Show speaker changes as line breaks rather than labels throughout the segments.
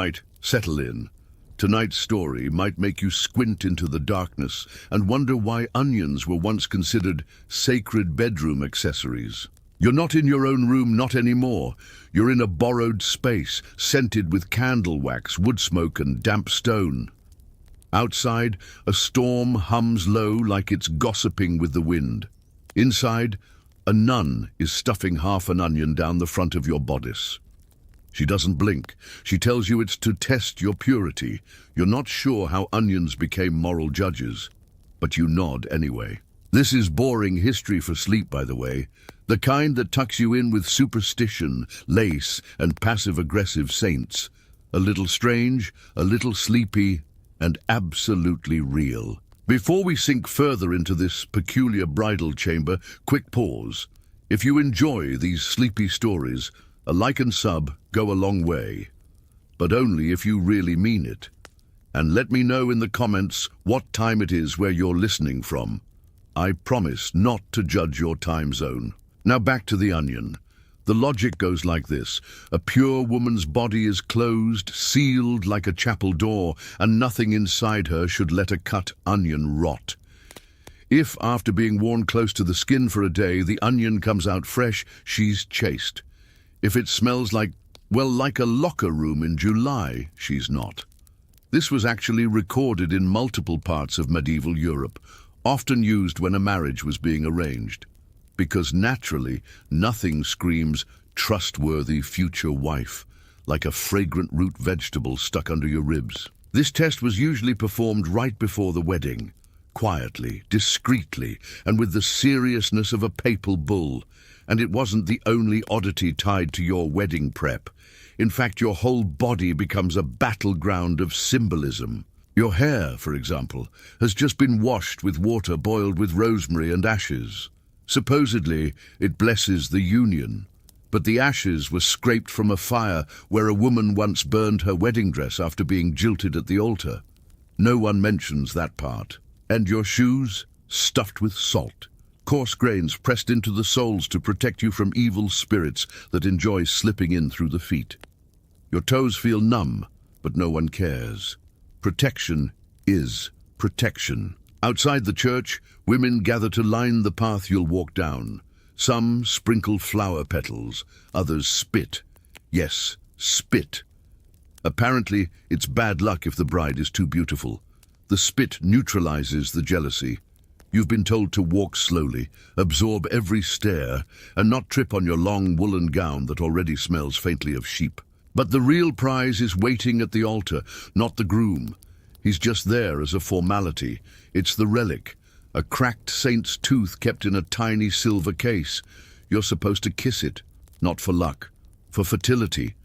right, settle in. Tonight's story might make you squint into the darkness and wonder why onions were once considered sacred bedroom accessories. You're not in your own room, not anymore. You're in a borrowed space, scented with candle wax, wood smoke and damp stone. Outside, a storm hums low like it's gossiping with the wind. Inside, a nun is stuffing half an onion down the front of your bodice. She doesn't blink. She tells you it's to test your purity. You're not sure how onions became moral judges, but you nod anyway. This is boring history for sleep, by the way. The kind that tucks you in with superstition, lace, and passive-aggressive saints. A little strange, a little sleepy, and absolutely real. Before we sink further into this peculiar bridal chamber, quick pause. If you enjoy these sleepy stories, a like and sub go a long way. But only if you really mean it. And let me know in the comments what time it is where you're listening from. I promise not to judge your time zone. Now back to the onion. The logic goes like this. A pure woman's body is closed, sealed like a chapel door, and nothing inside her should let a cut onion rot. If, after being worn close to the skin for a day, the onion comes out fresh, she's chaste. If it smells like a locker room in July, she's not. This was actually recorded in multiple parts of medieval Europe, often used when a marriage was being arranged. Because naturally, nothing screams trustworthy future wife like a fragrant root vegetable stuck under your ribs. This test was usually performed right before the wedding, quietly, discreetly, and with the seriousness of a papal bull. And it wasn't the only oddity tied to your wedding prep. In fact, your whole body becomes a battleground of symbolism. Your hair, for example, has just been washed with water boiled with rosemary and ashes. Supposedly, it blesses the union, but the ashes were scraped from a fire where a woman once burned her wedding dress after being jilted at the altar. No one mentions that part. And your shoes, stuffed with salt. Coarse grains pressed into the soles to protect you from evil spirits that enjoy slipping in through the feet. Your toes feel numb, but no one cares. Protection is protection. Outside the church, women gather to line the path you'll walk down. Some sprinkle flower petals, others spit. Yes, spit. Apparently, it's bad luck if the bride is too beautiful. The spit neutralizes the jealousy. You've been told to walk slowly, absorb every stare, and not trip on your long woolen gown that already smells faintly of sheep. But the real prize is waiting at the altar, not the groom. He's just there as a formality. It's the relic, a cracked saint's tooth kept in a tiny silver case. You're supposed to kiss it, not for luck, for fertility.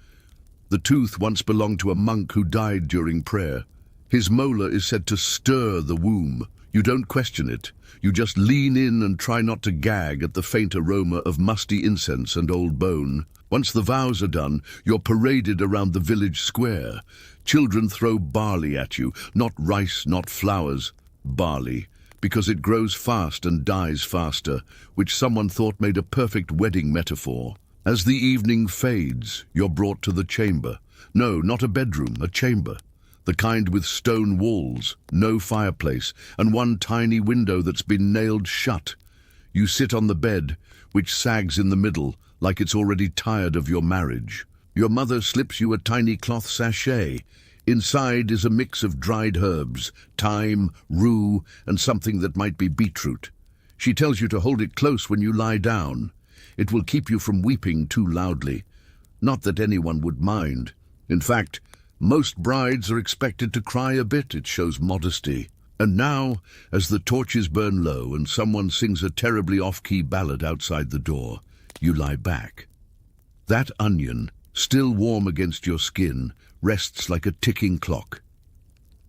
The tooth once belonged to a monk who died during prayer. His molar is said to stir the womb. You don't question it. You just lean in and try not to gag at the faint aroma of musty incense and old bone. Once the vows are done, you're paraded around the village square. Children throw barley at you, not rice, not flowers. Barley, because it grows fast and dies faster, which someone thought made a perfect wedding metaphor. As the evening fades, you're brought to the chamber. No, not a bedroom, a chamber. The kind with stone walls, no fireplace, and one tiny window that's been nailed shut. You sit on the bed, which sags in the middle, like it's already tired of your marriage. Your mother slips you a tiny cloth sachet. Inside is a mix of dried herbs, thyme, rue, and something that might be beetroot. She tells you to hold it close when you lie down. It will keep you from weeping too loudly. Not that anyone would mind. In fact, most brides are expected to cry a bit. It shows modesty. And now, as the torches burn low and someone sings a terribly off-key ballad outside the door, you lie back. That onion, still warm against your skin, rests like a ticking clock.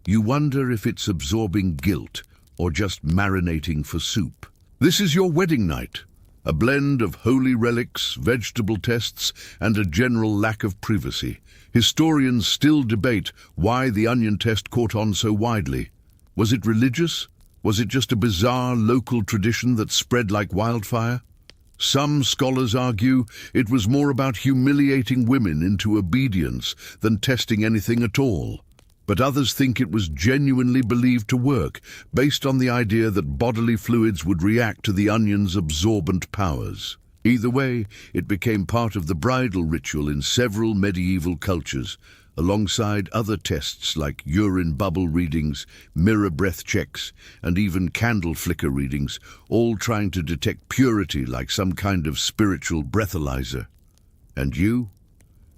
You wonder if it's absorbing guilt or just marinating for soup. This is your wedding night, a blend of holy relics, vegetable tests, and a general lack of privacy. Historians still debate why the onion test caught on so widely. Was it religious? Was it just a bizarre local tradition that spread like wildfire? Some scholars argue it was more about humiliating women into obedience than testing anything at all. But others think it was genuinely believed to work, based on the idea that bodily fluids would react to the onion's absorbent powers. Either way, it became part of the bridal ritual in several medieval cultures, alongside other tests like urine bubble readings, mirror breath checks, and even candle flicker readings, all trying to detect purity like some kind of spiritual breathalyzer. And you?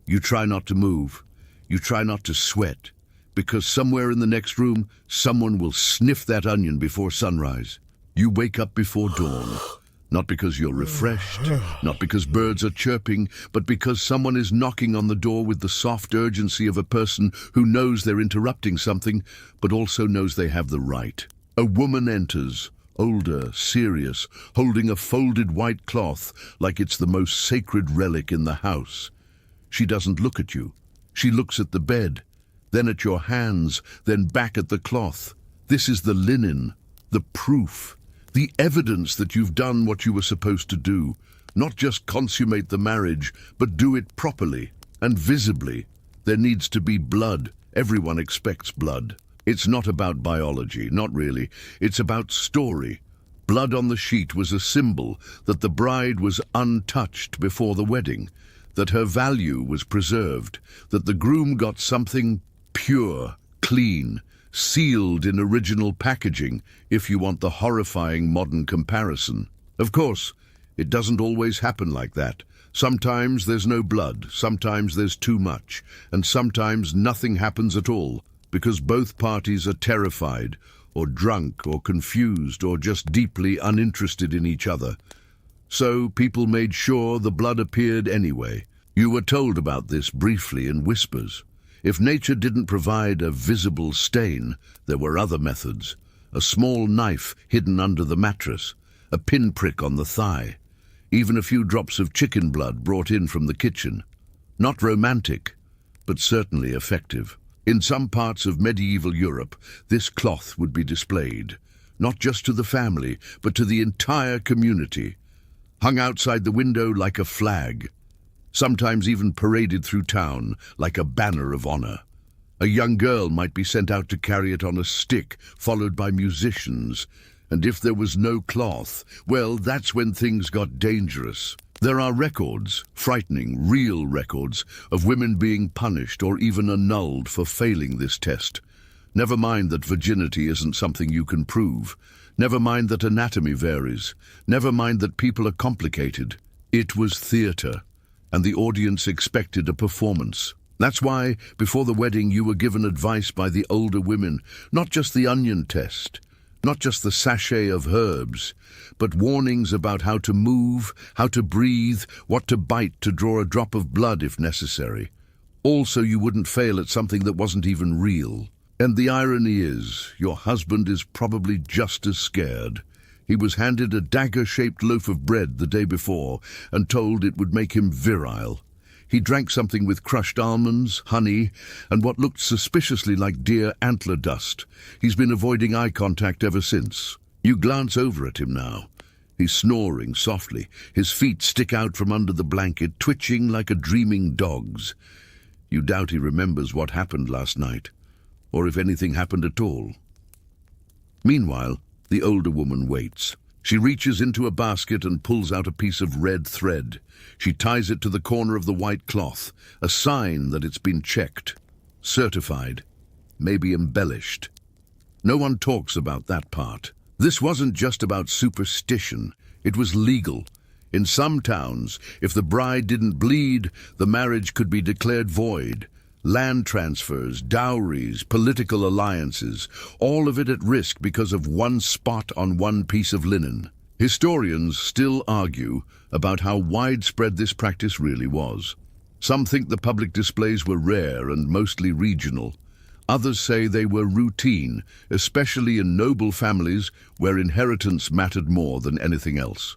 You try not to move. You try not to sweat. Because somewhere in the next room, someone will sniff that onion before sunrise. You wake up before dawn, not because you're refreshed, not because birds are chirping, but because someone is knocking on the door with the soft urgency of a person who knows they're interrupting something, but also knows they have the right. A woman enters, older, serious, holding a folded white cloth like it's the most sacred relic in the house. She doesn't look at you. She looks at the bed, then at your hands, then back at the cloth. This is the linen, the proof, the evidence that you've done what you were supposed to do. Not just consummate the marriage, but do it properly and visibly. There needs to be blood. Everyone expects blood. It's not about biology, not really. It's about story. Blood on the sheet was a symbol that the bride was untouched before the wedding, that her value was preserved, that the groom got something pure, clean, sealed in original packaging, if you want the horrifying modern comparison. Of course, it doesn't always happen like that. Sometimes there's no blood, sometimes there's too much, and sometimes nothing happens at all, because both parties are terrified, or drunk, or confused, or just deeply uninterested in each other. So people made sure the blood appeared anyway. You were told about this briefly in whispers. If nature didn't provide a visible stain, there were other methods. A small knife hidden under the mattress, a pinprick on the thigh, even a few drops of chicken blood brought in from the kitchen. Not romantic, but certainly effective. In some parts of medieval Europe, this cloth would be displayed, not just to the family, but to the entire community, hung outside the window like a flag, sometimes even paraded through town like a banner of honor. A young girl might be sent out to carry it on a stick, followed by musicians. And if there was no cloth, well, that's when things got dangerous. There are records, frightening, real records, of women being punished or even annulled for failing this test. Never mind that virginity isn't something you can prove. Never mind that anatomy varies. Never mind that people are complicated. It was theater, and the audience expected a performance. That's why, before the wedding, you were given advice by the older women, not just the onion test, not just the sachet of herbs, but warnings about how to move, how to breathe, what to bite to draw a drop of blood if necessary. Also, you wouldn't fail at something that wasn't even real. And the irony is, your husband is probably just as scared. He was handed a dagger-shaped loaf of bread the day before and told it would make him virile. He drank something with crushed almonds, honey, and what looked suspiciously like deer antler dust. He's been avoiding eye contact ever since. You glance over at him now. He's snoring softly. His feet stick out from under the blanket, twitching like a dreaming dog's. You doubt he remembers what happened last night, or if anything happened at all. Meanwhile, the older woman waits. She reaches into a basket and pulls out a piece of red thread. She ties it to the corner of the white cloth, a sign that it's been checked, certified, maybe embellished. No one talks about that part. This wasn't just about superstition. It was legal. In some towns, if the bride didn't bleed, the marriage could be declared void. Land transfers, dowries, political alliances, all of it at risk because of one spot on one piece of linen. Historians still argue about how widespread this practice really was. Some think the public displays were rare and mostly regional. Others say they were routine, especially in noble families where inheritance mattered more than anything else.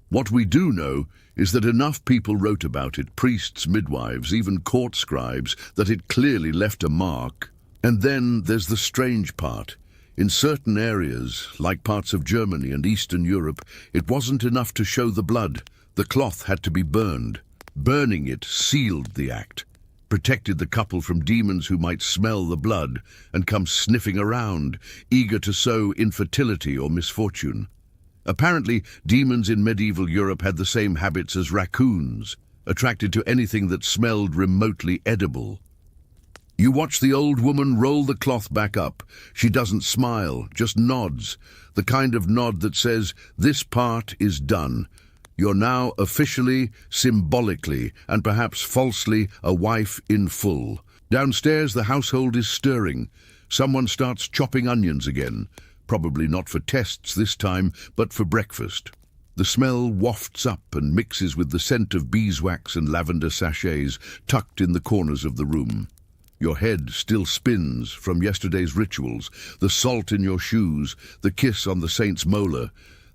What we do know is that enough people wrote about it, priests, midwives, even court scribes, that it clearly left a mark. And then there's the strange part. In certain areas, like parts of Germany and Eastern Europe, it wasn't enough to show the blood. The cloth had to be burned. Burning it sealed the act, protected the couple from demons who might smell the blood and come sniffing around, eager to sow infertility or misfortune. Apparently, demons in medieval Europe had the same habits as raccoons, attracted to anything that smelled remotely edible. You watch the old woman roll the cloth back up. She doesn't smile, just nods, the kind of nod that says, "This part is done. You're now officially, symbolically, and perhaps falsely a wife in full." Downstairs, the household is stirring. Someone starts chopping onions again. Probably not for tests this time, but for breakfast. The smell wafts up and mixes with the scent of beeswax and lavender sachets tucked in the corners of the room. Your head still spins from yesterday's rituals, the salt in your shoes, the kiss on the saint's molar,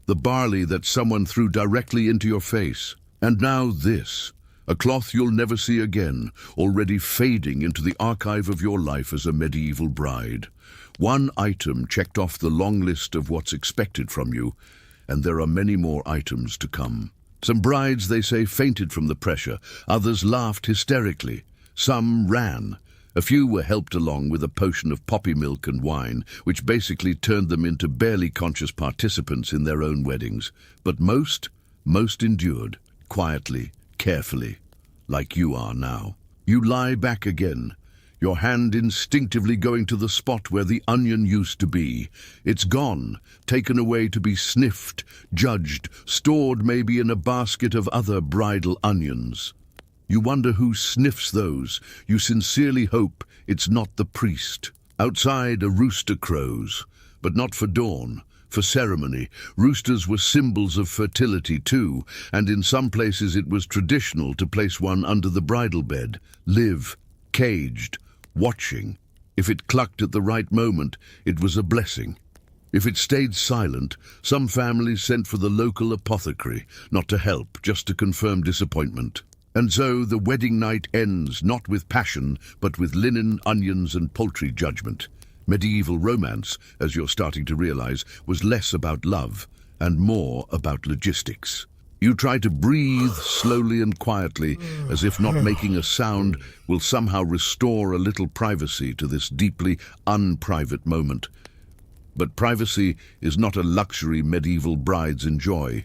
the barley that someone threw directly into your face. And now this, a cloth you'll never see again, already fading into the archive of your life as a medieval bride. One item checked off the long list of what's expected from you, and there are many more items to come. Some brides, they say, fainted from the pressure. Others laughed hysterically. Some ran. A few were helped along with a potion of poppy milk and wine, which basically turned them into barely conscious participants in their own weddings. But most endured, quietly, carefully, like you are now. You lie back again, your hand instinctively going to the spot where the onion used to be. It's gone, taken away to be sniffed, judged, stored maybe in a basket of other bridal onions. You wonder who sniffs those. You sincerely hope it's not the priest. Outside, a rooster crows, but not for dawn, for ceremony. Roosters were symbols of fertility too, and in some places it was traditional to place one under the bridal bed, live, caged, watching. If it clucked at the right moment, it was a blessing. If it stayed silent, some families sent for the local apothecary, not to help, just to confirm disappointment. And so the wedding night ends not with passion, but with linen, onions, and poultry judgment. Medieval romance, as you're starting to realize, was less about love and more about logistics. You try to breathe slowly and quietly, as if not making a sound will somehow restore a little privacy to this deeply unprivate moment. But privacy is not a luxury medieval brides enjoy,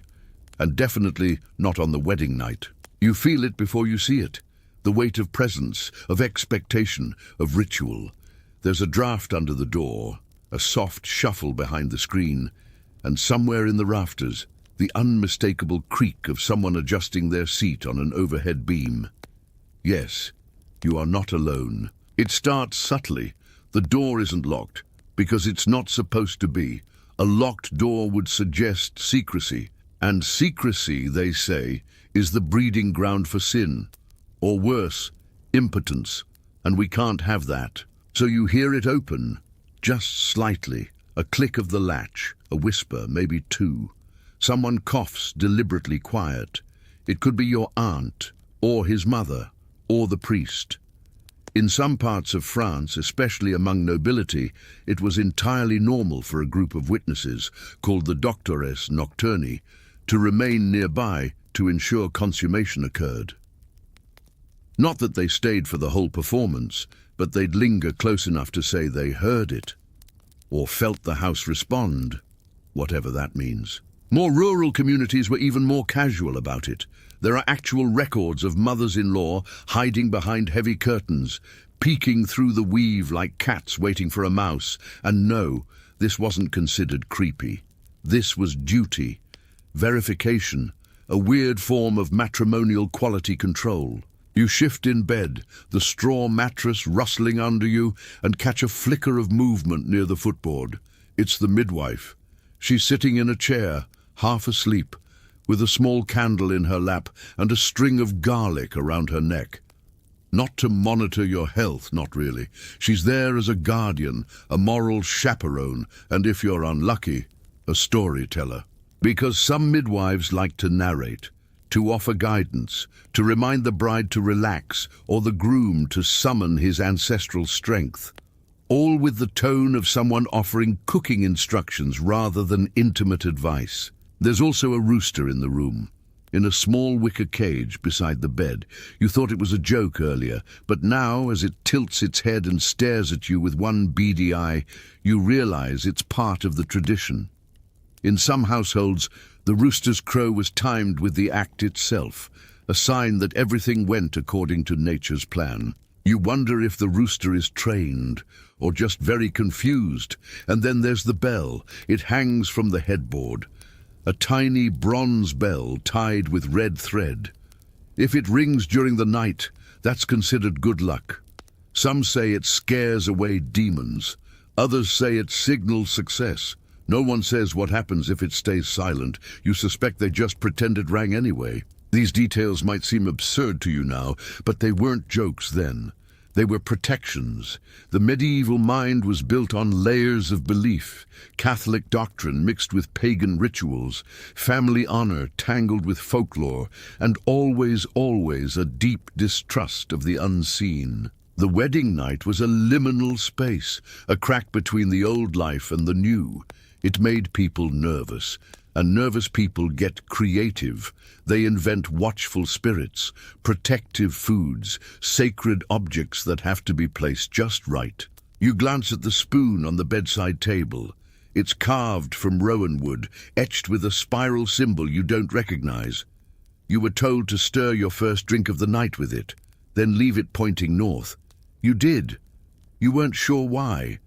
and definitely not on the wedding night. You feel it before you see it, the weight of presence, of expectation, of ritual. There's a draft under the door, a soft shuffle behind the screen, and somewhere in the rafters, the unmistakable creak of someone adjusting their seat on an overhead beam. Yes, you are not alone. It starts subtly. The door isn't locked, because it's not supposed to be. A locked door would suggest secrecy, and secrecy, they say, is the breeding ground for sin, or worse, impotence, and we can't have that. So you hear it open, just slightly, a click of the latch, a whisper, maybe two. Someone coughs deliberately quiet. It could be your aunt, or his mother, or the priest. In some parts of France, especially among nobility, it was entirely normal for a group of witnesses, called the doctores nocturni, to remain nearby to ensure consummation occurred. Not that they stayed for the whole performance, but they'd linger close enough to say they heard it, or felt the house respond, whatever that means. More rural communities were even more casual about it. There are actual records of mothers-in-law hiding behind heavy curtains, peeking through the weave like cats waiting for a mouse. And no, this wasn't considered creepy. This was duty, verification, a weird form of matrimonial quality control. You shift in bed, the straw mattress rustling under you, and catch a flicker of movement near the footboard. It's the midwife. She's sitting in a chair, half asleep, with a small candle in her lap and a string of garlic around her neck. Not to monitor your health, not really. She's there as a guardian, a moral chaperone, and if you're unlucky, a storyteller. Because some midwives like to narrate, to offer guidance, to remind the bride to relax, or the groom to summon his ancestral strength. All with the tone of someone offering cooking instructions rather than intimate advice. There's also a rooster in the room. in a small wicker cage beside the bed. You thought it was a joke earlier, but now, as it tilts its head and stares at you with one beady eye, you realize it's part of the tradition. In some households, the rooster's crow was timed with the act itself, a sign that everything went according to nature's plan. You wonder if the rooster is trained, or just very confused. And then there's the bell. It hangs from the headboard. A tiny bronze bell tied with red thread. If it rings during the night, that's considered good luck. Some say it scares away demons. Others say it signals success. No one says what happens if it stays silent. You suspect they just pretend it rang anyway. These details might seem absurd to you now, but they weren't jokes then. They were protections. The medieval mind was built on layers of belief, Catholic doctrine mixed with pagan rituals, family honor tangled with folklore, and always a deep distrust of the unseen. The wedding night was a liminal space, a crack between the old life and the new. It made people nervous, and nervous people get creative. They invent watchful spirits, protective foods, sacred objects that have to be placed just right. You glance at the spoon on the bedside table. It's carved from rowan wood, etched with a spiral symbol you don't recognize. You were told to stir your first drink of the night with it, then leave it pointing north. You did. You weren't sure why,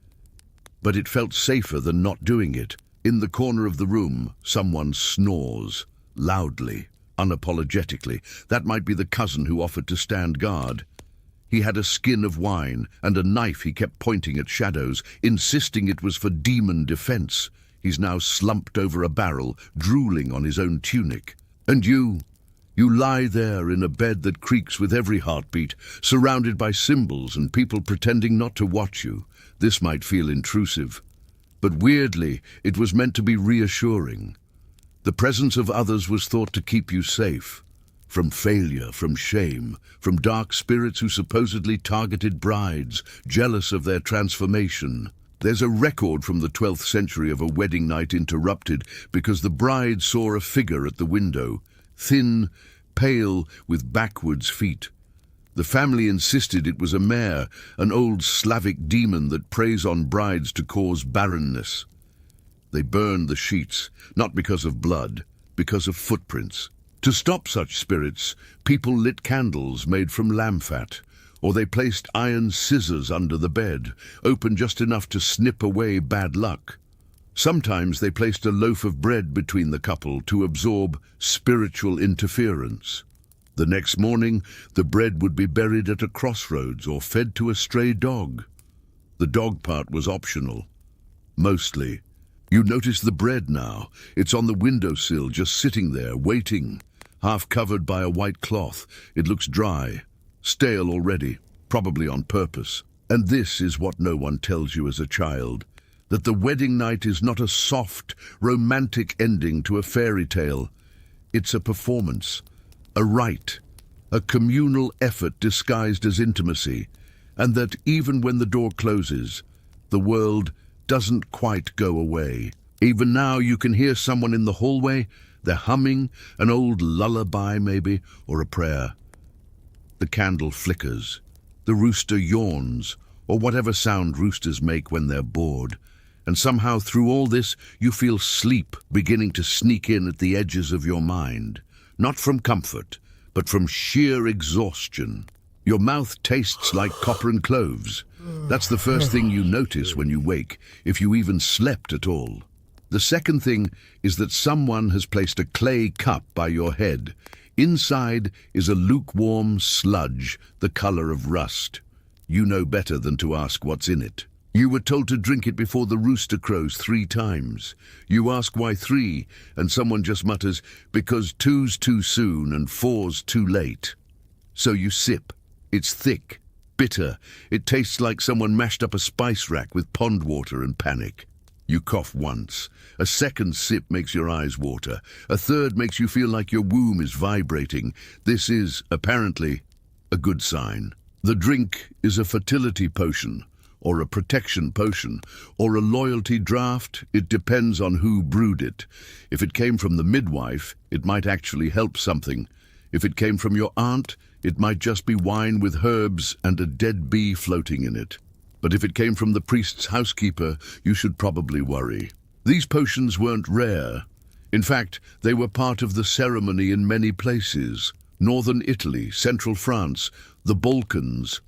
but it felt safer than not doing it. In the corner of the room, someone snores, loudly, unapologetically. That might be the cousin who offered to stand guard. He had a skin of wine and a knife he kept pointing at shadows, insisting it was for demon defense. He's now slumped over a barrel, drooling on his own tunic. And you lie there in a bed that creaks with every heartbeat, surrounded by symbols and people pretending not to watch you. This might feel intrusive, but weirdly, it was meant to be reassuring. The presence of others was thought to keep you safe. From failure, from shame, from dark spirits who supposedly targeted brides, jealous of their transformation. There's a record from the 12th century of a wedding night interrupted because the bride saw a figure at the window, thin, pale, with backwards feet. The family insisted it was a mare, an old Slavic demon that preys on brides to cause barrenness. They burned the sheets, not because of blood, because of footprints. To stop such spirits, people lit candles made from lamb fat, or they placed iron scissors under the bed, open just enough to snip away bad luck. Sometimes they placed a loaf of bread between the couple to absorb spiritual interference. The next morning, the bread would be buried at a crossroads or fed to a stray dog. The dog part was optional. Mostly. You notice the bread now. It's on the windowsill, just sitting there, waiting, half covered by a white cloth. It looks dry, stale already, probably on purpose. And this is what no one tells you as a child, that the wedding night is not a soft, romantic ending to a fairy tale. It's a performance. A rite, a communal effort disguised as intimacy, and that even when the door closes, the world doesn't quite go away. Even now you can hear someone in the hallway. They're humming an old lullaby maybe, or a prayer. The candle flickers. The rooster yawns, or whatever sound roosters make when they're bored. And somehow through all this you feel sleep beginning to sneak in at the edges of your mind. Not from comfort, but from sheer exhaustion. Your mouth tastes like copper and cloves. That's the first thing you notice when you wake, if you even slept at all. The second thing is that someone has placed a clay cup by your head. Inside is a lukewarm sludge, the color of rust. You know better than to ask what's in it. You were told to drink it before the rooster crows 3 times. You ask why 3, and someone just mutters, because 2's too soon and 4's too late. So you sip. It's thick, bitter. It tastes like someone mashed up a spice rack with pond water and panic. You cough once. A second sip makes your eyes water. A third makes you feel like your womb is vibrating. This is, apparently, a good sign. The drink is a fertility potion, or a protection potion, or a loyalty draft. It depends on who brewed it. If it came from the midwife, it might actually help something. If it came from your aunt, it might just be wine with herbs and a dead bee floating in it. But if it came from the priest's housekeeper, you should probably worry. These potions weren't rare. In fact, they were part of the ceremony in many places. Northern Italy, central France, the Balkans.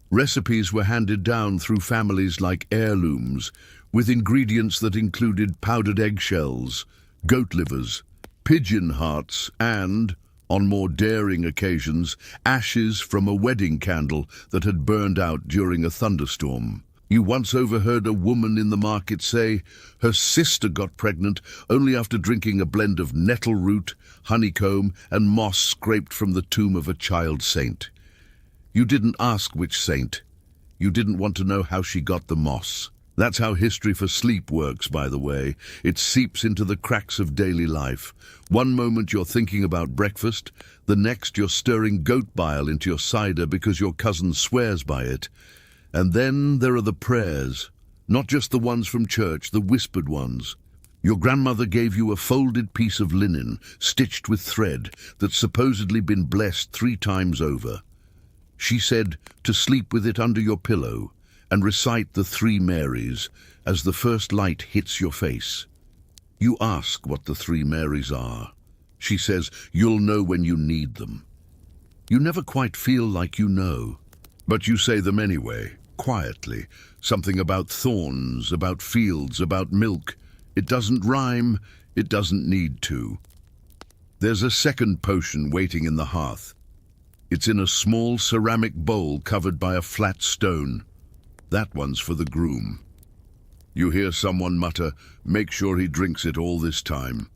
Recipes were handed down through families like heirlooms, with ingredients that included powdered eggshells, goat livers, pigeon hearts, and, on more daring occasions, ashes from a wedding candle that had burned out during a thunderstorm. You once overheard a woman in the market say her sister got pregnant only after drinking a blend of nettle root, honeycomb, and moss scraped from the tomb of a child saint. You didn't ask which saint. You didn't want to know how she got the moss. That's how history for sleep works, by the way. It seeps into the cracks of daily life. One moment you're thinking about breakfast, the next you're stirring goat bile into your cider because your cousin swears by it. And then there are the prayers, not just the ones from church, the whispered ones. Your grandmother gave you a folded piece of linen, stitched with thread, that's supposedly been blessed 3 times over. She said to sleep with it under your pillow and recite the 3 Marys as the first light hits your face. You ask what the 3 Marys are. She says you'll know when you need them. You never quite feel like you know, but you say them anyway, quietly. Something about thorns, about fields, about milk. It doesn't rhyme, it doesn't need to. There's a second potion waiting in the hearth. It's in a small ceramic bowl covered by a flat stone. That one's for the groom. You hear someone mutter, "Make sure he drinks it all this time,"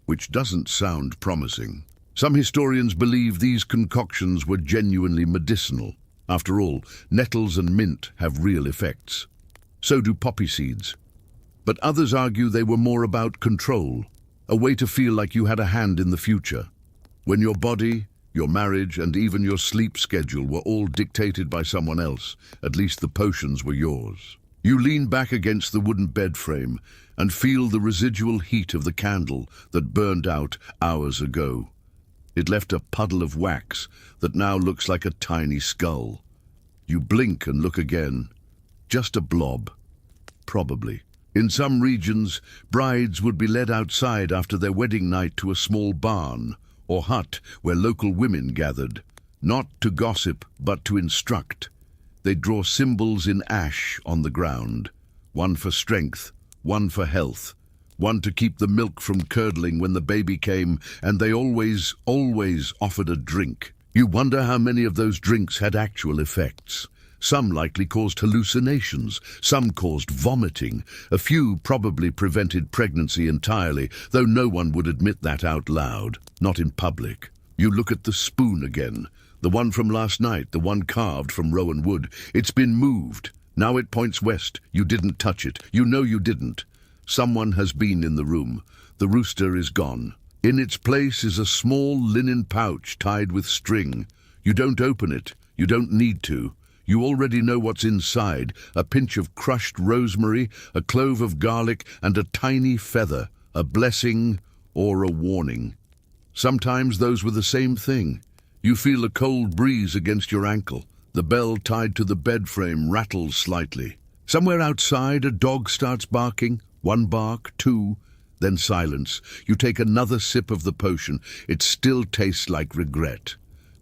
which doesn't sound promising. Some historians believe these concoctions were genuinely medicinal. After all, nettles and mint have real effects. So do poppy seeds. But others argue they were more about control, a way to feel like you had a hand in the future. When your body, your marriage, and even your sleep schedule were all dictated by someone else, at least the potions were yours. You lean back against the wooden bed frame and feel the residual heat of the candle that burned out hours ago. It left a puddle of wax that now looks like a tiny skull. You blink and look again. Just a blob. Probably. In some regions, brides would be led outside after their wedding night to a small barn or hut where local women gathered, not to gossip but to instruct. They'd draw symbols in ash on the ground, one for strength, one for health, one to keep the milk from curdling when the baby came, and they always offered a drink. You wonder how many of those drinks had actual effects. Some likely caused hallucinations, some caused vomiting. A few probably prevented pregnancy entirely, though no one would admit that out loud, not in public. You look at the spoon again, the one from last night, the one carved from rowan wood. It's been moved. Now it points west. You didn't touch it. You know you didn't. Someone has been in the room. The rooster is gone. In its place is a small linen pouch tied with string. You don't open it. You don't need to. You already know what's inside: a pinch of crushed rosemary, a clove of garlic, and a tiny feather, a blessing or a warning. Sometimes those were the same thing. You feel a cold breeze against your ankle. The bell tied to the bed frame rattles slightly. Somewhere outside, a dog starts barking. 1 bark, 2, then silence. You take another sip of the potion. It still tastes like regret,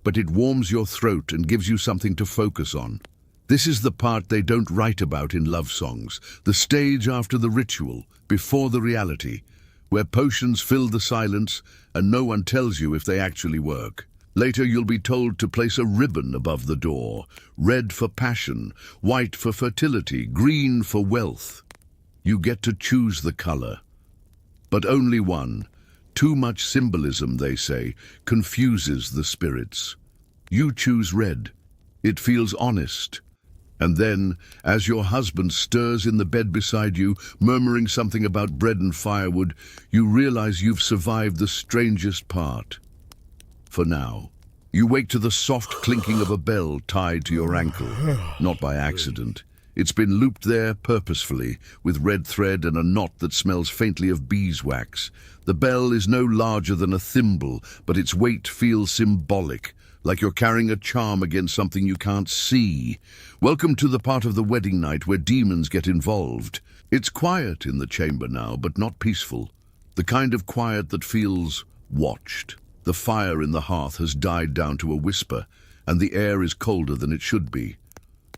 but it warms your throat and gives you something to focus on. This is the part they don't write about in love songs, the stage after the ritual, before the reality, where potions fill the silence and no one tells you if they actually work. Later you'll be told to place a ribbon above the door, red for passion, white for fertility, green for wealth. You get to choose the color, but only one. Too much symbolism, they say, confuses the spirits. You choose red. It feels honest. And then, as your husband stirs in the bed beside you, murmuring something about bread and firewood, you realize you've survived the strangest part. For now. You wake to the soft clinking of a bell tied to your ankle, not by accident. It's been looped there purposefully, with red thread and a knot that smells faintly of beeswax. The bell is no larger than a thimble, but its weight feels symbolic, like you're carrying a charm against something you can't see. Welcome to the part of the wedding night where demons get involved. It's quiet in the chamber now, but not peaceful. The kind of quiet that feels watched. The fire in the hearth has died down to a whisper, and the air is colder than it should be.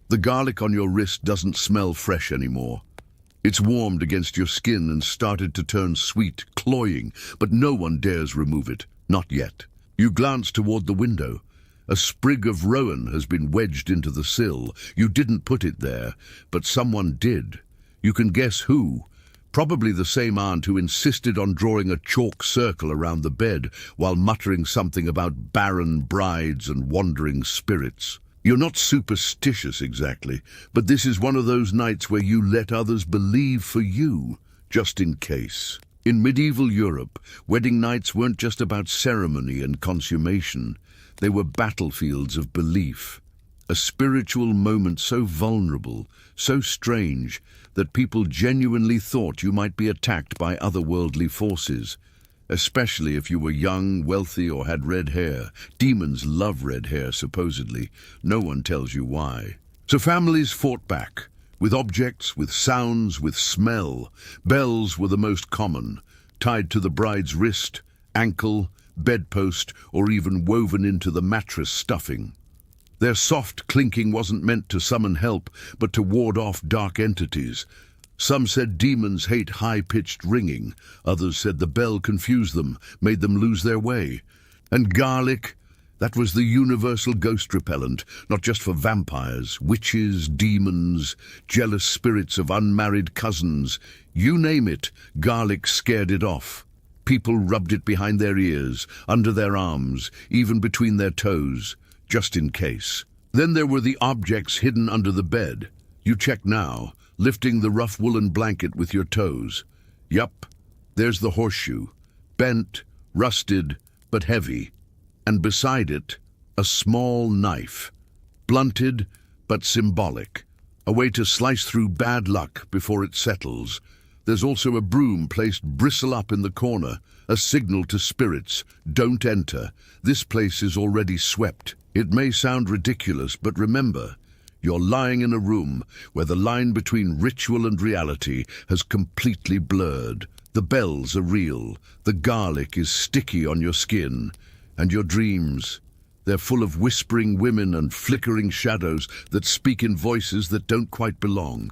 The garlic on your wrist doesn't smell fresh anymore. It's warmed against your skin and started to turn sweet, cloying, but no one dares remove it. Not yet. You glance toward the window. A sprig of rowan has been wedged into the sill. You didn't put it there, but someone did. You can guess who. Probably the same aunt who insisted on drawing a chalk circle around the bed while muttering something about barren brides and wandering spirits. You're not superstitious exactly, but this is one of those nights where you let others believe for you, just in case. In medieval Europe, wedding nights weren't just about ceremony and consummation. They were battlefields of belief. A spiritual moment so vulnerable, so strange, that people genuinely thought you might be attacked by otherworldly forces. Especially if you were young, wealthy, or had red hair. Demons love red hair, supposedly. No one tells you why. So families fought back, with objects, with sounds, with smell. Bells were the most common, tied to the bride's wrist, ankle, bedpost, or even woven into the mattress stuffing. Their soft clinking wasn't meant to summon help, but to ward off dark entities. Some said demons hate high-pitched ringing. Others said the bell confused them, made them lose their way. And garlic, that was the universal ghost repellent, not just for vampires, witches, demons, jealous spirits of unmarried cousins. You name it, garlic scared it off. People rubbed it behind their ears, under their arms, even between their toes, just in case. Then there were the objects hidden under the bed. You check now, lifting the rough woolen blanket with your toes. Yup, there's the horseshoe, bent, rusted, but heavy. And beside it, a small knife, blunted but symbolic, a way to slice through bad luck before it settles. There's also a broom placed bristle up in the corner, a signal to spirits, don't enter. This place is already swept. It may sound ridiculous, but remember, you're lying in a room where the line between ritual and reality has completely blurred. The bells are real, the garlic is sticky on your skin, and your dreams, they're full of whispering women and flickering shadows that speak in voices that don't quite belong.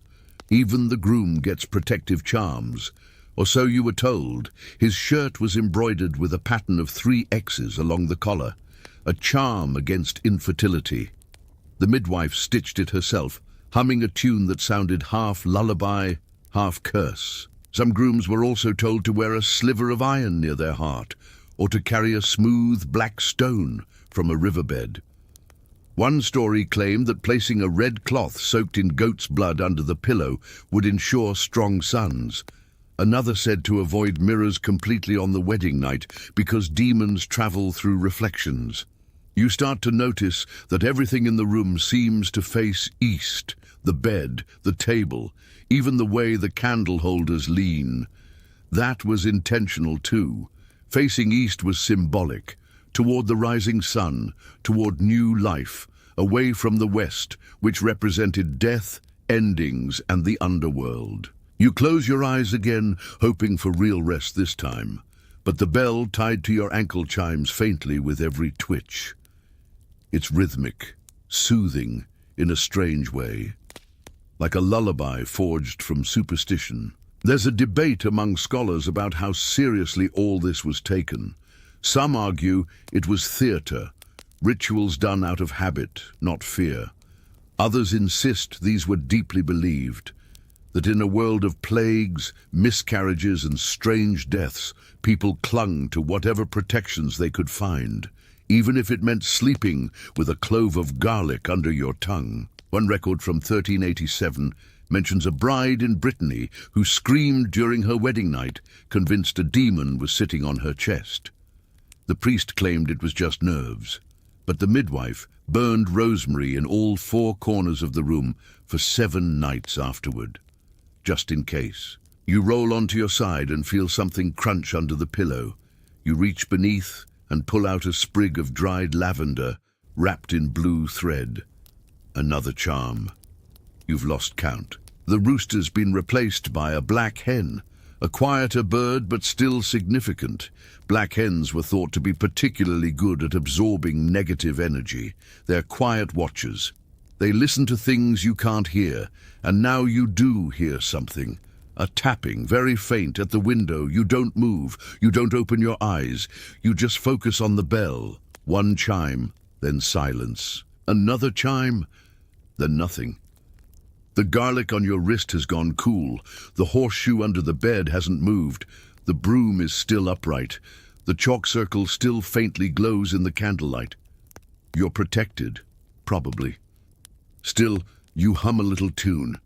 Even the groom gets protective charms, or so you were told. His shirt was embroidered with a pattern of 3 X's along the collar, a charm against infertility. The midwife stitched it herself, humming a tune that sounded half lullaby, half curse. Some grooms were also told to wear a sliver of iron near their heart, or to carry a smooth black stone from a riverbed. One story claimed that placing a red cloth soaked in goat's blood under the pillow would ensure strong sons. Another said to avoid mirrors completely on the wedding night because demons travel through reflections. You start to notice that everything in the room seems to face east, the bed, the table, even the way the candle holders lean. That was intentional too. Facing east was symbolic, toward the rising sun, toward new life, away from the west, which represented death, endings, and the underworld. You close your eyes again, hoping for real rest this time, but the bell tied to your ankle chimes faintly with every twitch. It's rhythmic, soothing in a strange way, like a lullaby forged from superstition. There's a debate among scholars about how seriously all this was taken. Some argue it was theatre, rituals done out of habit, not fear. Others insist these were deeply believed, that in a world of plagues, miscarriages, and strange deaths, people clung to whatever protections they could find, even if it meant sleeping with a clove of garlic under your tongue. One record from 1387 mentions a bride in Brittany who screamed during her wedding night, convinced a demon was sitting on her chest. The priest claimed it was just nerves. But the midwife burned rosemary in all 4 corners of the room for 7 nights afterward, just in case. You roll onto your side and feel something crunch under the pillow. You reach beneath and pull out a sprig of dried lavender wrapped in blue thread. Another charm. You've lost count. The rooster's been replaced by a black hen, a quieter bird but still significant. Black hens were thought to be particularly good at absorbing negative energy. They're quiet watchers. They listen to things you can't hear, and now you do hear something. A tapping, very faint, at the window. You don't move. You don't open your eyes. You just focus on the bell. 1 chime, then silence. Another chime, then nothing. The garlic on your wrist has gone cool. The horseshoe under the bed hasn't moved. The broom is still upright. The chalk circle still faintly glows in the candlelight. You're protected, probably. Still, you hum a little tune.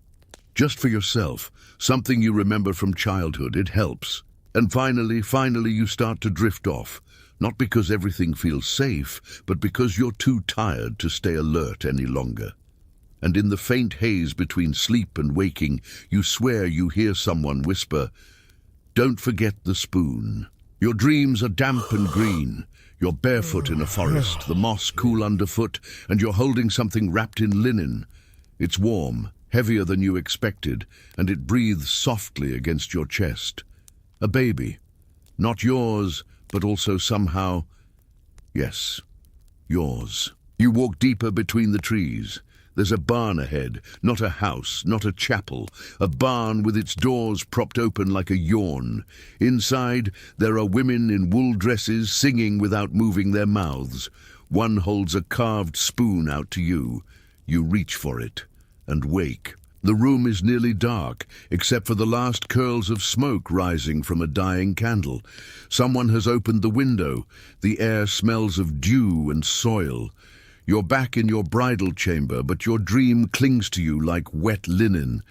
Just for yourself, something you remember from childhood. It helps. And finally you start to drift off. Not because everything feels safe, but because you're too tired to stay alert any longer. And in the faint haze between sleep and waking, you swear you hear someone whisper, "Don't forget the spoon." Your dreams are damp and green. You're barefoot in a forest, the moss cool underfoot, and you're holding something wrapped in linen. It's warm, heavier than you expected, and it breathes softly against your chest. A baby. Not yours, but also somehow, yes, yours. You walk deeper between the trees. There's a barn ahead, not a house, not a chapel. A barn with its doors propped open like a yawn. Inside, there are women in wool dresses singing without moving their mouths. One holds a carved spoon out to you. You reach for it and wake. The room is nearly dark, except for the last curls of smoke rising from a dying candle. Someone has opened the window. The air smells of dew and soil. You're back in your bridal chamber, but your dream clings to you like wet linen.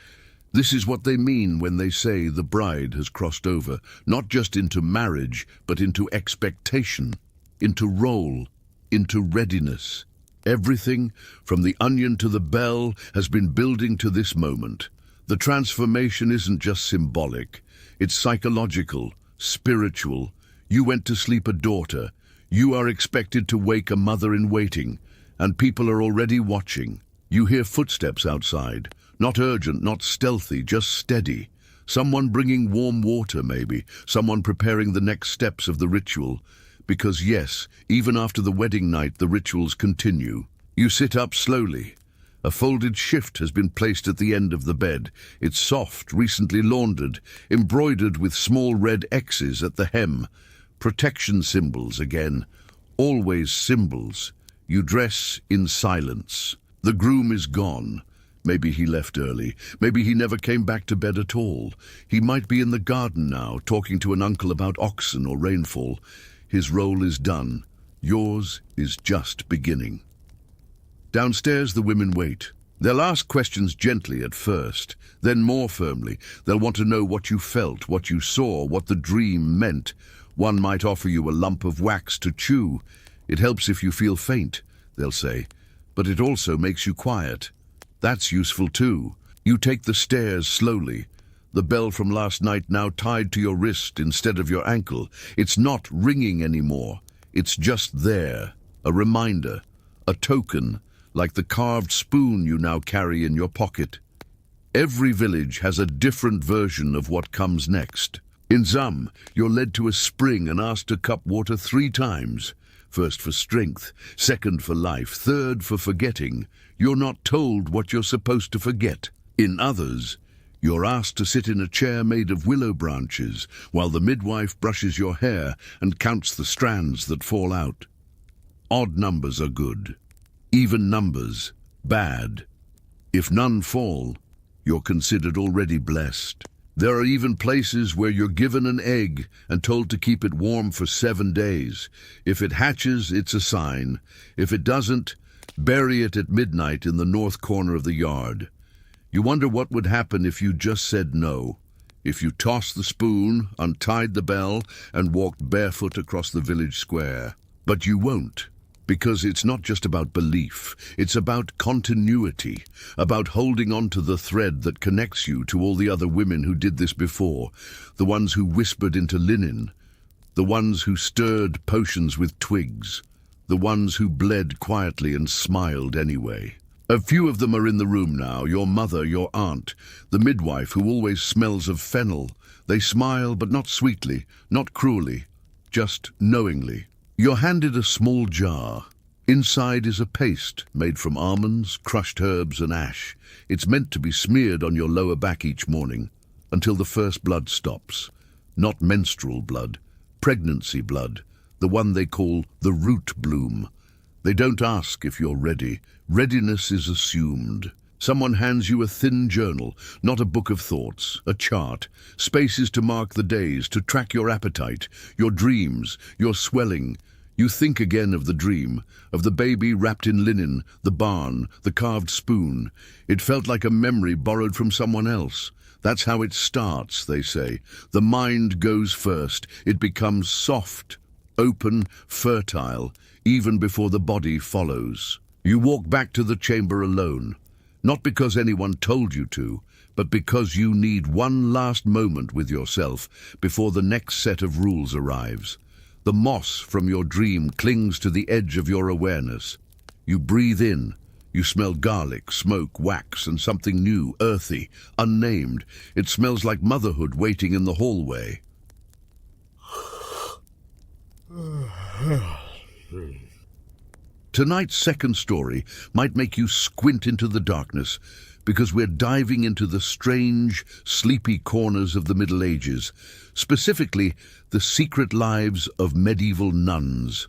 This is what they mean when they say the bride has crossed over, not just into marriage, but into expectation, into role, into readiness. Everything, from the onion to the bell, has been building to this moment. The transformation isn't just symbolic. It's psychological, spiritual. You went to sleep a daughter. You are expected to wake a mother-in-waiting, and people are already watching. You hear footsteps outside. Not urgent, not stealthy, just steady. Someone bringing warm water, maybe. Someone preparing the next steps of the ritual. Because yes, even after the wedding night, the rituals continue. You sit up slowly. A folded shift has been placed at the end of the bed. It's soft, recently laundered, embroidered with small red X's at the hem. Protection symbols again. Always symbols. You dress in silence. The groom is gone. Maybe he left early. Maybe he never came back to bed at all. He might be in the garden now, talking to an uncle about oxen or rainfall. His role is done. Yours is just beginning. Downstairs, the women wait. They'll ask questions gently at first, then more firmly. They'll want to know what you felt, what you saw, what the dream meant. One might offer you a lump of wax to chew. It helps if you feel faint, they'll say, but it also makes you quiet. That's useful too. You take the stairs slowly. The bell from last night now tied to your wrist instead of your ankle. It's not ringing anymore. It's just there. A reminder. A token, like the carved spoon you now carry in your pocket. Every village has a different version of what comes next. In some, you're led to a spring and asked to cup water 3 times. First for strength, second for life, third for forgetting. You're not told what you're supposed to forget. In others, you're asked to sit in a chair made of willow branches while the midwife brushes your hair and counts the strands that fall out. Odd numbers are good. Even numbers, bad. If none fall, you're considered already blessed. There are even places where you're given an egg and told to keep it warm for 7 days. If it hatches, it's a sign. If it doesn't, bury it at midnight in the north corner of the yard. You wonder what would happen if you just said no. If you tossed the spoon, untied the bell, and walked barefoot across the village square. But you won't, Because it's not just about belief, it's about continuity, about holding on to the thread that connects you to all the other women who did this before, the ones who whispered into linen, the ones who stirred potions with twigs, the ones who bled quietly and smiled anyway. A few of them are in the room now, your mother, your aunt, the midwife who always smells of fennel. They smile, but not sweetly, not cruelly, just knowingly. You're handed a small jar. Inside is a paste made from almonds, crushed herbs and ash. It's meant to be smeared on your lower back each morning until the first blood stops. Not menstrual blood, pregnancy blood, the one they call the root bloom. They don't ask if you're ready. Readiness is assumed. Someone hands you a thin journal, not a book of thoughts, a chart, spaces to mark the days, to track your appetite, your dreams, your swelling. You think again of the dream, of the baby wrapped in linen, the barn, the carved spoon. It felt like a memory borrowed from someone else. That's how it starts, they say. The mind goes first. It becomes soft, open, fertile, even before the body follows. You walk back to the chamber alone, not because anyone told you to, but because you need one last moment with yourself before the next set of rules arrives. The moss from your dream clings to the edge of your awareness. You breathe in. You smell garlic, smoke, wax, and something new, earthy, unnamed. It smells like motherhood waiting in the hallway. Tonight's second story might make you squint into the darkness, because we're diving into the strange, sleepy corners of the Middle Ages, specifically the secret lives of medieval nuns.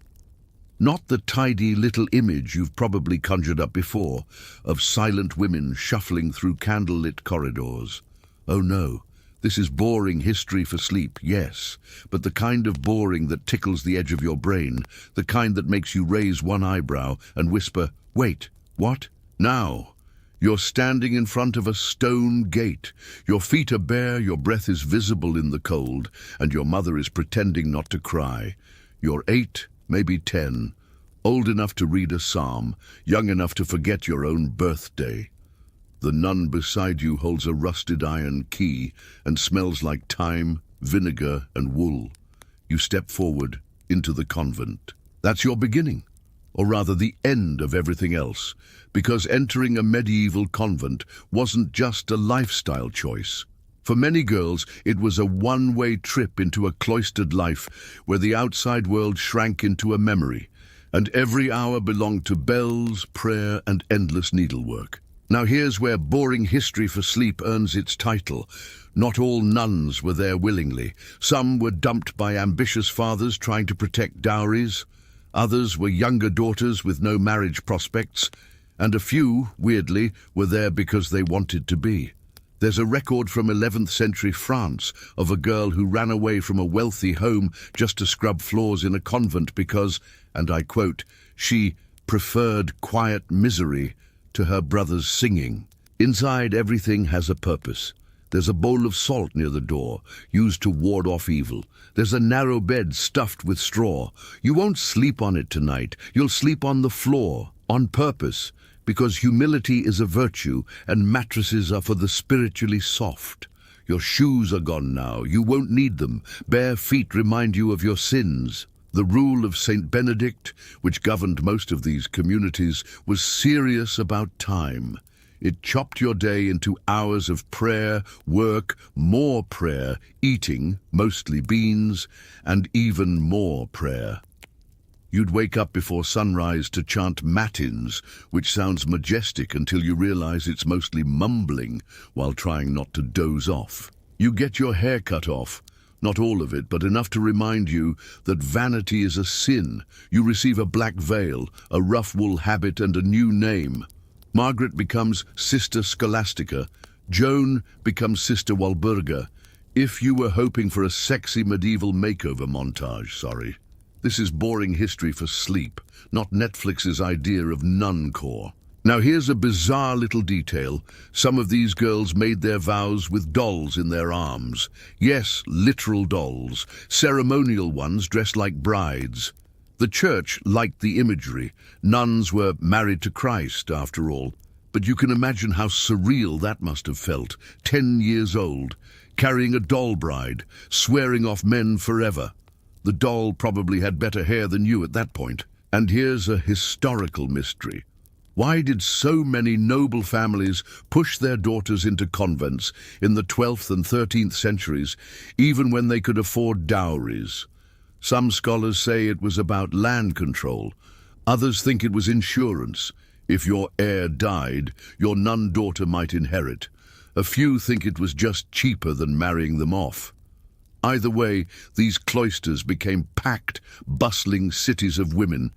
Not the tidy little image you've probably conjured up before, of silent women shuffling through candlelit corridors. Oh no, this is boring history for sleep, yes, but the kind of boring that tickles the edge of your brain, the kind that makes you raise one eyebrow and whisper, "Wait, what? Now?" You're standing in front of a stone gate. Your feet are bare, your breath is visible in the cold, and your mother is pretending not to cry. You're 8, maybe 10, old enough to read a psalm, young enough to forget your own birthday. The nun beside you holds a rusted iron key and smells like thyme, vinegar, and wool. You step forward into the convent. That's your beginning, or rather the end of everything else, because entering a medieval convent wasn't just a lifestyle choice. For many girls, it was a one-way trip into a cloistered life where the outside world shrank into a memory, and every hour belonged to bells, prayer, and endless needlework. Now here's where boring history for sleep earns its title. Not all nuns were there willingly. Some were dumped by ambitious fathers trying to protect dowries. Others were younger daughters with no marriage prospects. And a few, weirdly, were there because they wanted to be. There's a record from 11th century France of a girl who ran away from a wealthy home just to scrub floors in a convent because, and I quote, she preferred quiet misery to her brother's singing. Inside, everything has a purpose. There's a bowl of salt near the door, used to ward off evil. There's a narrow bed stuffed with straw. You won't sleep on it tonight. You'll sleep on the floor, on purpose, because humility is a virtue and mattresses are for the spiritually soft. Your shoes are gone now. You won't need them. Bare feet remind you of your sins. The rule of Saint Benedict, which governed most of these communities, was serious about time. It chopped your day into hours of prayer, work, more prayer, eating, mostly beans, and even more prayer. You'd wake up before sunrise to chant matins, which sounds majestic until you realize it's mostly mumbling while trying not to doze off. You get your hair cut off, not all of it, but enough to remind you that vanity is a sin. You receive a black veil, a rough wool habit, and a new name. Margaret becomes Sister Scholastica. Joan becomes Sister Walburga. If you were hoping for a sexy medieval makeover montage, sorry. This is boring history for sleep, not Netflix's idea of nun-core. Now here's a bizarre little detail. Some of these girls made their vows with dolls in their arms. Yes, literal dolls, ceremonial ones dressed like brides. The church liked the imagery. Nuns were married to Christ, after all. But you can imagine how surreal that must have felt. 10 years old, carrying a doll bride, swearing off men forever. The doll probably had better hair than you at that point. And here's a historical mystery. Why did so many noble families push their daughters into convents in the 12th and 13th centuries, even when they could afford dowries? Some scholars say it was about land control. Others think it was insurance. If your heir died, your nun daughter might inherit. A few think it was just cheaper than marrying them off. Either way, these cloisters became packed, bustling cities of women,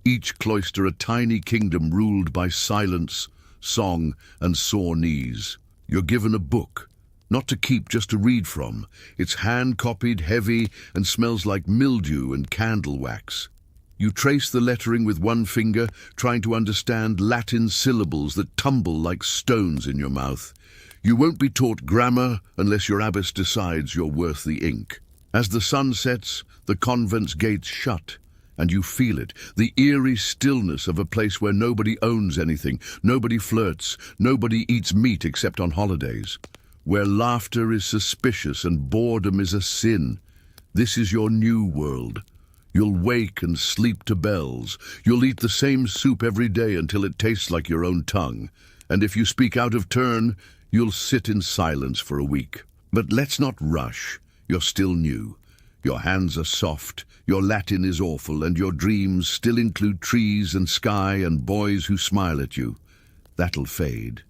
each cloister a tiny kingdom ruled by silence, song, and sore knees. You're given a book, not to keep, just to read from. It's hand-copied, heavy, and smells like mildew and candle wax. You trace the lettering with one finger, trying to understand Latin syllables that tumble like stones in your mouth. You won't be taught grammar unless your abbess decides you're worth the ink. As the sun sets, the convent's gates shut, and you feel it, the eerie stillness of a place where nobody owns anything, nobody flirts, nobody eats meat except on holidays, where laughter is suspicious and boredom is a sin. This is your new world. You'll wake and sleep to bells. You'll eat the same soup every day until it tastes like your own tongue. And if you speak out of turn, you'll sit in silence for a week. But let's not rush. You're still new. Your hands are soft, your Latin is awful, and your dreams still include trees and sky and boys who smile at you. That'll fade.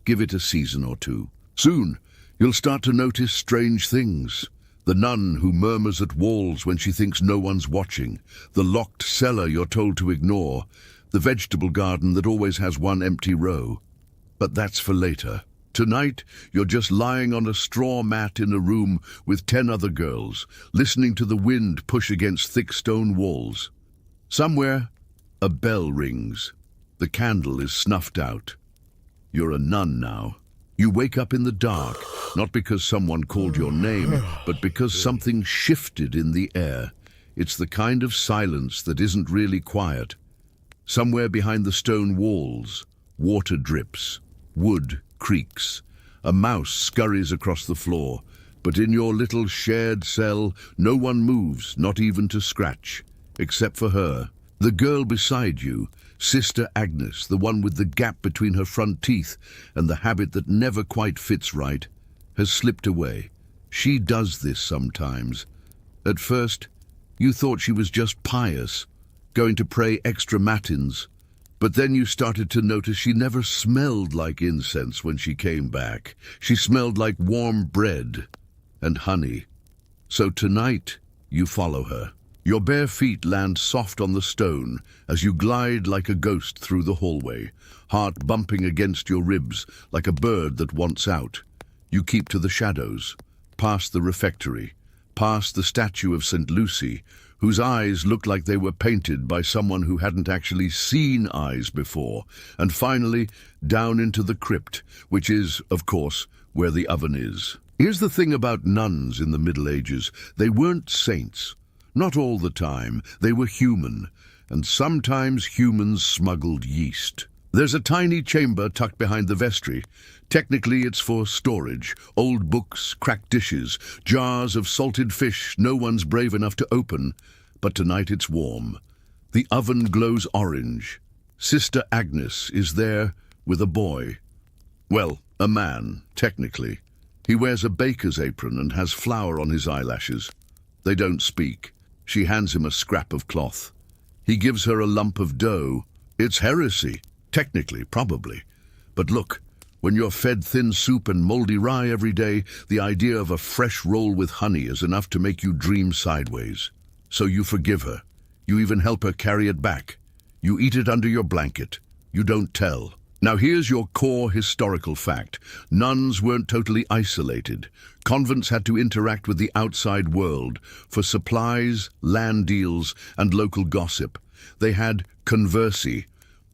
Give it a season or two. Soon, you'll start to notice strange things. The nun who murmurs at walls when she thinks no one's watching. The locked cellar you're told to ignore. The vegetable garden that always has one empty row. But that's for later. Tonight, you're just lying on a straw mat in a room with 10 other girls, listening to the wind push against thick stone walls. Somewhere, a bell rings. The candle is snuffed out. You're a nun now. You wake up in the dark, not because someone called your name, but because something shifted in the air. It's the kind of silence that isn't really quiet. Somewhere behind the stone walls, water drips, wood creaks. A mouse scurries across the floor, but in your little shared cell, no one moves, not even to scratch, except for her. The girl beside you, Sister Agnes, the one with the gap between her front teeth and the habit that never quite fits right, has slipped away. She does this sometimes. At first, you thought she was just pious, going to pray extra matins. But then you started to notice she never smelled like incense when she came back. She smelled like warm bread and honey. So tonight, you follow her. Your bare feet land soft on the stone as you glide like a ghost through the hallway, heart bumping against your ribs like a bird that wants out. You keep to the shadows, past the refectory, past the statue of St. Lucy, whose eyes looked like they were painted by someone who hadn't actually seen eyes before, and finally down into the crypt, which is, of course, where the oven is. Here's the thing about nuns in the Middle Ages. They weren't saints. Not all the time. They were human, and sometimes humans smuggled yeast. There's a tiny chamber tucked behind the vestry. Technically, it's for storage. Old books, cracked dishes, jars of salted fish no one's brave enough to open. But tonight it's warm. The oven glows orange. Sister Agnes is there with a boy. Well, a man, technically. He wears a baker's apron and has flour on his eyelashes. They don't speak. She hands him a scrap of cloth. He gives her a lump of dough. It's heresy. Technically, probably. But look, when you're fed thin soup and moldy rye every day, the idea of a fresh roll with honey is enough to make you dream sideways. So you forgive her. You even help her carry it back. You eat it under your blanket. You don't tell. Now here's your core historical fact. Nuns weren't totally isolated. Convents had to interact with the outside world for supplies, land deals, and local gossip. They had conversi,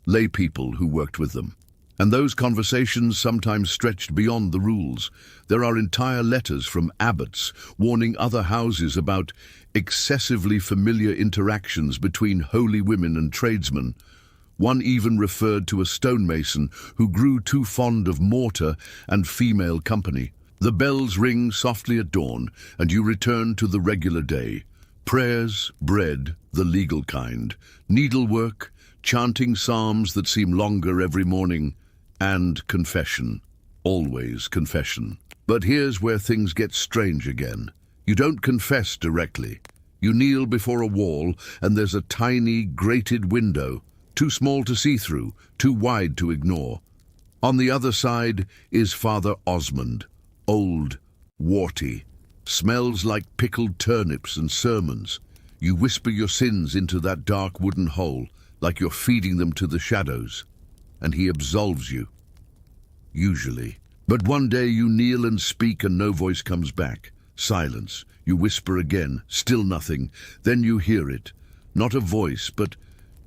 lay people who worked with them. And those conversations sometimes stretched beyond the rules. There are entire letters from abbots warning other houses about excessively familiar interactions between holy women and tradesmen. One even referred to a stonemason who grew too fond of mortar and female company. The bells ring softly at dawn, and you return to the regular day. Prayers, bread, the legal kind, needlework, chanting psalms that seem longer every morning, and confession. Always confession. But here's where things get strange again. You don't confess directly. You kneel before a wall, and there's a tiny, grated window, too small to see through, too wide to ignore. On the other side is Father Osmond, old, warty, smells like pickled turnips and sermons. You whisper your sins into that dark wooden hole, like you're feeding them to the shadows, and he absolves you. Usually. But one day you kneel and speak and no voice comes back. Silence. You whisper again, still nothing. Then you hear it. Not a voice, but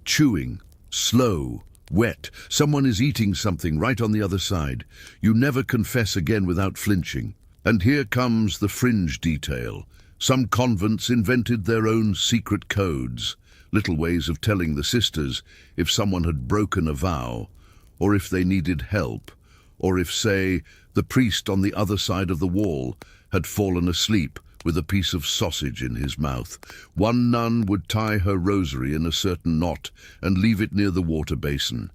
chewing, slow, wet. Someone is eating something right on the other side. You never confess again without flinching. And here comes the fringe detail. Some convents invented their own secret codes, little ways of telling the sisters if someone had broken a vow, or if they needed help, or if, say, the priest on the other side of the wall had fallen asleep with a piece of sausage in his mouth. One nun would tie her rosary in a certain knot and leave it near the water basin.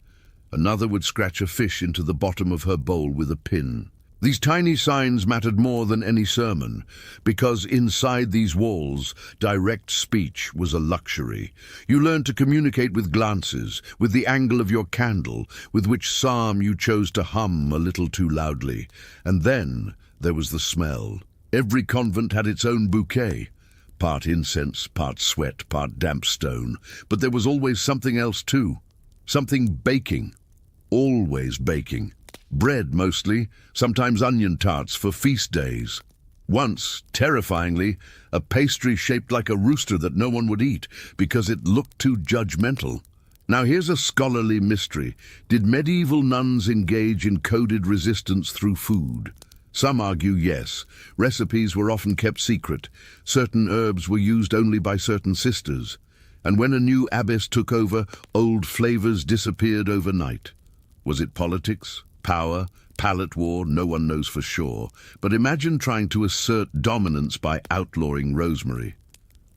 Another would scratch a fish into the bottom of her bowl with a pin. These tiny signs mattered more than any sermon, because inside these walls, direct speech was a luxury. You learned to communicate with glances, with the angle of your candle, with which psalm you chose to hum a little too loudly. And then there was the smell. Every convent had its own bouquet, part incense, part sweat, part damp stone. But there was always something else too, something baking, always baking. Bread mostly, sometimes onion tarts for feast days. Once, terrifyingly, a pastry shaped like a rooster that no one would eat because it looked too judgmental. Now here's a scholarly mystery. Did medieval nuns engage in coded resistance through food? Some argue yes. Recipes were often kept secret. Certain herbs were used only by certain sisters. And when a new abbess took over, old flavors disappeared overnight. Was it politics? Power, palate war, no one knows for sure. But imagine trying to assert dominance by outlawing rosemary.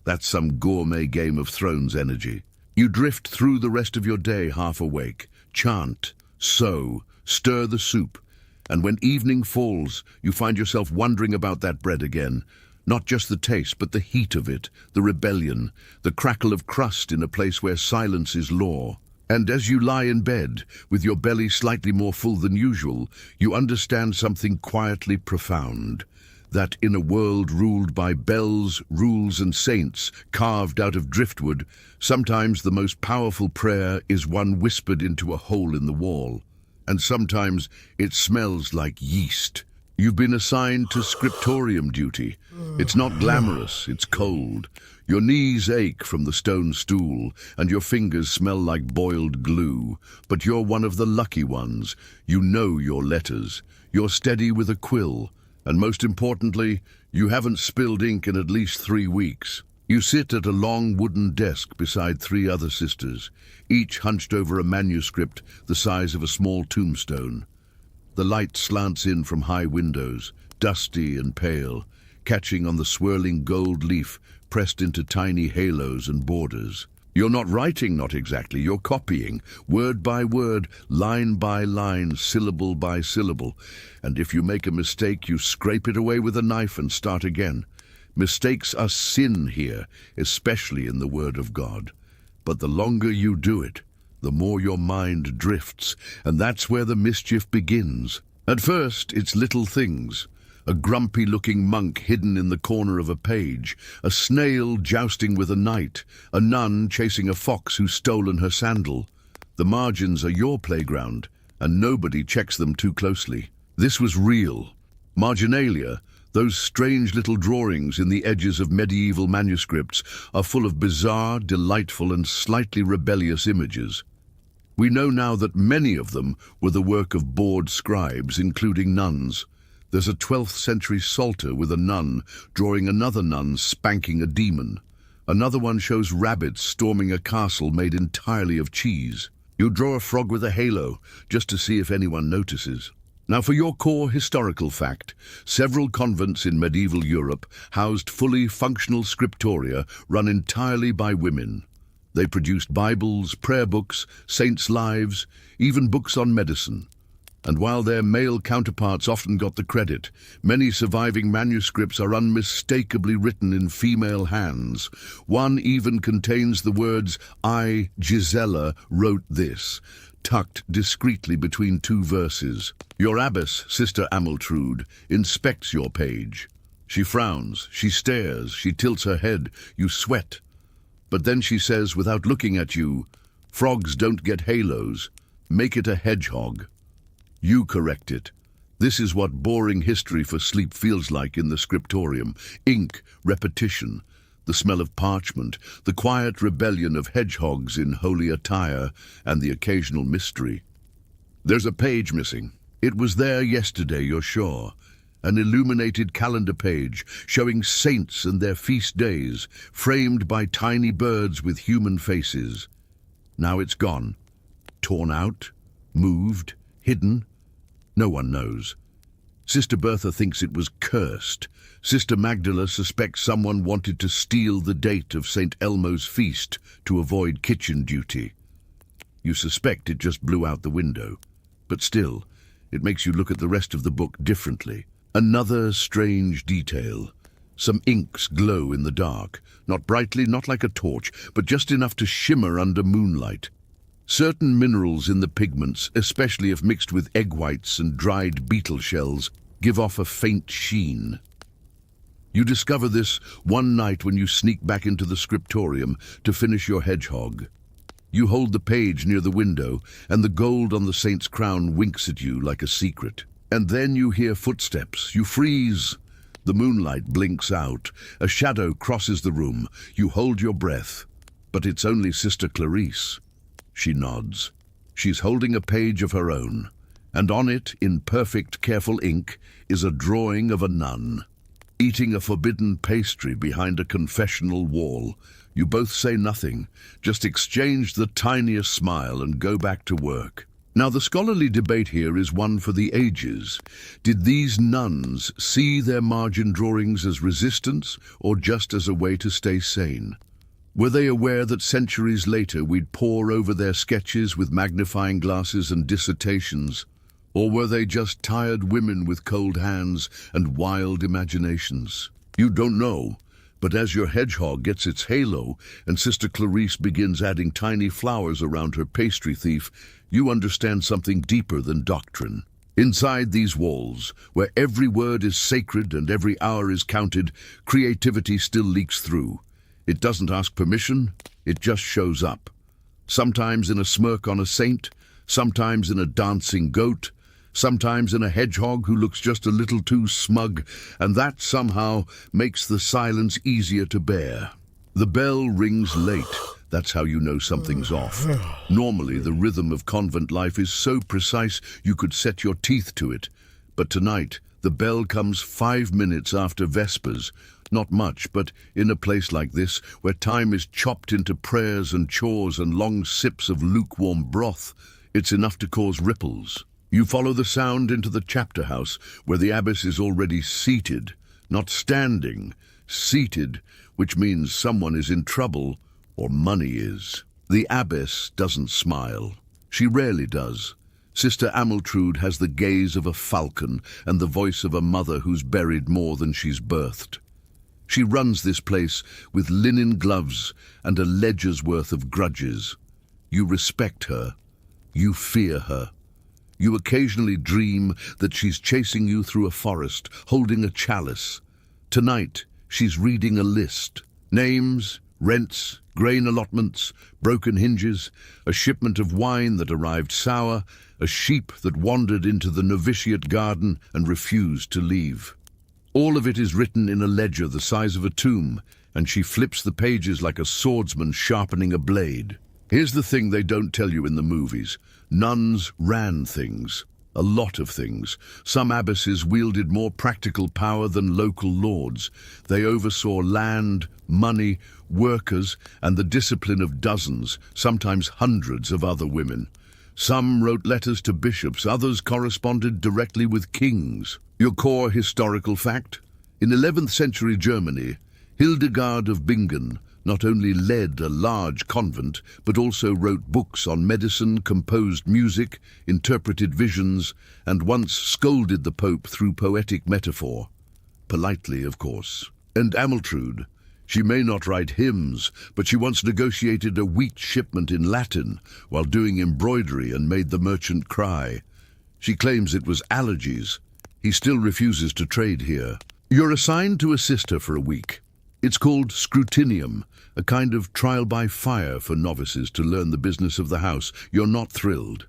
That's some gourmet Game of Thrones energy. You drift through the rest of your day half awake, chant, sew, stir the soup, and when evening falls, you find yourself wondering about that bread again. Not just the taste, but the heat of it, the rebellion, the crackle of crust in a place where silence is law. And as you lie in bed, with your belly slightly more full than usual, you understand something quietly profound. That in a world ruled by bells, rules and saints, carved out of driftwood, sometimes the most powerful prayer is one whispered into a hole in the wall. And sometimes it smells like yeast. You've been assigned to scriptorium duty. It's not glamorous, it's cold. Your knees ache from the stone stool, and your fingers smell like boiled glue. But you're one of the lucky ones. You know your letters. You're steady with a quill. And most importantly, you haven't spilled ink in at least 3 weeks. You sit at a long wooden desk beside 3 other sisters, each hunched over a manuscript the size of a small tombstone. The light slants in from high windows, dusty and pale, catching on the swirling gold leaf pressed into tiny halos and borders. You're not writing, not exactly, you're copying, word by word, line by line, syllable by syllable. And if you make a mistake, you scrape it away with a knife and start again. Mistakes are sin here, especially in the Word of God. But the longer you do it, the more your mind drifts, and that's where the mischief begins. At first, it's little things. A grumpy-looking monk hidden in the corner of a page, a snail jousting with a knight, a nun chasing a fox who's stolen her sandal. The margins are your playground, and nobody checks them too closely. This was real. Marginalia, those strange little drawings in the edges of medieval manuscripts, are full of bizarre, delightful, and slightly rebellious images. We know now that many of them were the work of bored scribes, including nuns. There's a 12th century psalter with a nun drawing another nun spanking a demon. Another one shows rabbits storming a castle made entirely of cheese. You draw a frog with a halo, just to see if anyone notices. Now for your core historical fact, several convents in medieval Europe housed fully functional scriptoria run entirely by women. They produced Bibles, prayer books, saints' lives, even books on medicine. And while their male counterparts often got the credit, many surviving manuscripts are unmistakably written in female hands. One even contains the words, "I, Gisela, wrote this," tucked discreetly between two verses. Your abbess, Sister Amaltrude, inspects your page. She frowns, she stares, she tilts her head, you sweat. But then she says, without looking at you, "Frogs don't get halos. Make it a hedgehog." You correct it. This is what boring history for sleep feels like in the scriptorium. Ink, repetition, the smell of parchment, the quiet rebellion of hedgehogs in holy attire, and the occasional mystery. There's a page missing. It was there yesterday, you're sure. An illuminated calendar page showing saints and their feast days, framed by tiny birds with human faces. Now it's gone. Torn out, moved, hidden. No one knows. Sister Bertha thinks it was cursed. Sister Magdala suspects someone wanted to steal the date of St. Elmo's feast to avoid kitchen duty. You suspect it just blew out the window. But still, it makes you look at the rest of the book differently. Another strange detail. Some inks glow in the dark. Not brightly, not like a torch, but just enough to shimmer under moonlight. Certain minerals in the pigments, especially if mixed with egg whites and dried beetle shells, give off a faint sheen. You discover this one night when you sneak back into the scriptorium to finish your hedgehog. You hold the page near the window, and the gold on the saint's crown winks at you like a secret. And then you hear footsteps. You freeze. The moonlight blinks out. A shadow crosses the room. You hold your breath. But it's only Sister Clarice. She nods. She's holding a page of her own, and on it, in perfect, careful ink, is a drawing of a nun, eating a forbidden pastry behind a confessional wall. You both say nothing, just exchange the tiniest smile and go back to work. Now, the scholarly debate here is one for the ages. Did these nuns see their margin drawings as resistance or just as a way to stay sane? Were they aware that centuries later we'd pore over their sketches with magnifying glasses and dissertations? Or were they just tired women with cold hands and wild imaginations? You don't know, but as your hedgehog gets its halo and Sister Clarice begins adding tiny flowers around her pastry thief, you understand something deeper than doctrine. Inside these walls, where every word is sacred and every hour is counted, creativity still leaks through. It doesn't ask permission, it just shows up. Sometimes in a smirk on a saint, sometimes in a dancing goat, sometimes in a hedgehog who looks just a little too smug, and that somehow makes the silence easier to bear. The bell rings late. That's how you know something's off. Normally, the rhythm of convent life is so precise you could set your teeth to it. But tonight, the bell comes 5 minutes after Vespers. Not much, but in a place like this, where time is chopped into prayers and chores and long sips of lukewarm broth, it's enough to cause ripples. You follow the sound into the chapter house, where the abbess is already seated, not standing, seated, which means someone is in trouble, or money is. The abbess doesn't smile. She rarely does. Sister Amaltrude has the gaze of a falcon and the voice of a mother who's buried more than she's birthed. She runs this place with linen gloves and a ledger's worth of grudges. You respect her. You fear her. You occasionally dream that she's chasing you through a forest, holding a chalice. Tonight, she's reading a list. Names, rents, grain allotments, broken hinges, a shipment of wine that arrived sour, a sheep that wandered into the novitiate garden and refused to leave. All of it is written in a ledger the size of a tomb, and she flips the pages like a swordsman sharpening a blade. Here's the thing they don't tell you in the movies. Nuns ran things. A lot of things. Some abbesses wielded more practical power than local lords. They oversaw land, money, workers, and the discipline of dozens, sometimes hundreds of other women. Some wrote letters to bishops, others corresponded directly with kings. Your core historical fact? In 11th century Germany, Hildegard of Bingen not only led a large convent, but also wrote books on medicine, composed music, interpreted visions, and once scolded the Pope through poetic metaphor. Politely, of course. And Amaltrude. She may not write hymns, but she once negotiated a wheat shipment in Latin while doing embroidery and made the merchant cry. She claims it was allergies. He still refuses to trade here. You're assigned to assist her for a week. It's called scrutinium, a kind of trial by fire for novices to learn the business of the house. You're not thrilled.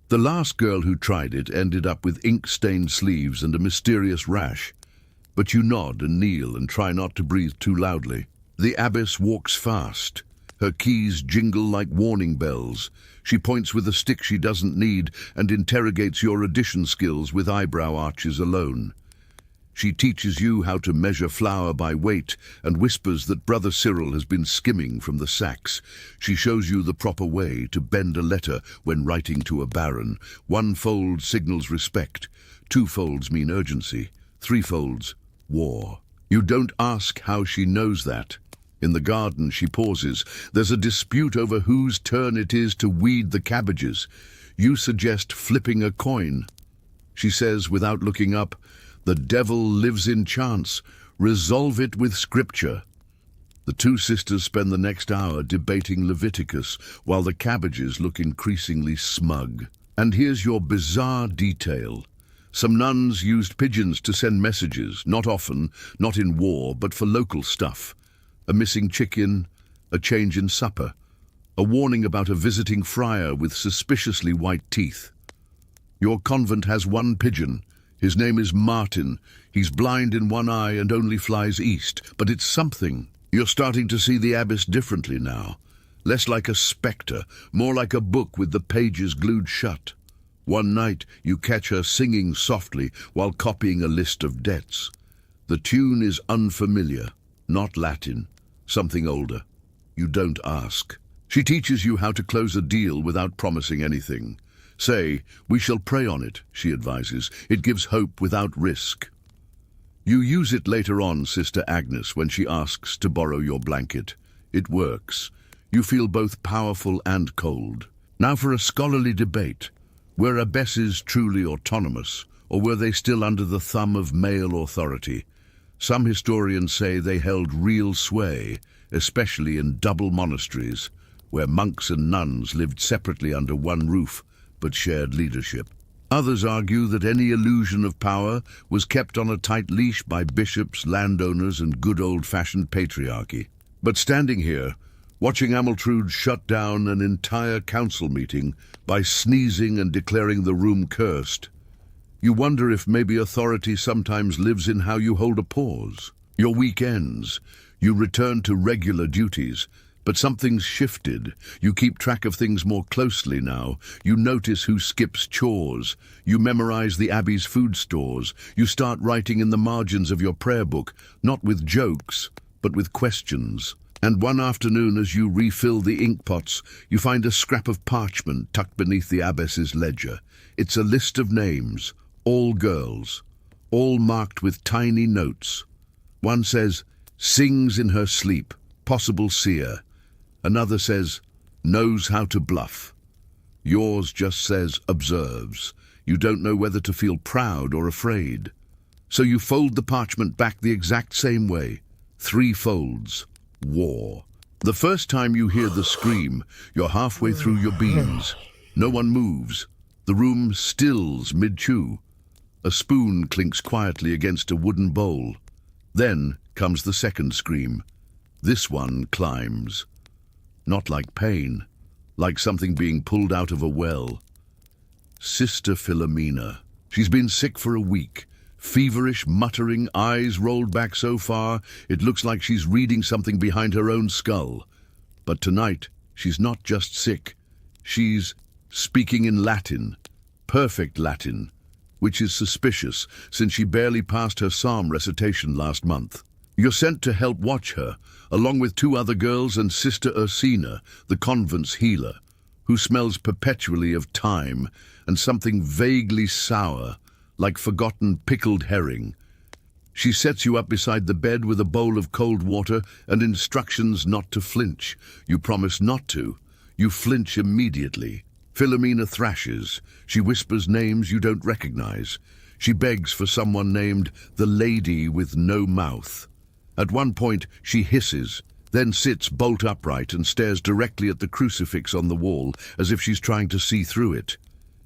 The last girl who tried it ended up with ink-stained sleeves and a mysterious rash. But you nod and kneel and try not to breathe too loudly. The abbess walks fast. Her keys jingle like warning bells. She points with a stick she doesn't need and interrogates your addition skills with eyebrow arches alone. She teaches you how to measure flour by weight and whispers that Brother Cyril has been skimming from the sacks. She shows you the proper way to bend a letter when writing to a baron. 1 fold signals respect, 2 folds mean urgency, 3 folds, war. You don't ask how she knows that. In the garden she pauses. There's a dispute over whose turn it is to weed the cabbages. You suggest flipping a coin. She says without looking up, "The devil lives in chance. Resolve it with scripture." The 2 sisters spend the next hour debating Leviticus, while the cabbages look increasingly smug. And here's your bizarre detail. Some nuns used pigeons to send messages, not often, not in war, but for local stuff. A missing chicken, a change in supper, a warning about a visiting friar with suspiciously white teeth. Your convent has 1 pigeon. His name is Martin. He's blind in 1 eye and only flies east, but it's something. You're starting to see the abbess differently now. Less like a spectre, more like a book with the pages glued shut. One night you catch her singing softly while copying a list of debts. The tune is unfamiliar, not Latin, something older. You don't ask. She teaches you how to close a deal without promising anything. Say, "We shall pray on it," she advises. It gives hope without risk. You use it later on, Sister Agnes, when she asks to borrow your blanket. It works. You feel both powerful and cold. Now for a scholarly debate. Were abbesses truly autonomous, or were they still under the thumb of male authority? Some historians say they held real sway, especially in double monasteries, where monks and nuns lived separately under 1 roof, but shared leadership. Others argue that any illusion of power was kept on a tight leash by bishops, landowners, and good old-fashioned patriarchy. But standing here, watching Amaltrude shut down an entire council meeting by sneezing and declaring the room cursed, you wonder if maybe authority sometimes lives in how you hold a pause. Your week ends. You return to regular duties, but something's shifted. You keep track of things more closely now. You notice who skips chores. You memorize the abbey's food stores. You start writing in the margins of your prayer book, not with jokes, but with questions. And one afternoon, as you refill the ink pots, you find a scrap of parchment tucked beneath the abbess's ledger. It's a list of names, all girls, all marked with tiny notes. One says, "Sings in her sleep, possible seer." Another says, "Knows how to bluff." Yours just says, "Observes." You don't know whether to feel proud or afraid. So you fold the parchment back the exact same way. 3 folds. War. The first time you hear the scream, you're halfway through your beans. No one moves. The room stills mid-chew. A spoon clinks quietly against a wooden bowl. Then comes the second scream. This one climbs. Not like pain, like something being pulled out of a well. Sister Philomena. She's been sick for a week. Feverish, muttering, eyes rolled back so far, it looks like she's reading something behind her own skull. But tonight, She's not just sick. She's speaking in Latin, perfect Latin, which is suspicious since she barely passed her psalm recitation last month. You're sent to help watch her, along with 2 other girls and Sister Ursina, the convent's healer, who smells perpetually of thyme and something vaguely sour, like forgotten pickled herring. She sets you up beside the bed with a bowl of cold water and instructions not to flinch. You promise not to. You flinch immediately. Philomena thrashes. She whispers names you don't recognize. She begs for someone named the Lady with No Mouth. At one point, she hisses, then sits bolt upright and stares directly at the crucifix on the wall as if she's trying to see through it.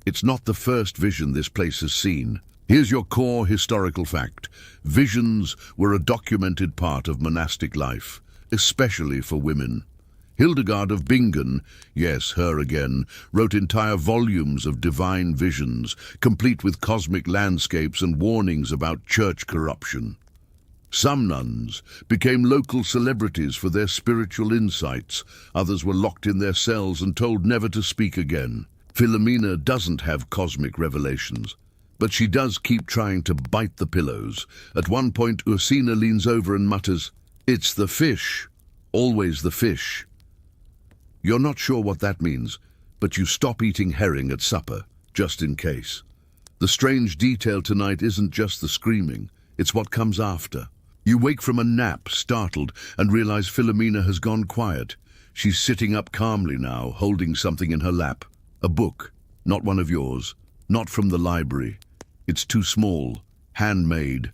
It's not the first vision this place has seen. Here's your core historical fact. Visions were a documented part of monastic life, especially for women. Hildegard of Bingen, yes, her again, wrote entire volumes of divine visions, complete with cosmic landscapes and warnings about church corruption. Some nuns became local celebrities for their spiritual insights. Others were locked in their cells and told never to speak again. Philomena doesn't have cosmic revelations, but she does keep trying to bite the pillows. At one point, Ursina leans over and mutters, "It's the fish. Always the fish." You're not sure what that means, but you stop eating herring at supper, just in case. The strange detail tonight isn't just the screaming, it's what comes after. You wake from a nap, startled, and realize Philomena has gone quiet. She's sitting up calmly now, holding something in her lap. A book, not one of yours, not from the library. It's too small, handmade.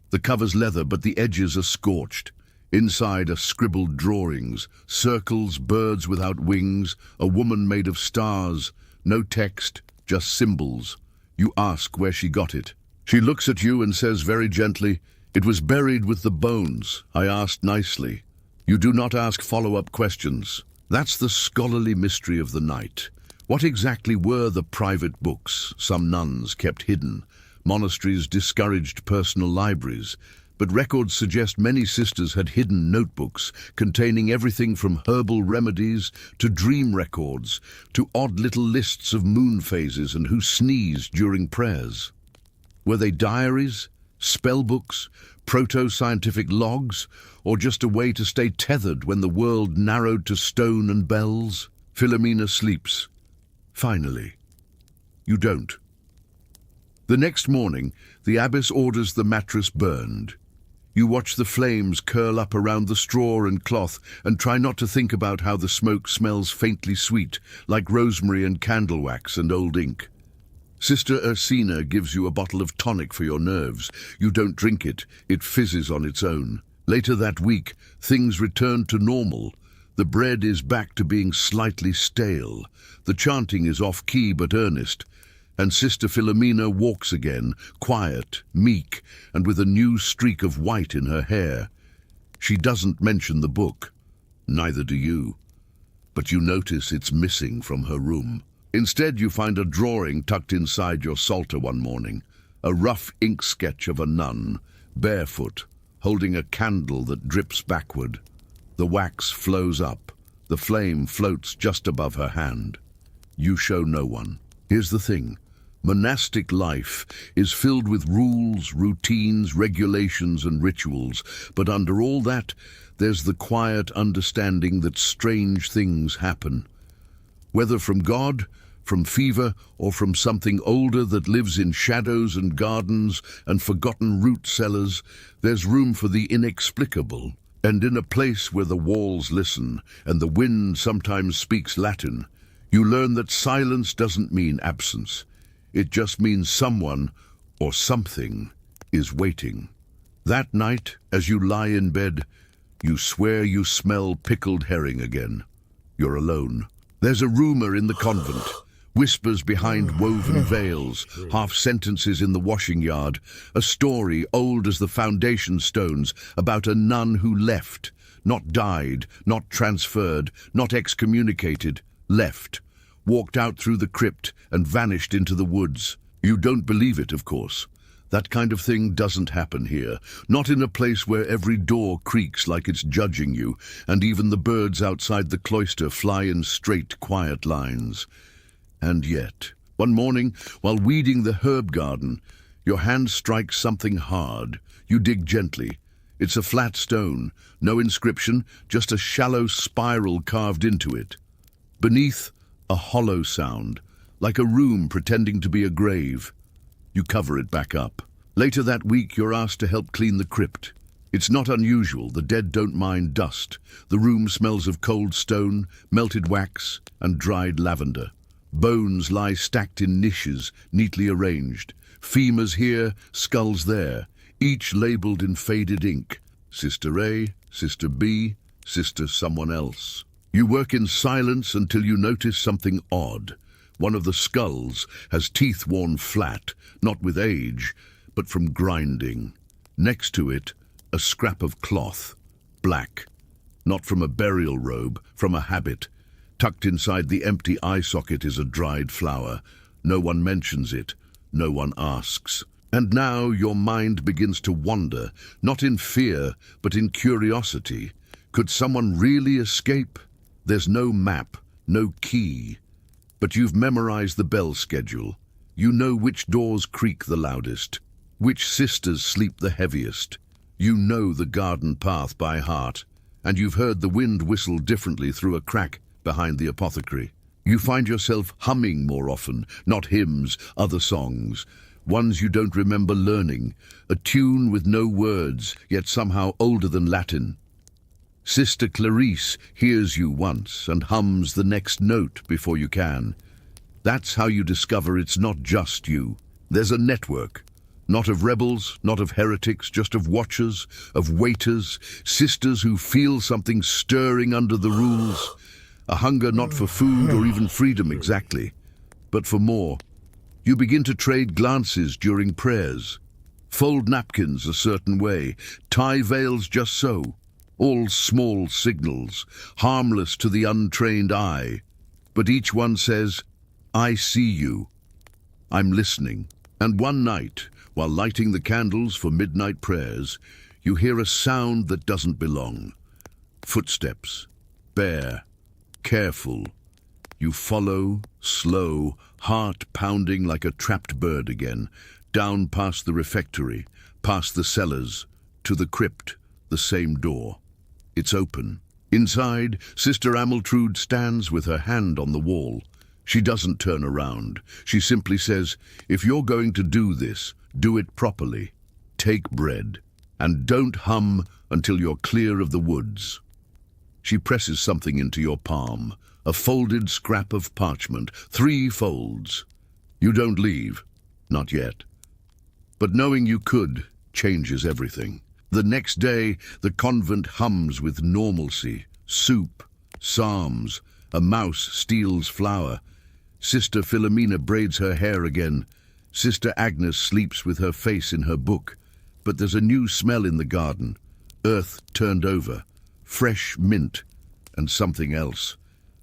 The cover's leather, but the edges are scorched. Inside are scribbled drawings, circles, birds without wings, a woman made of stars. No text, just symbols. You ask where she got it. She looks at you and says very gently, "It was buried with the bones. I asked nicely." You do not ask follow-up questions. That's the scholarly mystery of the night. What exactly were the private books some nuns kept hidden? Monasteries discouraged personal libraries, but records suggest many sisters had hidden notebooks containing everything from herbal remedies to dream records to odd little lists of moon phases and who sneezed during prayers. Were they diaries, spell books, proto-scientific logs, or just a way to stay tethered when the world narrowed to stone and bells? Philomena sleeps. Finally. You don't. The next morning, the abbess orders the mattress burned. You watch the flames curl up around the straw and cloth and try not to think about how the smoke smells faintly sweet, like rosemary and candle wax and old ink. Sister Ursina gives you a bottle of tonic for your nerves. You don't drink it, it fizzes on its own. Later that week, things return to normal. The bread is back to being slightly stale. The chanting is off-key but earnest. And Sister Philomena walks again, quiet, meek, and with a new streak of white in her hair. She doesn't mention the book. Neither do you. But you notice it's missing from her room. Instead, you find a drawing tucked inside your psalter one morning. A rough ink sketch of a nun, barefoot, holding a candle that drips backward. The wax flows up. The flame floats just above her hand. You show no one. Here's the thing. Monastic life is filled with rules, routines, regulations, and rituals, but under all that, there's the quiet understanding that strange things happen. Whether from God, from fever, or from something older that lives in shadows and gardens and forgotten root cellars, there's room for the inexplicable. And in a place where the walls listen and the wind sometimes speaks Latin, you learn that silence doesn't mean absence. It just means someone, or something, is waiting. That night, as you lie in bed, you swear you smell pickled herring again. You're alone. There's a rumor in the convent, whispers behind woven veils, half-sentences in the washing yard, a story old as the foundation stones about a nun who left, not died, not transferred, not excommunicated, left. Walked out through the crypt and vanished into the woods. You don't believe it, of course. That kind of thing doesn't happen here. Not in a place where every door creaks like it's judging you, and even the birds outside the cloister fly in straight, quiet lines. And yet, one morning, while weeding the herb garden, your hand strikes something hard. You dig gently. It's a flat stone, no inscription, just a shallow spiral carved into it. Beneath, a hollow sound, like a room pretending to be a grave. You cover it back up. Later that week, you're asked to help clean the crypt. It's not unusual. The dead don't mind dust. The room smells of cold stone, melted wax, and dried lavender. Bones lie stacked in niches, neatly arranged. Femurs here, skulls there, each labeled in faded ink. Sister A, Sister B, Sister someone else. You work in silence until you notice something odd. One of the skulls has teeth worn flat, not with age, but from grinding. Next to it, a scrap of cloth, black. Not from a burial robe, from a habit. Tucked inside the empty eye socket is a dried flower. No one mentions it. No one asks. And now your mind begins to wander, not in fear, but in curiosity. Could someone really escape? There's no map, no key. But you've memorized the bell schedule. You know which doors creak the loudest, which sisters sleep the heaviest. You know the garden path by heart, and you've heard the wind whistle differently through a crack behind the apothecary. You find yourself humming more often, not hymns, other songs, ones you don't remember learning, a tune with no words, yet somehow older than Latin. Sister Clarice hears you once and hums the next note before you can. That's how you discover it's not just you. There's a network, not of rebels, not of heretics, just of watchers, of waiters, sisters who feel something stirring under the rules. A hunger not for food or even freedom exactly, but for more. You begin to trade glances during prayers. Fold napkins a certain way, tie veils just so. All small signals, harmless to the untrained eye. But each one says, I see you. I'm listening. And one night, while lighting the candles for midnight prayers, you hear a sound that doesn't belong. Footsteps, bare, careful. You follow, slow, heart pounding like a trapped bird again, down past the refectory, past the cellars, to the crypt, the same door. It's open. Inside, Sister Amaltrude stands with her hand on the wall. She doesn't turn around. She simply says, if you're going to do this, do it properly. Take bread. And don't hum until you're clear of the woods. She presses something into your palm, a folded scrap of parchment, 3 folds. You don't leave. Not yet. But knowing you could changes everything. The next day, the convent hums with normalcy. Soup, psalms, a mouse steals flour. Sister Philomena braids her hair again. Sister Agnes sleeps with her face in her book. But there's a new smell in the garden. Earth turned over. Fresh mint. And something else.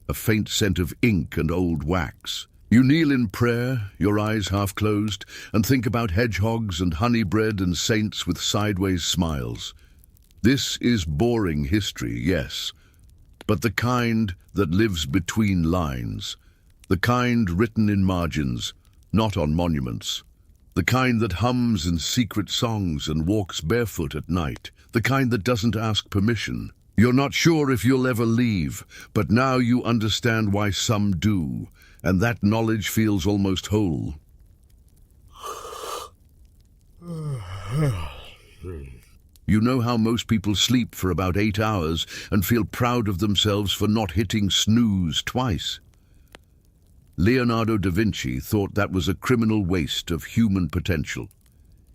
A faint scent of ink and old wax. You kneel in prayer, your eyes half closed, and think about hedgehogs and honey bread and saints with sideways smiles. This is boring history, yes, but the kind that lives between lines. The kind written in margins, not on monuments. The kind that hums in secret songs and walks barefoot at night. The kind that doesn't ask permission. You're not sure if you'll ever leave, but now you understand why some do. And that knowledge feels almost whole. You know how most people sleep for about 8 hours and feel proud of themselves for not hitting snooze twice. Leonardo da Vinci thought that was a criminal waste of human potential.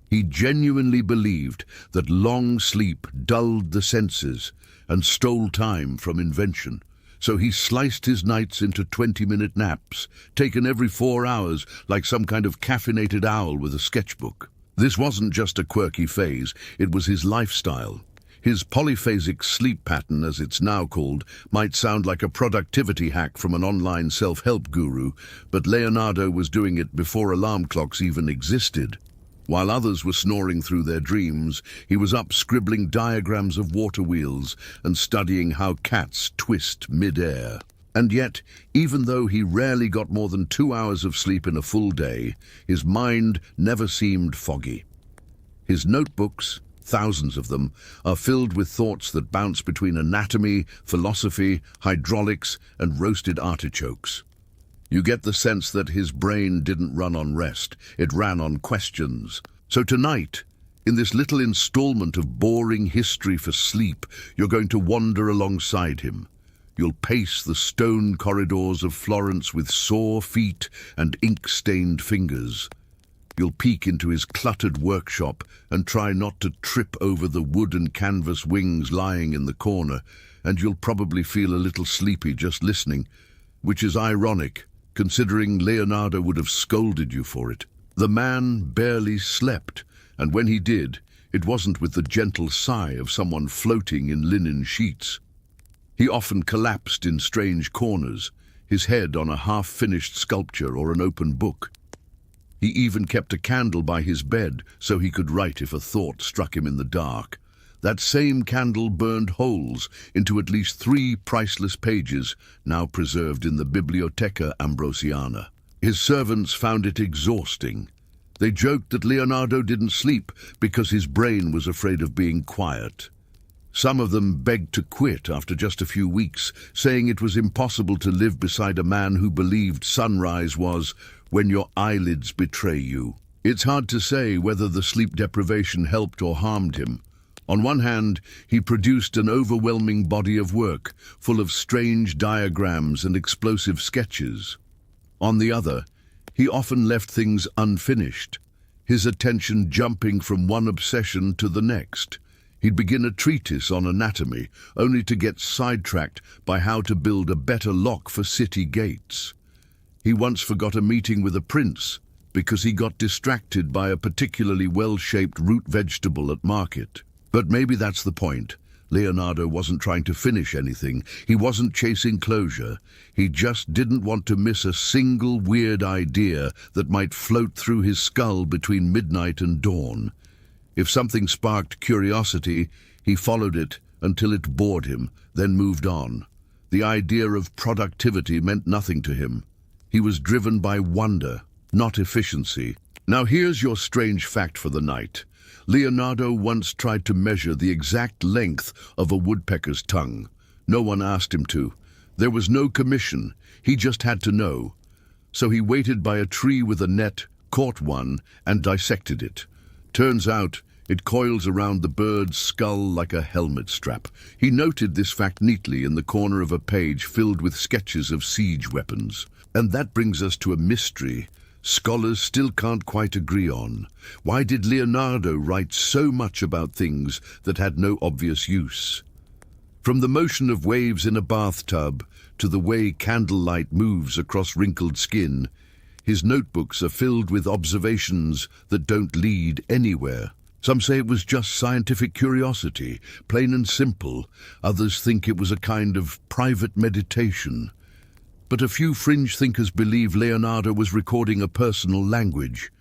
He genuinely believed that long sleep dulled the senses and stole time from invention. So he sliced his nights into 20-minute naps, taken every 4 hours like some kind of caffeinated owl with a sketchbook. This wasn't just a quirky phase, it was his lifestyle. His polyphasic sleep pattern, as it's now called, might sound like a productivity hack from an online self-help guru, but Leonardo was doing it before alarm clocks even existed. While others were snoring through their dreams, he was up scribbling diagrams of water wheels and studying how cats twist mid-air. And yet, even though he rarely got more than 2 hours of sleep in a full day, his mind never seemed foggy. His notebooks, thousands of them, are filled with thoughts that bounce between anatomy, philosophy, hydraulics, and roasted artichokes. You get the sense that his brain didn't run on rest, it ran on questions. So tonight, in this little installment of boring history for sleep, you're going to wander alongside him. You'll pace the stone corridors of Florence with sore feet and ink-stained fingers. You'll peek into his cluttered workshop and try not to trip over the wood and canvas wings lying in the corner, and you'll probably feel a little sleepy just listening, which is ironic, considering Leonardo would have scolded you for it. The man barely slept, and when he did, it wasn't with the gentle sigh of someone floating in linen sheets. He often collapsed in strange corners, his head on a half-finished sculpture or an open book. He even kept a candle by his bed so he could write if a thought struck him in the dark. That same candle burned holes into at least 3 priceless pages, now preserved in the Biblioteca Ambrosiana. His servants found it exhausting. They joked that Leonardo didn't sleep because his brain was afraid of being quiet. Some of them begged to quit after just a few weeks, saying it was impossible to live beside a man who believed sunrise was when your eyelids betray you. It's hard to say whether the sleep deprivation helped or harmed him. On one hand, he produced an overwhelming body of work, full of strange diagrams and explosive sketches. On the other, he often left things unfinished, his attention jumping from one obsession to the next. He'd begin a treatise on anatomy, only to get sidetracked by how to build a better lock for city gates. He once forgot a meeting with a prince because he got distracted by a particularly well-shaped root vegetable at market. But maybe that's the point. Leonardo wasn't trying to finish anything. He wasn't chasing closure. He just didn't want to miss a single weird idea that might float through his skull between midnight and dawn. If something sparked curiosity, he followed it until it bored him, then moved on. The idea of productivity meant nothing to him. He was driven by wonder, not efficiency. Now here's your strange fact for the night. Leonardo once tried to measure the exact length of a woodpecker's tongue. No one asked him to. There was no commission. He just had to know. So he waited by a tree with a net, caught one, and dissected it. Turns out, it coils around the bird's skull like a helmet strap. He noted this fact neatly in the corner of a page filled with sketches of siege weapons. And that brings us to a mystery scholars still can't quite agree on. Why did Leonardo write so much about things that had no obvious use? From the motion of waves in a bathtub to the way candlelight moves across wrinkled skin, his notebooks are filled with observations that don't lead anywhere. Some say it was just scientific curiosity, plain and simple. Others think it was a kind of private meditation. But a few fringe thinkers believe Leonardo was recording a personal language,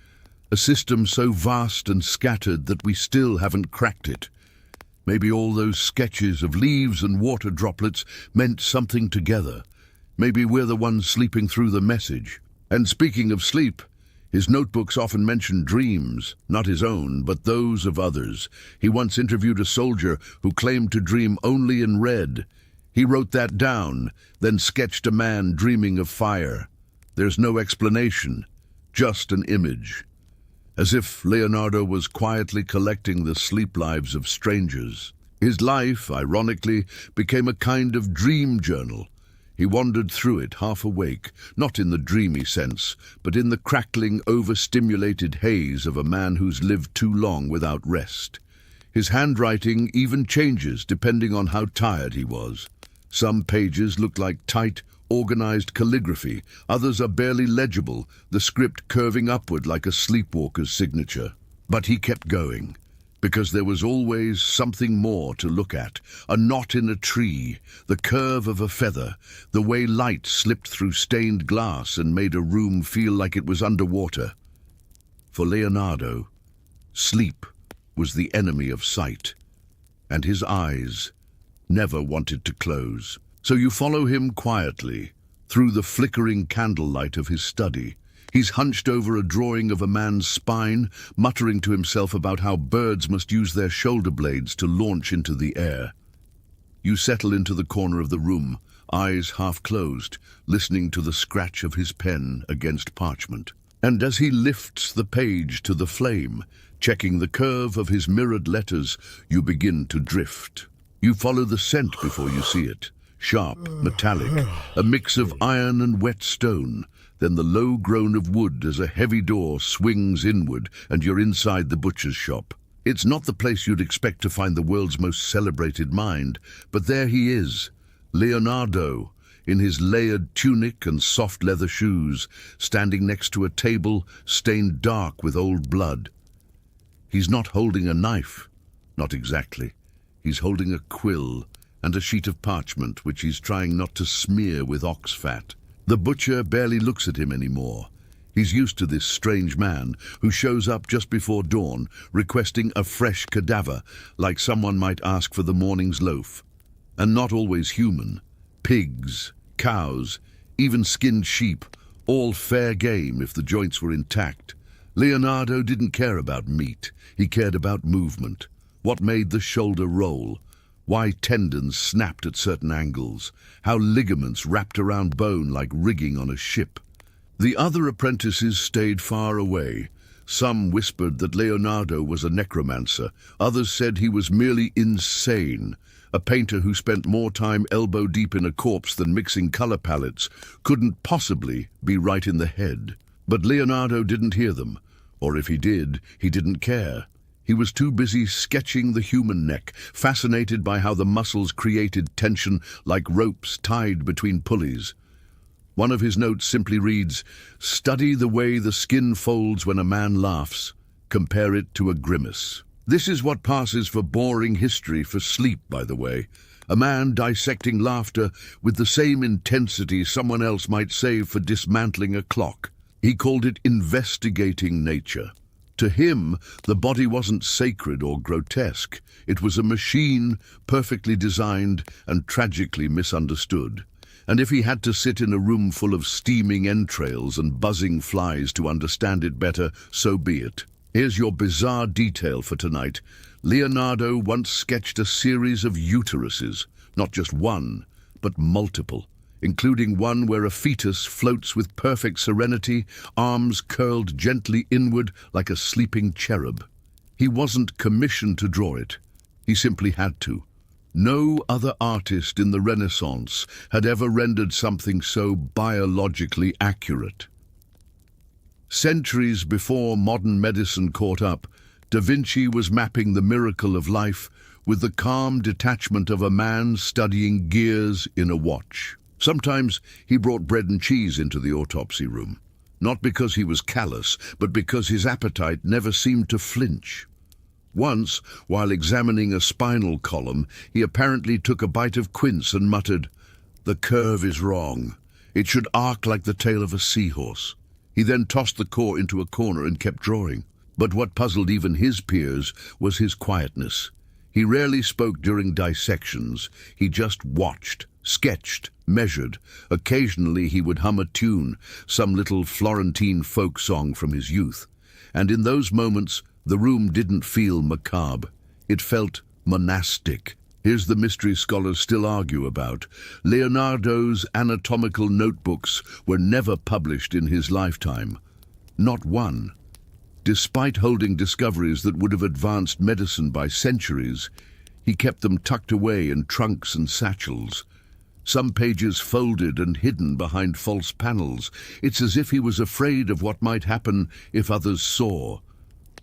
a system so vast and scattered that we still haven't cracked it. Maybe all those sketches of leaves and water droplets meant something together. Maybe we're the ones sleeping through the message. And speaking of sleep, his notebooks often mention dreams, not his own, but those of others. He once interviewed a soldier who claimed to dream only in red. He wrote that down, then sketched a man dreaming of fire. There's no explanation, just an image. As if Leonardo was quietly collecting the sleep lives of strangers. His life, ironically, became a kind of dream journal. He wandered through it half awake, not in the dreamy sense, but in the crackling, overstimulated haze of a man who's lived too long without rest. His handwriting even changes depending on how tired he was. Some pages look like tight, organized calligraphy. Others are barely legible, the script curving upward like a sleepwalker's signature. But he kept going, because there was always something more to look at. A knot in a tree, the curve of a feather, the way light slipped through stained glass and made a room feel like it was underwater. For Leonardo, Sleep was the enemy of sight, and his eyes never wanted to close. So you follow him quietly through the flickering candlelight of his study. He's hunched over a drawing of a man's spine, muttering to himself about how birds must use their shoulder blades to launch into the air. You settle into the corner of the room, eyes half closed, listening to the scratch of his pen against parchment. And as he lifts the page to the flame, checking the curve of his mirrored letters, you begin to drift. You follow the scent before you see it. Sharp, metallic, a mix of iron and wet stone. Then the low groan of wood as a heavy door swings inward and you're inside the butcher's shop. It's not the place you'd expect to find the world's most celebrated mind, but there he is, Leonardo, in his layered tunic and soft leather shoes, standing next to a table stained dark with old blood. He's not holding a knife, not exactly. He's holding a quill and a sheet of parchment which he's trying not to smear with ox fat. The butcher barely looks at him anymore. He's used to this strange man who shows up just before dawn, requesting a fresh cadaver, like someone might ask for the morning's loaf. And not always human. Pigs, cows, even skinned sheep, all fair game if the joints were intact. Leonardo didn't care about meat. He cared about movement. What made the shoulder roll? Why tendons snapped at certain angles? How ligaments wrapped around bone like rigging on a ship? The other apprentices stayed far away. Some whispered that Leonardo was a necromancer. Others said he was merely insane. A painter who spent more time elbow-deep in a corpse than mixing color palettes couldn't possibly be right in the head. But Leonardo didn't hear them. Or if he did, he didn't care. He was too busy sketching the human neck, fascinated by how the muscles created tension like ropes tied between pulleys. One of his notes simply reads, "Study the way the skin folds when a man laughs. Compare it to a grimace." This is what passes for boring history for Sleep, by the way. A man dissecting laughter with the same intensity someone else might save for dismantling a clock. He called it investigating nature. To him, the body wasn't sacred or grotesque. It was a machine, perfectly designed and tragically misunderstood. And if he had to sit in a room full of steaming entrails and buzzing flies to understand it better, so be it. Here's your bizarre detail for tonight. Leonardo once sketched a series of uteruses, not just one, but multiple, including one where a fetus floats with perfect serenity, arms curled gently inward like a sleeping cherub. He wasn't commissioned to draw it. He simply had to. No other artist in the Renaissance had ever rendered something so biologically accurate. Centuries before modern medicine caught up, Da Vinci was mapping the miracle of life with the calm detachment of a man studying gears in a watch. Sometimes he brought bread and cheese into the autopsy room, not because he was callous, but because his appetite never seemed to flinch. Once, while examining a spinal column, he apparently took a bite of quince and muttered, "The curve is wrong. It should arc like the tail of a seahorse." He then tossed the core into a corner and kept drawing. But what puzzled even his peers was his quietness. He rarely spoke during dissections. He just watched, sketched, measured. Occasionally he would hum a tune, some little Florentine folk song from his youth. And in those moments, the room didn't feel macabre. It felt monastic. Here's the mystery scholars still argue about. Leonardo's anatomical notebooks were never published in his lifetime. Not one. Despite holding discoveries that would have advanced medicine by centuries, he kept them tucked away in trunks and satchels. Some pages folded and hidden behind false panels. It's as if he was afraid of what might happen if others saw.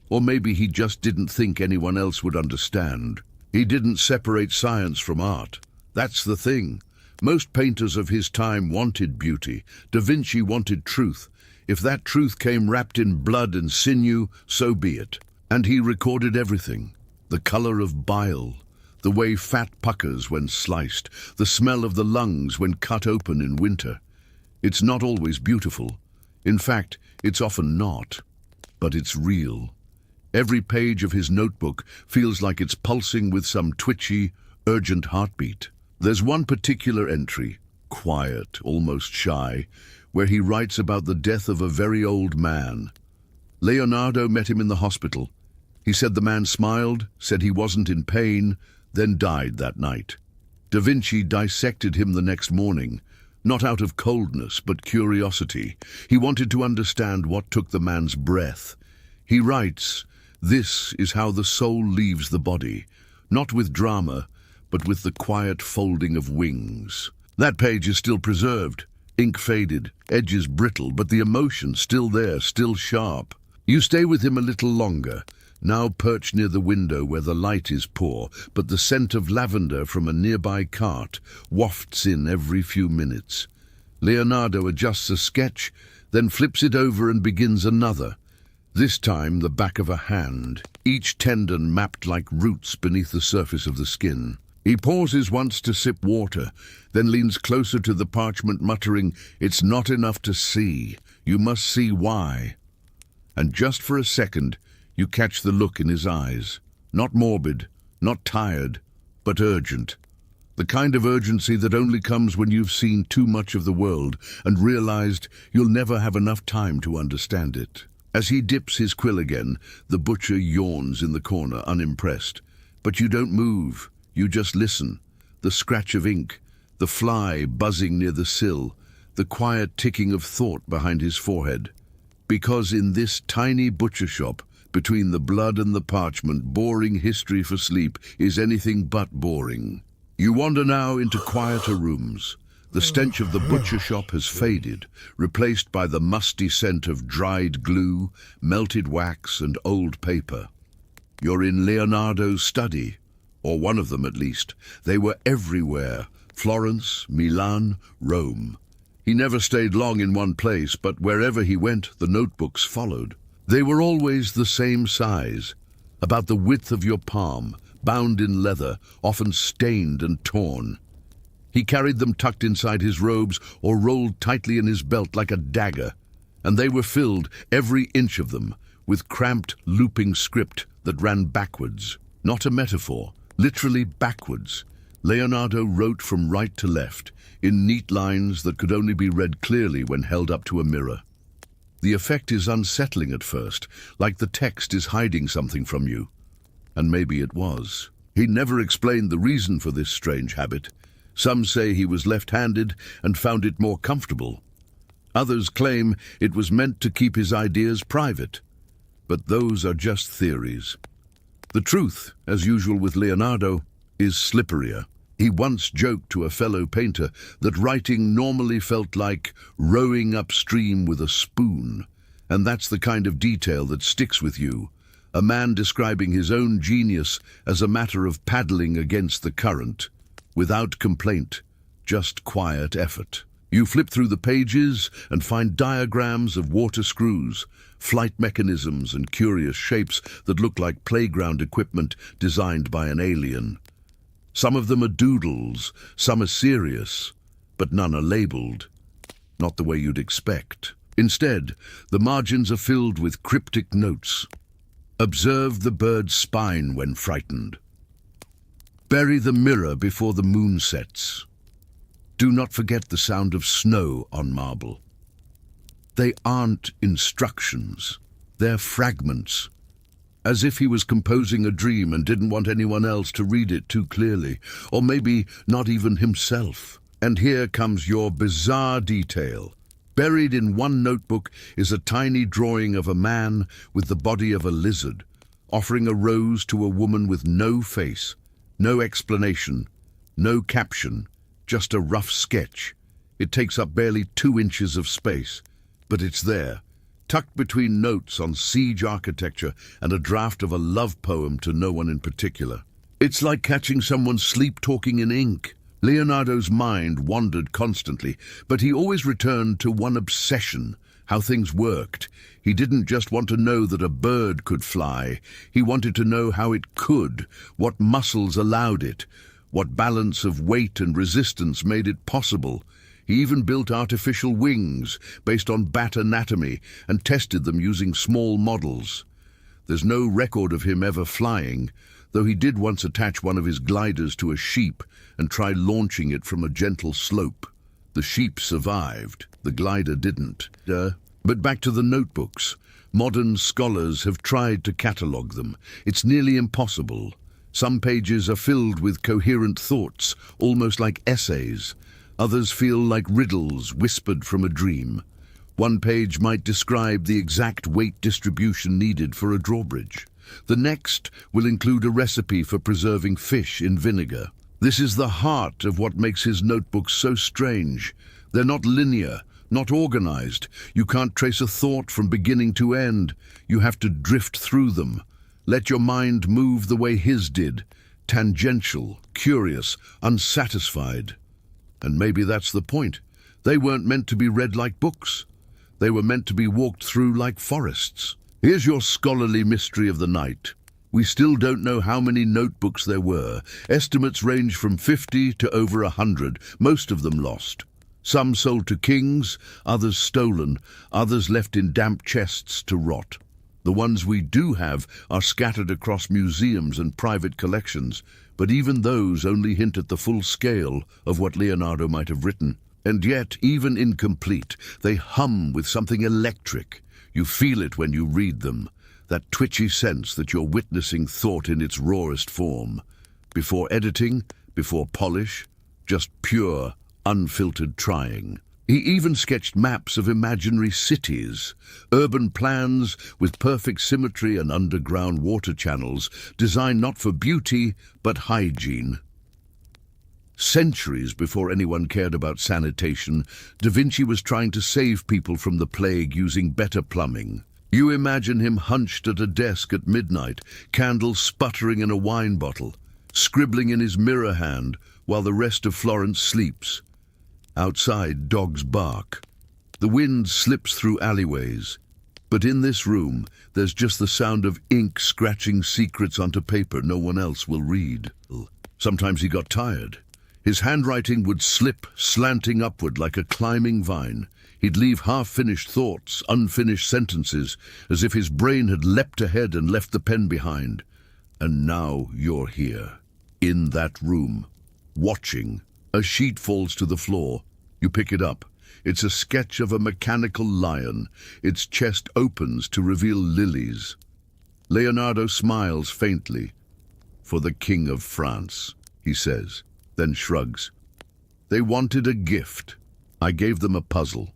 Or maybe he just didn't think anyone else would understand. He didn't separate science from art. That's the thing. Most painters of his time wanted beauty. Da Vinci wanted truth. If that truth came wrapped in blood and sinew, so be it. And he recorded everything. The color of bile, the way fat puckers when sliced, the smell of the lungs when cut open in winter. It's not always beautiful. In fact, it's often not. But it's real. Every page of his notebook feels like it's pulsing with some twitchy, urgent heartbeat. There's one particular entry, quiet, almost shy, where he writes about the death of a very old man. Leonardo met him in the hospital. He said the man smiled, said he wasn't in pain, then died that night. Da Vinci dissected him the next morning, not out of coldness but curiosity. He wanted to understand what took the man's breath. He writes, "This is how the soul leaves the body, not with drama, but with the quiet folding of wings." That page is still preserved, ink faded, edges brittle, but the emotion still there, still sharp. You stay with him a little longer, now perched near the window where the light is poor, but the scent of lavender from a nearby cart wafts in every few minutes. Leonardo adjusts a sketch, then flips it over and begins another. This time the back of a hand, each tendon mapped like roots beneath the surface of the skin. He pauses once to sip water, then leans closer to the parchment, muttering, "It's not enough to see. You must see why." And just for a second, you catch the look in his eyes. Not morbid, not tired, but urgent. The kind of urgency that only comes when you've seen too much of the world and realized you'll never have enough time to understand it. As he dips his quill again, the butcher yawns in the corner, unimpressed. But you don't move, you just listen. The scratch of ink, the fly buzzing near the sill, the quiet ticking of thought behind his forehead. Because in this tiny butcher shop, between the blood and the parchment, boring history for sleep is anything but boring. You wander now into quieter rooms. The stench of the butcher shop has faded, replaced by the musty scent of dried glue, melted wax, and old paper. You're in Leonardo's study, or one of them at least. They were everywhere: Florence, Milan, Rome. He never stayed long in one place, but wherever he went, the notebooks followed. They were always the same size, about the width of your palm, bound in leather, often stained and torn. He carried them tucked inside his robes or rolled tightly in his belt like a dagger, and they were filled, every inch of them, with cramped, looping script that ran backwards. Not a metaphor, literally backwards. Leonardo wrote from right to left, in neat lines that could only be read clearly when held up to a mirror. The effect is unsettling at first, like the text is hiding something from you. And maybe it was. He never explained the reason for this strange habit. Some say he was left-handed and found it more comfortable. Others claim it was meant to keep his ideas private. But those are just theories. The truth, as usual with Leonardo, is slipperier. He once joked to a fellow painter that writing normally felt like rowing upstream with a spoon, and that's the kind of detail that sticks with you. A man describing his own genius as a matter of paddling against the current, without complaint, just quiet effort. You flip through the pages and find diagrams of water screws, flight mechanisms and curious shapes that look like playground equipment designed by an alien. Some of them are doodles, some are serious, but none are labeled. Not the way you'd expect. Instead, the margins are filled with cryptic notes. Observe the bird's spine when frightened. Bury the mirror before the moon sets. Do not forget the sound of snow on marble. They aren't instructions, they're fragments. As if he was composing a dream and didn't want anyone else to read it too clearly, or maybe not even himself. And here comes your bizarre detail. Buried in one notebook is a tiny drawing of a man with the body of a lizard, offering a rose to a woman with no face, no explanation, no caption, just a rough sketch. It takes up barely 2 inches of space, but it's there, tucked between notes on siege architecture and a draft of a love poem to no one in particular. It's like catching someone sleep-talking in ink. Leonardo's mind wandered constantly, but he always returned to one obsession: how things worked. He didn't just want to know that a bird could fly. He wanted to know how it could, what muscles allowed it, what balance of weight and resistance made it possible. He even built artificial wings based on bat anatomy and tested them using small models. There's no record of him ever flying, though he did once attach one of his gliders to a sheep and try launching it from a gentle slope. The sheep survived, the glider didn't. But back to the notebooks. Modern scholars have tried to catalogue them. It's nearly impossible. Some pages are filled with coherent thoughts, almost like essays. Others feel like riddles whispered from a dream. One page might describe the exact weight distribution needed for a drawbridge. The next will include a recipe for preserving fish in vinegar. This is the heart of what makes his notebooks so strange. They're not linear, not organized. You can't trace a thought from beginning to end. You have to drift through them. Let your mind move the way his did. Tangential, curious, unsatisfied. And maybe that's the point. They weren't meant to be read like books. They were meant to be walked through like forests. Here's your scholarly mystery of the night. We still don't know how many notebooks there were. Estimates range from 50 to over 100, most of them lost. Some sold to kings, others stolen, others left in damp chests to rot. The ones we do have are scattered across museums and private collections, but even those only hint at the full scale of what Leonardo might have written. And yet, even incomplete, they hum with something electric. You feel it when you read them, that twitchy sense that you're witnessing thought in its rawest form. Before editing, before polish, just pure, unfiltered trying. He even sketched maps of imaginary cities, urban plans with perfect symmetry and underground water channels, designed not for beauty, but hygiene. Centuries before anyone cared about sanitation, Da Vinci was trying to save people from the plague using better plumbing. You imagine him hunched at a desk at midnight, candles sputtering in a wine bottle, scribbling in his mirror hand while the rest of Florence sleeps. Outside, dogs bark. The wind slips through alleyways. But in this room, there's just the sound of ink scratching secrets onto paper no one else will read. Sometimes he got tired. His handwriting would slip, slanting upward like a climbing vine. He'd leave half-finished thoughts, unfinished sentences, as if his brain had leapt ahead and left the pen behind. And now you're here, in that room, watching. A sheet falls to the floor. You pick it up. It's a sketch of a mechanical lion. Its chest opens to reveal lilies. Leonardo smiles faintly. "For the King of France," he says, then shrugs. "They wanted a gift. I gave them a puzzle."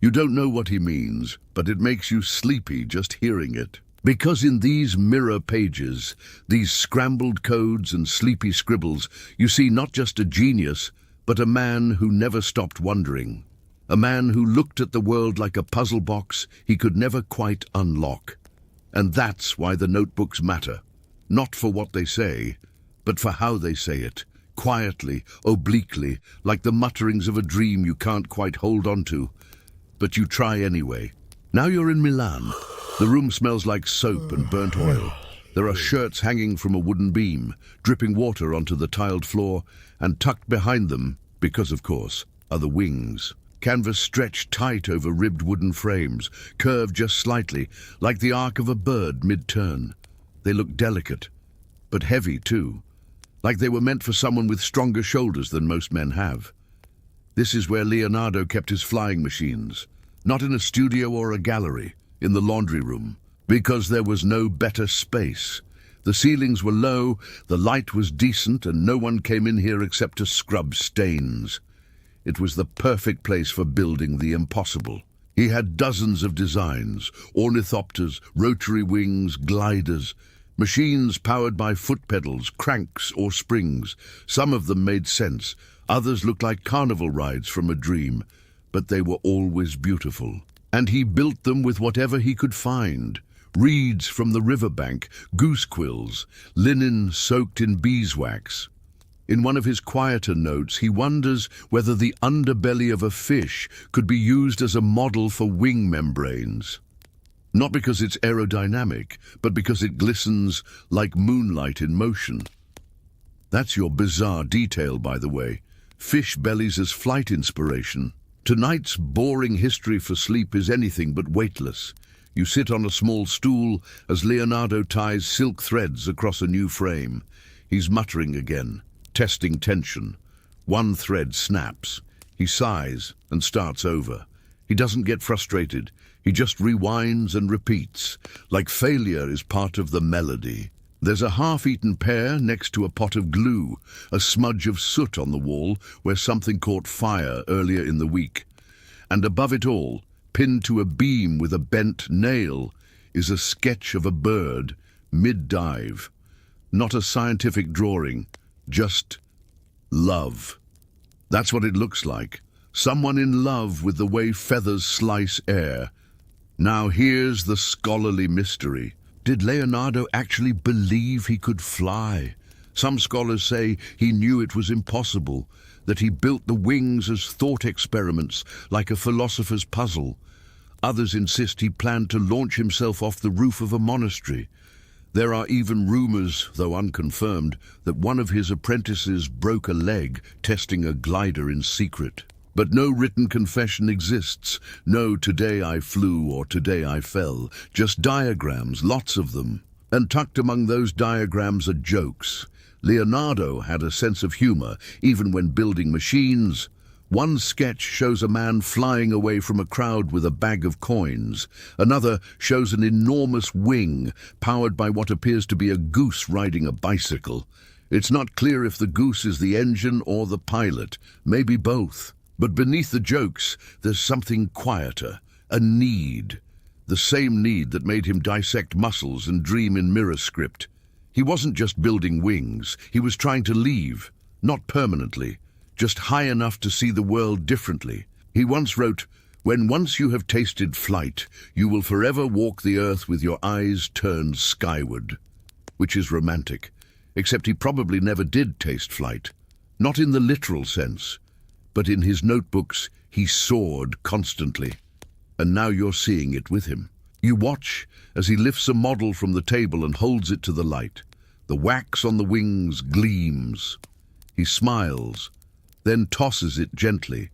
You don't know what he means, but it makes you sleepy just hearing it. Because in these mirror pages, these scrambled codes and sleepy scribbles, you see not just a genius, but a man who never stopped wondering. A man who looked at the world like a puzzle box he could never quite unlock. And that's why the notebooks matter. Not for what they say, but for how they say it. Quietly, obliquely, like the mutterings of a dream you can't quite hold on to. But you try anyway. Now you're in Milan. The room smells like soap and burnt oil. There are shirts hanging from a wooden beam, dripping water onto the tiled floor, and tucked behind them, because of course, are the wings. Canvas stretched tight over ribbed wooden frames, curved just slightly, like the arc of a bird mid-turn. They look delicate, but heavy too, like they were meant for someone with stronger shoulders than most men have. This is where Leonardo kept his flying machines, not in a studio or a gallery, in the laundry room, because there was no better space. The ceilings were low, the light was decent, and no one came in here except to scrub stains. It was the perfect place for building the impossible. He had dozens of designs, ornithopters, rotary wings, gliders, machines powered by foot pedals, cranks or springs. Some of them made sense, others looked like carnival rides from a dream, but they were always beautiful. And he built them with whatever he could find. Reeds from the riverbank, goose quills, linen soaked in beeswax. In one of his quieter notes, he wonders whether the underbelly of a fish could be used as a model for wing membranes. Not because it's aerodynamic, but because it glistens like moonlight in motion. That's your bizarre detail, by the way. Fish bellies as flight inspiration. Tonight's boring history for sleep is anything but weightless. You sit on a small stool as Leonardo ties silk threads across a new frame. He's muttering again, testing tension. One thread snaps. He sighs and starts over. He doesn't get frustrated. He just rewinds and repeats, like failure is part of the melody. There's a half-eaten pear next to a pot of glue, a smudge of soot on the wall where something caught fire earlier in the week. And above it all, pinned to a beam with a bent nail, is a sketch of a bird, mid-dive. Not a scientific drawing, just love. That's what it looks like. Someone in love with the way feathers slice air. Now here's the scholarly mystery. Did Leonardo actually believe he could fly? Some scholars say he knew it was impossible, that he built the wings as thought experiments, like a philosopher's puzzle. Others insist he planned to launch himself off the roof of a monastery. There are even rumors, though unconfirmed, that one of his apprentices broke a leg testing a glider in secret. But no written confession exists. No "today I flew" or "today I fell." Just diagrams, lots of them. And tucked among those diagrams are jokes. Leonardo had a sense of humor, even when building machines. One sketch shows a man flying away from a crowd with a bag of coins. Another shows an enormous wing, powered by what appears to be a goose riding a bicycle. It's not clear if the goose is the engine or the pilot, maybe both. But beneath the jokes, there's something quieter, a need. The same need that made him dissect muscles and dream in mirror script. He wasn't just building wings, he was trying to leave, not permanently, just high enough to see the world differently. He once wrote, "When once you have tasted flight, you will forever walk the earth with your eyes turned skyward." Which is romantic, except he probably never did taste flight. Not in the literal sense. But in his notebooks, he soared constantly. And now you're seeing it with him. You watch as he lifts a model from the table and holds it to the light. The wax on the wings gleams. He smiles, then tosses it gently.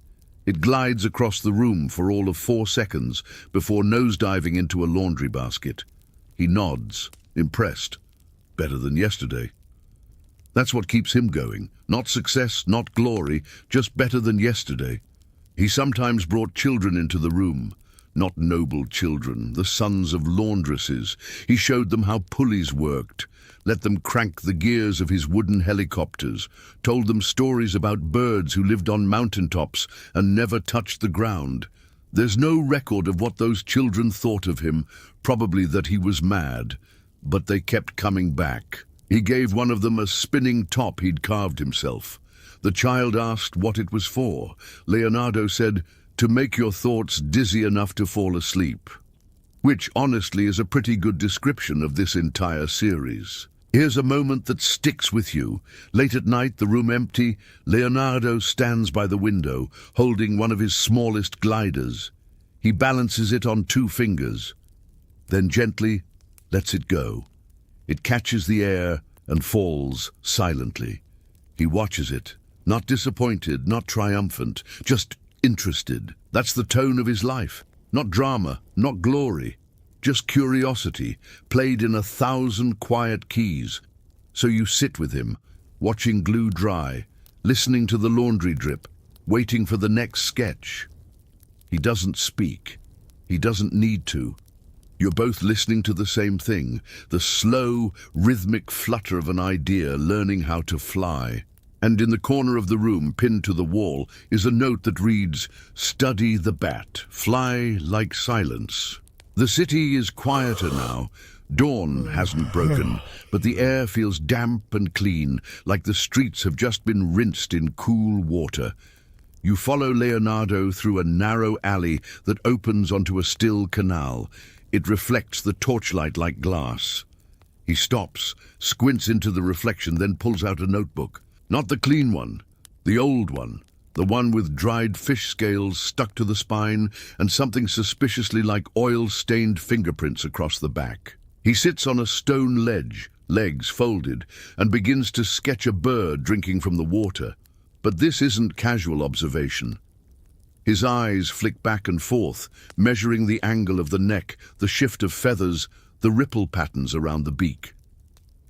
It glides across the room for all of 4 seconds before nosediving into a laundry basket. He nods, impressed. Better than yesterday. That's what keeps him going. Not success, not glory, just better than yesterday. He sometimes brought children into the room. Not noble children, the sons of laundresses. He showed them how pulleys worked, let them crank the gears of his wooden helicopters, told them stories about birds who lived on mountaintops and never touched the ground. There's no record of what those children thought of him, probably that he was mad, but they kept coming back. He gave one of them a spinning top he'd carved himself. The child asked what it was for. Leonardo said, "To make your thoughts dizzy enough to fall asleep." Which, honestly, is a pretty good description of this entire series. Here's a moment that sticks with you. Late at night, the room empty, Leonardo stands by the window, holding one of his smallest gliders. He balances it on 2 fingers, then gently lets it go. It catches the air and falls silently. He watches it, not disappointed, not triumphant, just interested. That's the tone of his life. Not drama, not glory, just curiosity, played in 1,000 quiet keys. So you sit with him, watching glue dry, listening to the laundry drip, waiting for the next sketch. He doesn't speak. He doesn't need to. You're both listening to the same thing, the slow, rhythmic flutter of an idea learning how to fly. And in the corner of the room, pinned to the wall, is a note that reads, "Study the bat, fly like silence." The city is quieter now. Dawn hasn't broken, but the air feels damp and clean, like the streets have just been rinsed in cool water. You follow Leonardo through a narrow alley that opens onto a still canal. It reflects the torchlight like glass. He stops, squints into the reflection, then pulls out a notebook. Not the clean one, the old one. The one with dried fish scales stuck to the spine and something suspiciously like oil-stained fingerprints across the back. He sits on a stone ledge, legs folded, and begins to sketch a bird drinking from the water. But this isn't casual observation. His eyes flick back and forth, measuring the angle of the neck, the shift of feathers, the ripple patterns around the beak.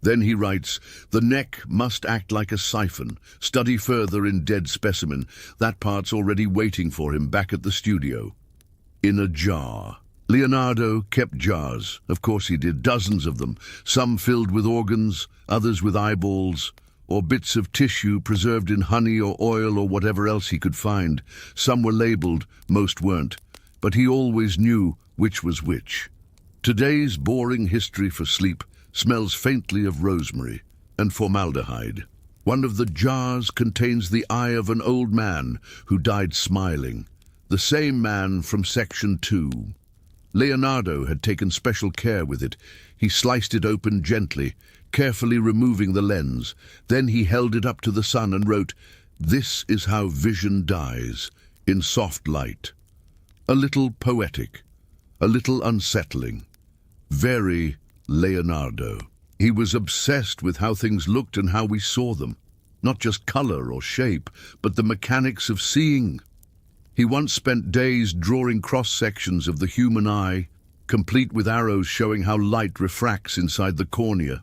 Then he writes, "The neck must act like a siphon. Study further in dead specimen." That part's already waiting for him back at the studio. In a jar. Leonardo kept jars. Of course he did, dozens of them, some filled with organs, others with eyeballs, or bits of tissue preserved in honey or oil or whatever else he could find. Some were labeled, most weren't, but he always knew which was which. Today's boring history for sleep smells faintly of rosemary and formaldehyde. One of the jars contains the eye of an old man who died smiling, the same man from section 2. Leonardo had taken special care with it. He sliced it open gently, carefully removing the lens. Then he held it up to the sun and wrote, "This is how vision dies, in soft light." A little poetic, a little unsettling. Very Leonardo. He was obsessed with how things looked and how we saw them. Not just color or shape, but the mechanics of seeing. He once spent days drawing cross-sections of the human eye, complete with arrows showing how light refracts inside the cornea.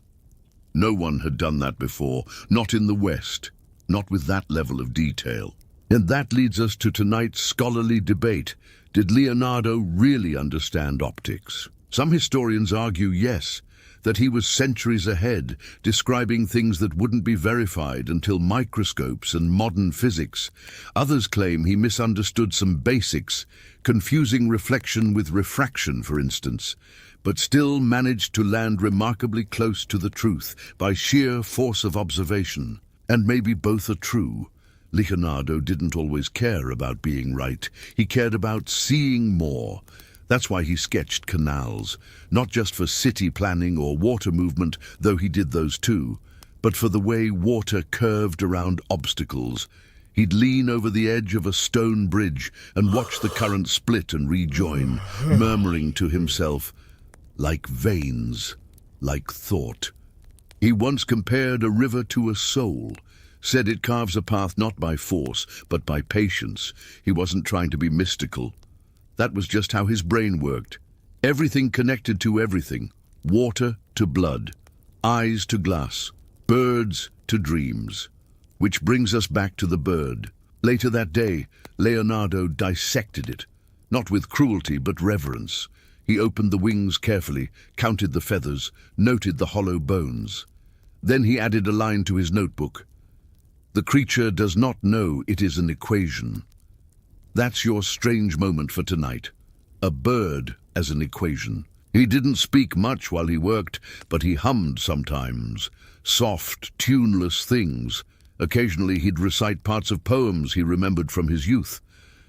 No one had done that before, not in the West, not with that level of detail. And that leads us to tonight's scholarly debate. Did Leonardo really understand optics? Some historians argue yes, that he was centuries ahead, describing things that wouldn't be verified until microscopes and modern physics. Others claim he misunderstood some basics, confusing reflection with refraction, for instance, but still managed to land remarkably close to the truth by sheer force of observation. And maybe both are true. Leonardo didn't always care about being right. He cared about seeing more. That's why he sketched canals, not just for city planning or water movement, though he did those too, but for the way water curved around obstacles. He'd lean over the edge of a stone bridge and watch the current split and rejoin, murmuring to himself, like veins, like thought. He once compared a river to a soul, said it carves a path not by force, but by patience. He wasn't trying to be mystical. That was just how his brain worked. Everything connected to everything. Water to blood, eyes to glass, birds to dreams. Which brings us back to the bird. Later that day, Leonardo dissected it, not with cruelty but reverence. He opened the wings carefully, counted the feathers, noted the hollow bones. Then he added a line to his notebook. "The creature does not know it is an equation." That's your strange moment for tonight. A bird as an equation. He didn't speak much while he worked, but he hummed sometimes. Soft, tuneless things. Occasionally he'd recite parts of poems he remembered from his youth.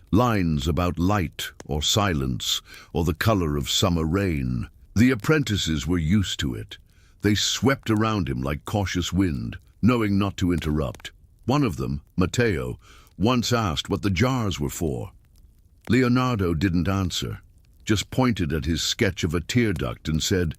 Lines about light or silence or the color of summer rain. The apprentices were used to it. They swept around him like cautious wind, knowing not to interrupt. One of them, Matteo, once asked what the jars were for. Leonardo didn't answer, just pointed at his sketch of a tear duct and said,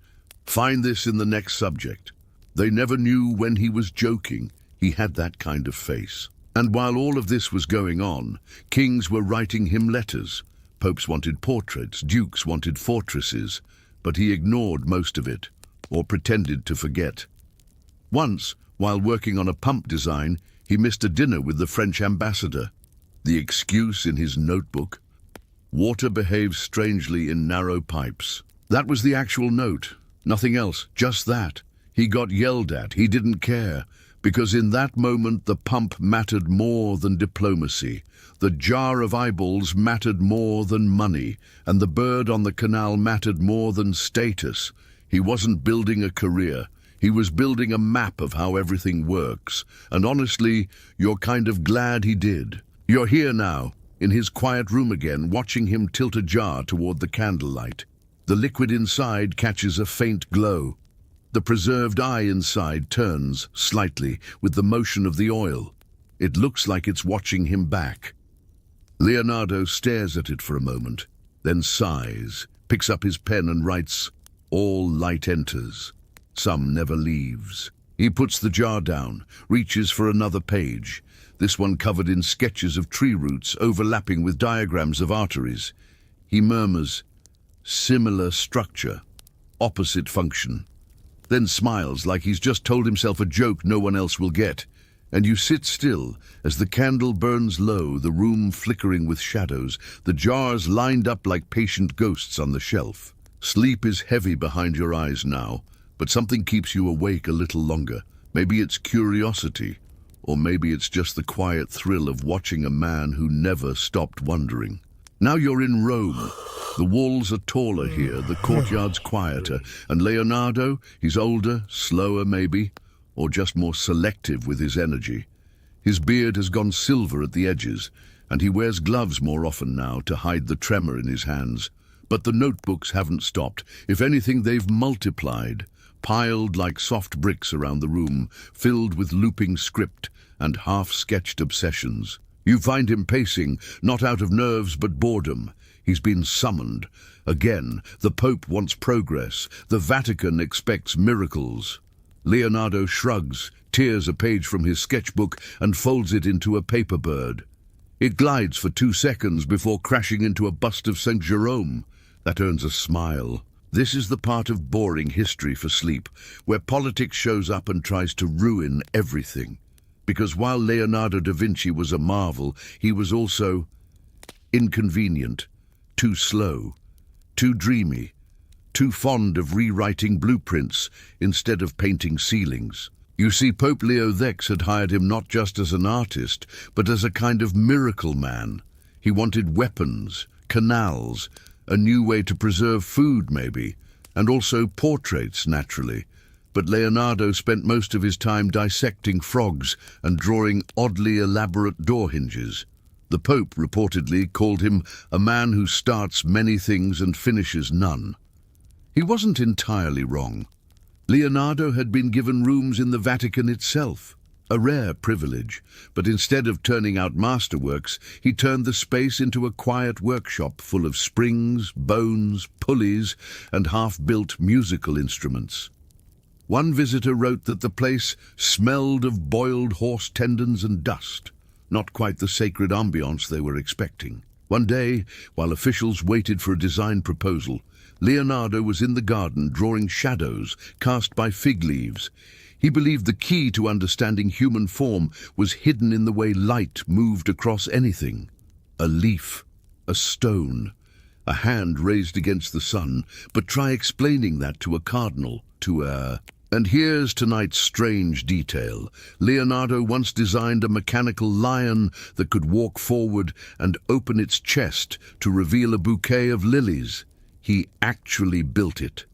"Find this in the next subject." They never knew when he was joking. He had that kind of face. And while all of this was going on, kings were writing him letters. Popes wanted portraits, dukes wanted fortresses, but he ignored most of it, or pretended to forget. Once, while working on a pump design, he missed a dinner with the French ambassador. The excuse in his notebook? Water behaves strangely in narrow pipes. That was the actual note. Nothing else, just that. He got yelled at. He didn't care, because in that moment the pump mattered more than diplomacy. The jar of eyeballs mattered more than money, and the bird on the canal mattered more than status. He wasn't building a career. He was building a map of how everything works, and honestly, you're kind of glad he did. You're here now, in his quiet room again, watching him tilt a jar toward the candlelight. The liquid inside catches a faint glow. The preserved eye inside turns slightly with the motion of the oil. It looks like it's watching him back. Leonardo stares at it for a moment, then sighs, picks up his pen and writes, "All light enters. Some never leaves." He puts the jar down, reaches for another page. this one covered in sketches of tree roots overlapping with diagrams of arteries. He murmurs, "Similar structure, opposite function," then smiles like he's just told himself a joke no one else will get. And you sit still as the candle burns low, the room flickering with shadows, the jars lined up like patient ghosts on the shelf. Sleep is heavy behind your eyes now, but something keeps you awake a little longer. Maybe it's curiosity, or maybe it's just the quiet thrill of watching a man who never stopped wondering. Now you're in Rome. The walls are taller here, the courtyard's quieter, and Leonardo, he's older, slower maybe, or just more selective with his energy. His beard has gone silver at the edges, and he wears gloves more often now to hide the tremor in his hands. But the notebooks haven't stopped. If anything, they've multiplied, piled like soft bricks around the room, filled with looping script and half-sketched obsessions. You find him pacing, not out of nerves but boredom. He's been summoned. Again, the Pope wants progress. The Vatican expects miracles. Leonardo shrugs, tears a page from his sketchbook and folds it into a paper bird. It glides for 2 seconds before crashing into a bust of St. Jerome. That earns a smile. This is the part of boring history for Sleep, where politics shows up and tries to ruin everything. Because while Leonardo da Vinci was a marvel, he was also inconvenient, too slow, too dreamy, too fond of rewriting blueprints instead of painting ceilings. You see, Pope Leo X had hired him not just as an artist, but as a kind of miracle man. He wanted weapons, canals, a new way to preserve food maybe, and also portraits, naturally. But Leonardo spent most of his time dissecting frogs and drawing oddly elaborate door hinges. The Pope reportedly called him a man who starts many things and finishes none. He wasn't entirely wrong. Leonardo had been given rooms in the Vatican itself, a rare privilege, but instead of turning out masterworks, he turned the space into a quiet workshop full of springs, bones, pulleys, and half-built musical instruments. One visitor wrote that the place smelled of boiled horse tendons and dust, not quite the sacred ambience they were expecting. One day, while officials waited for a design proposal, Leonardo was in the garden drawing shadows cast by fig leaves. He believed the key to understanding human form was hidden in the way light moved across anything. A leaf, a stone, a hand raised against the sun, but try explaining that to a cardinal, And here's tonight's strange detail. Leonardo once designed a mechanical lion that could walk forward and open its chest to reveal a bouquet of lilies. He actually built it.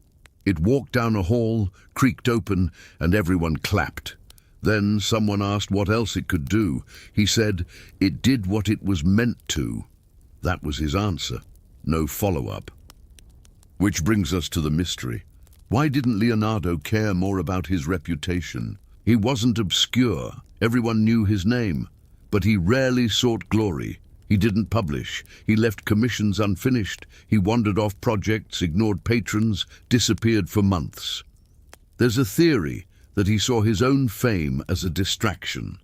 It walked down a hall, creaked open, and everyone clapped. Then someone asked what else it could do. He said, "It did what it was meant to." That was his answer. No follow-up. Which brings us to the mystery. Why didn't Leonardo care more about his reputation? He wasn't obscure. Everyone knew his name. But he rarely sought glory. He didn't publish. He left commissions unfinished. He wandered off projects, ignored patrons, disappeared for months. There's a theory that he saw his own fame as a distraction,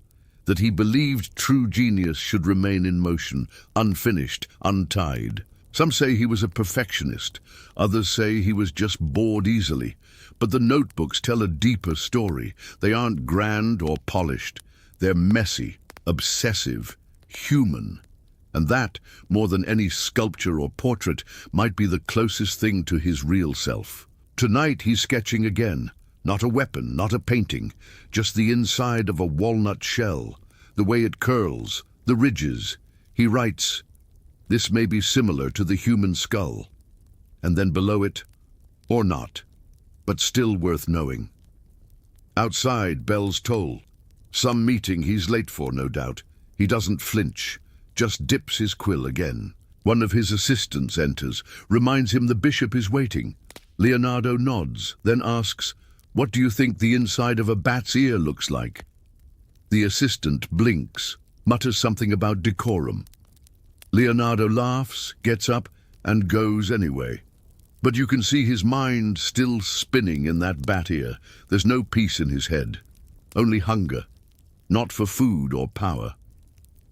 that he believed true genius should remain in motion, unfinished, untied. Some say he was a perfectionist. Others say he was just bored easily. But the notebooks tell a deeper story. They aren't grand or polished. They're messy, obsessive, human. And that, more than any sculpture or portrait, might be the closest thing to his real self. Tonight he's sketching again. Not a weapon, not a painting, just the inside of a walnut shell, the way it curls, the ridges. He writes, "This may be similar to the human skull." And then below it, or not, but still worth knowing. Outside, bells toll. Some meeting he's late for, no doubt. He doesn't flinch, just dips his quill again. One of his assistants enters, reminds him the bishop is waiting. Leonardo nods, then asks, "What do you think the inside of a bat's ear looks like?" The assistant blinks, mutters something about decorum. Leonardo laughs, gets up, and goes anyway. But you can see his mind still spinning in that bat ear. There's no peace in his head, only hunger, not for food or power,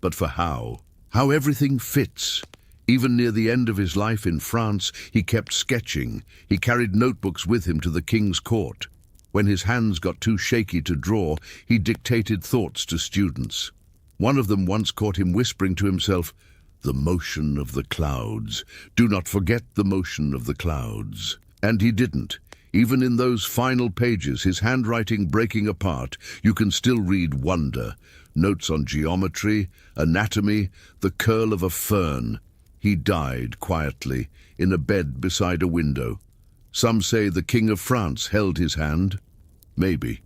but for how. How everything fits. Even near the end of his life in France, he kept sketching. He carried notebooks with him to the king's court. When his hands got too shaky to draw, he dictated thoughts to students. One of them once caught him whispering to himself, "The motion of the clouds. Do not forget the motion of the clouds." And he didn't. Even in those final pages, his handwriting breaking apart, you can still read wonder. Notes on geometry, anatomy, the curl of a fern. He died quietly, in a bed beside a window. Some say the King of France held his hand. Maybe.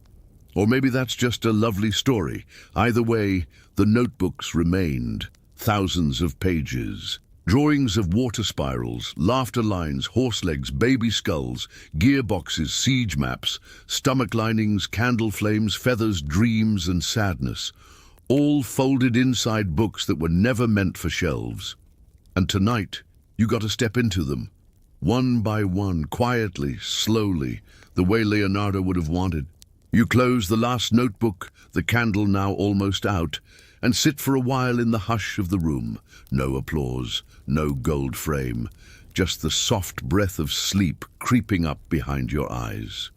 Or maybe that's just a lovely story. Either way, the notebooks remained. Thousands of pages. Drawings of water spirals, laughter lines, horse legs, baby skulls, gearboxes, siege maps, stomach linings, candle flames, feathers, dreams, and sadness. All folded inside books that were never meant for shelves. And tonight, you got to step into them. One by one, quietly, slowly, the way Leonardo would have wanted. You close the last notebook, the candle now almost out, and sit for a while in the hush of the room. No applause, no gold frame, just the soft breath of sleep creeping up behind your eyes.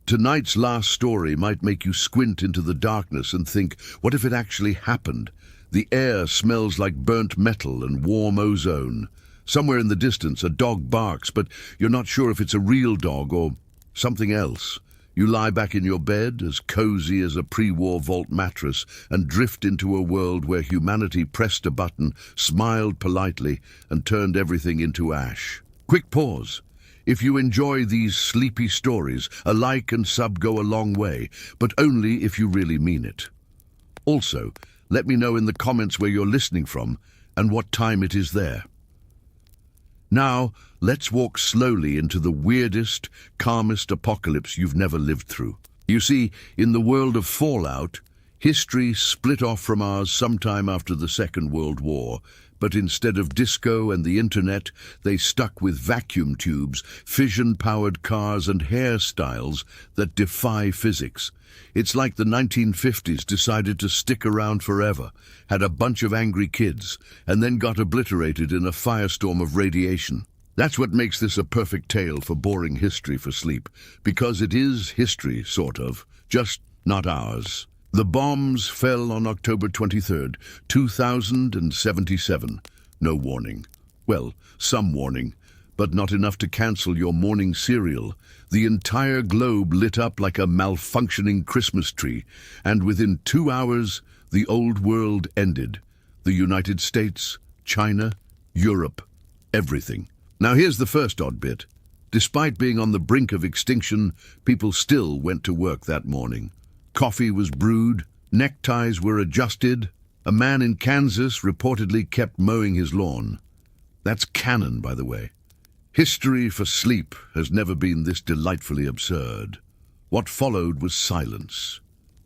Tonight's last story might make you squint into the darkness and think, what if it actually happened? The air smells like burnt metal and warm ozone. Somewhere in the distance, a dog barks, but you're not sure if it's a real dog or something else. You lie back in your bed, as cozy as a pre-war vault mattress, and drift into a world where humanity pressed a button, smiled politely, and turned everything into ash. Quick pause. If you enjoy these sleepy stories, a like and sub go a long way, but only if you really mean it. Also, let me know in the comments where you're listening from and what time it is there. Now, let's walk slowly into the weirdest, calmest apocalypse you've never lived through. You see, in the world of Fallout, history split off from ours sometime after the Second World War, but instead of disco and the internet, they stuck with vacuum tubes, fission-powered cars and hairstyles that defy physics. It's like the 1950s decided to stick around forever, had a bunch of angry kids, and then got obliterated in a firestorm of radiation. That's what makes this a perfect tale for boring history for sleep, because it is history, sort of, just not ours. The bombs fell on October 23rd, 2077. No warning. Well, some warning, but not enough to cancel your morning cereal. The entire globe lit up like a malfunctioning Christmas tree, and within 2 hours, the old world ended. The United States, China, Europe, everything. Now here's the first odd bit. Despite being on the brink of extinction, people still went to work that morning. Coffee was brewed, neckties were adjusted. A man in Kansas reportedly kept mowing his lawn. That's canon, by the way. History for sleep has never been this delightfully absurd. What followed was silence,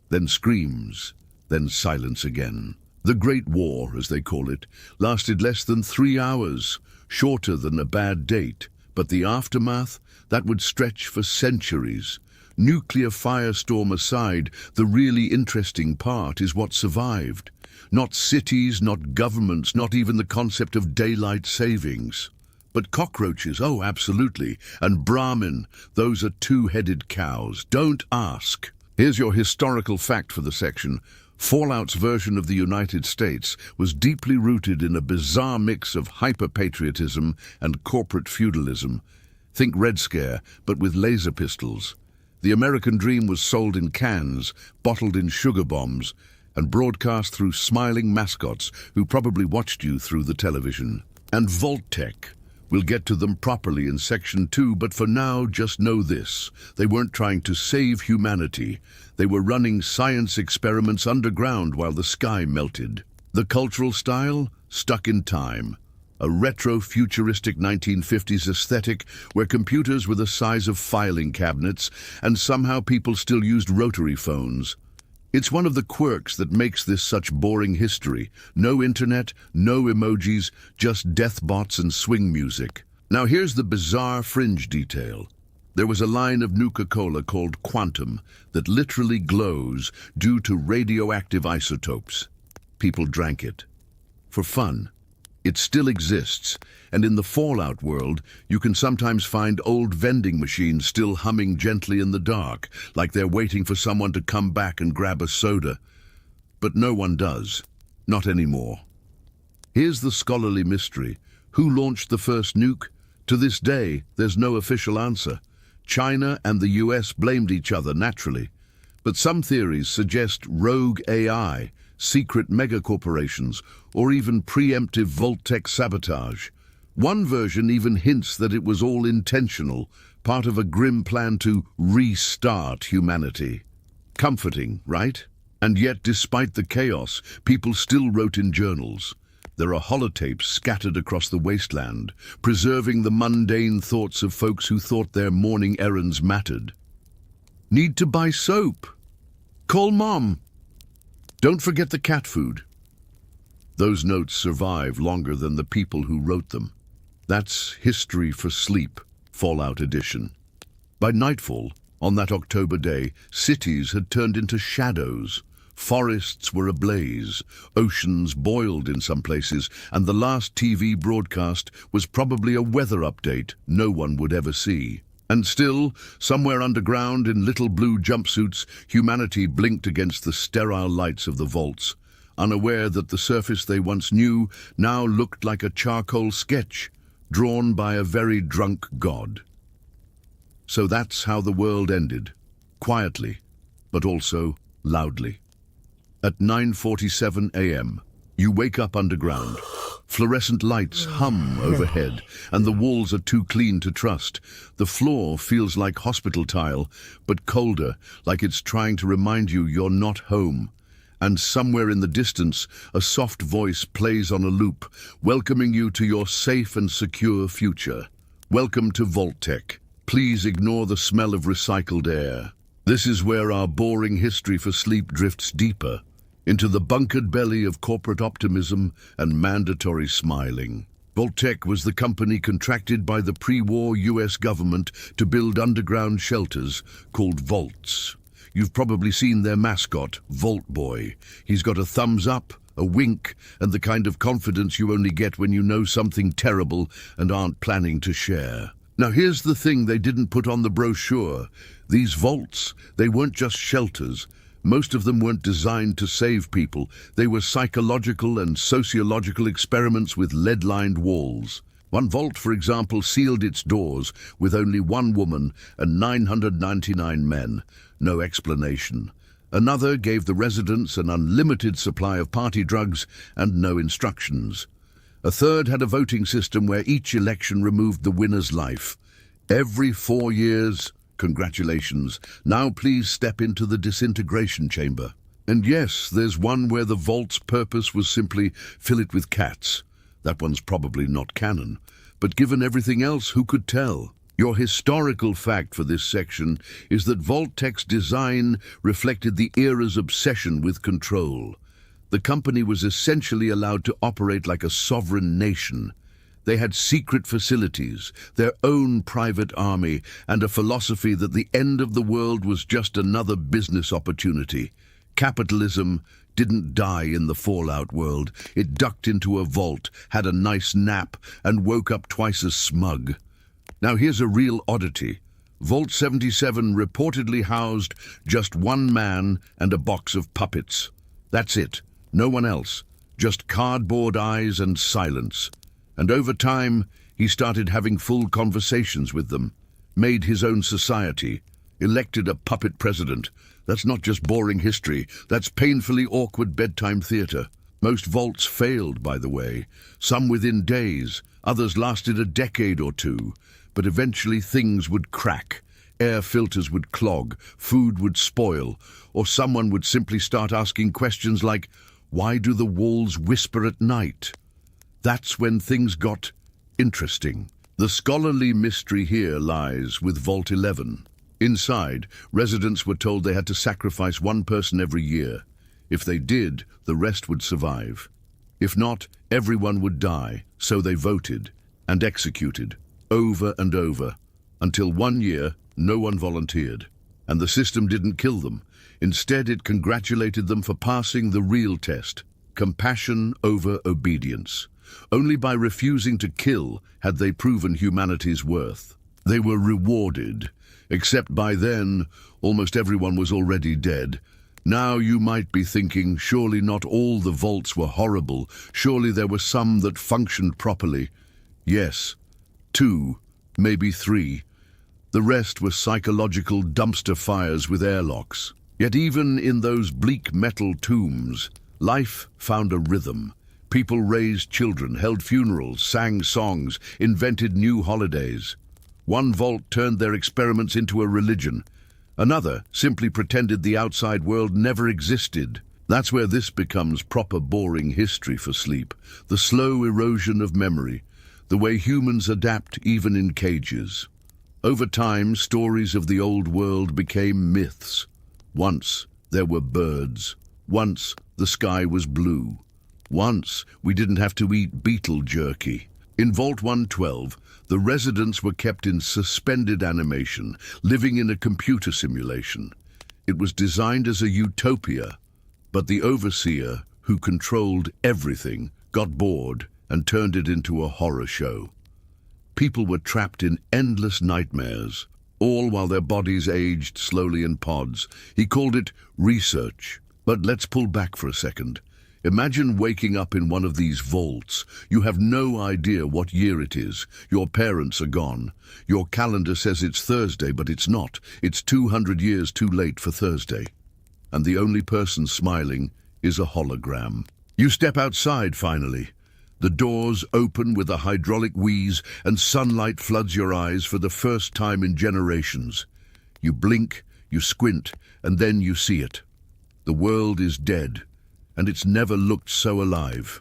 then screams, then silence again. The Great War, as they call it, lasted less than 3 hours, shorter than a bad date. But the aftermath, that would stretch for centuries. Nuclear firestorm aside, the really interesting part is what survived. Not cities, not governments, not even the concept of daylight savings. But cockroaches, oh, absolutely. And Brahmin, those are two-headed cows. Don't ask. Here's your historical fact for the section. Fallout's version of the United States was deeply rooted in a bizarre mix of hyper-patriotism and corporate feudalism. Think Red Scare, but with laser pistols. The American dream was sold in cans, bottled in sugar bombs, and broadcast through smiling mascots who probably watched you through the television. And Vault-Tec. We'll get to them properly in Section 2, but for now, just know this. They weren't trying to save humanity. They were running science experiments underground while the sky melted. The cultural style? Stuck in time. A retro-futuristic 1950s aesthetic where computers were the size of filing cabinets and somehow people still used rotary phones. It's one of the quirks that makes this such boring history. No internet, no emojis, just death bots and swing music. Now here's the bizarre fringe detail. There was a line of Nuka-Cola called Quantum that literally glows due to radioactive isotopes. People drank it. For fun. It still exists, and in the Fallout world, you can sometimes find old vending machines still humming gently in the dark, like they're waiting for someone to come back and grab a soda. But no one does. Not anymore. Here's the scholarly mystery. Who launched the first nuke? To this day, there's no official answer. China and the US blamed each other naturally. But some theories suggest rogue AI, secret megacorporations, or even preemptive Vault-Tec sabotage. One version even hints that it was all intentional, part of a grim plan to restart humanity. Comforting, right? And yet, despite the chaos, people still wrote in journals. There are holotapes scattered across the wasteland, preserving the mundane thoughts of folks who thought their morning errands mattered. Need to buy soap? Call Mom. Don't forget the cat food. Those notes survive longer than the people who wrote them. That's history for sleep, Fallout Edition. By nightfall, on that October day, cities had turned into shadows. Forests were ablaze, oceans boiled in some places, and the last TV broadcast was probably a weather update no one would ever see. And still, somewhere underground in little blue jumpsuits, humanity blinked against the sterile lights of the vaults, unaware that the surface they once knew now looked like a charcoal sketch, drawn by a very drunk god. So that's how the world ended, quietly, but also loudly. At 9:47 a.m., you wake up underground. Fluorescent lights hum overhead, and the walls are too clean to trust. The floor feels like hospital tile, but colder, like it's trying to remind you you're not home. And somewhere in the distance, a soft voice plays on a loop, welcoming you to your safe and secure future. Welcome to Vault-Tec. Please ignore the smell of recycled air. This is where our boring history for sleep drifts deeper, into the bunkered belly of corporate optimism and mandatory smiling. Vault-Tec was the company contracted by the pre-war US government to build underground shelters called vaults. You've probably seen their mascot, Vault Boy. He's got a thumbs up, a wink, and the kind of confidence you only get when you know something terrible and aren't planning to share. Now here's the thing they didn't put on the brochure. These vaults, they weren't just shelters. Most of them weren't designed to save people. They were psychological and sociological experiments with lead-lined walls. One vault, for example, sealed its doors with only one woman and 999 men. No explanation. Another gave the residents an unlimited supply of party drugs and no instructions. A third had a voting system where each election removed the winner's life. Every 4 years, congratulations, now please step into the disintegration chamber. And yes, there's one where the vault's purpose was simply fill it with cats. That one's probably not canon. But given everything else, who could tell? Your historical fact for this section is that Vault-Tec's design reflected the era's obsession with control. The company was essentially allowed to operate like a sovereign nation. They had secret facilities, their own private army, and a philosophy that the end of the world was just another business opportunity. Capitalism didn't die in the Fallout world. It ducked into a vault, had a nice nap, and woke up twice as smug. Now here's a real oddity. Vault 77 reportedly housed just one man and a box of puppets. That's it. No one else. Just cardboard eyes and silence. And over time, he started having full conversations with them, made his own society, elected a puppet president. That's not just boring history, that's painfully awkward bedtime theater. Most vaults failed, by the way, some within days, others lasted a decade or two, but eventually things would crack, air filters would clog, food would spoil, or someone would simply start asking questions like, why do the walls whisper at night? That's when things got interesting. The scholarly mystery here lies with Vault 11. Inside, residents were told they had to sacrifice one person every year. If they did, the rest would survive. If not, everyone would die, so they voted and executed, over and over, until one year, No one volunteered, and the system didn't kill them. Instead, it congratulated them for passing the real test: compassion over obedience. Only by refusing to kill had they proven humanity's worth. They were rewarded, except by then, almost everyone was already dead. Now you might be thinking, surely not all the vaults were horrible. Surely there were some that functioned properly. Yes, 2, maybe 3. The rest were psychological dumpster fires with airlocks. Yet even in those bleak metal tombs, life found a rhythm. People raised children, held funerals, sang songs, invented new holidays. One vault turned their experiments into a religion. Another simply pretended the outside world never existed. That's where this becomes proper boring history for sleep. The slow erosion of memory, the way humans adapt even in cages. Over time, stories of the old world became myths. Once there were birds. Once the sky was blue. Once we didn't have to eat beetle jerky. In Vault 112, the residents were kept in suspended animation, living in a computer simulation. It was designed as a utopia, but the overseer, who controlled everything, got bored and turned it into a horror show. People were trapped in endless nightmares, all while their bodies aged slowly in pods. He called it research. But let's pull back for a second. Imagine waking up in one of these vaults. You have no idea what year it is. Your parents are gone. Your calendar says it's Thursday, but it's not. It's 200 years too late for Thursday. And the only person smiling is a hologram. You step outside finally. The doors open with a hydraulic wheeze and sunlight floods your eyes for the first time in generations. You blink, you squint, and then you see it. The world is dead, and it's never looked so alive.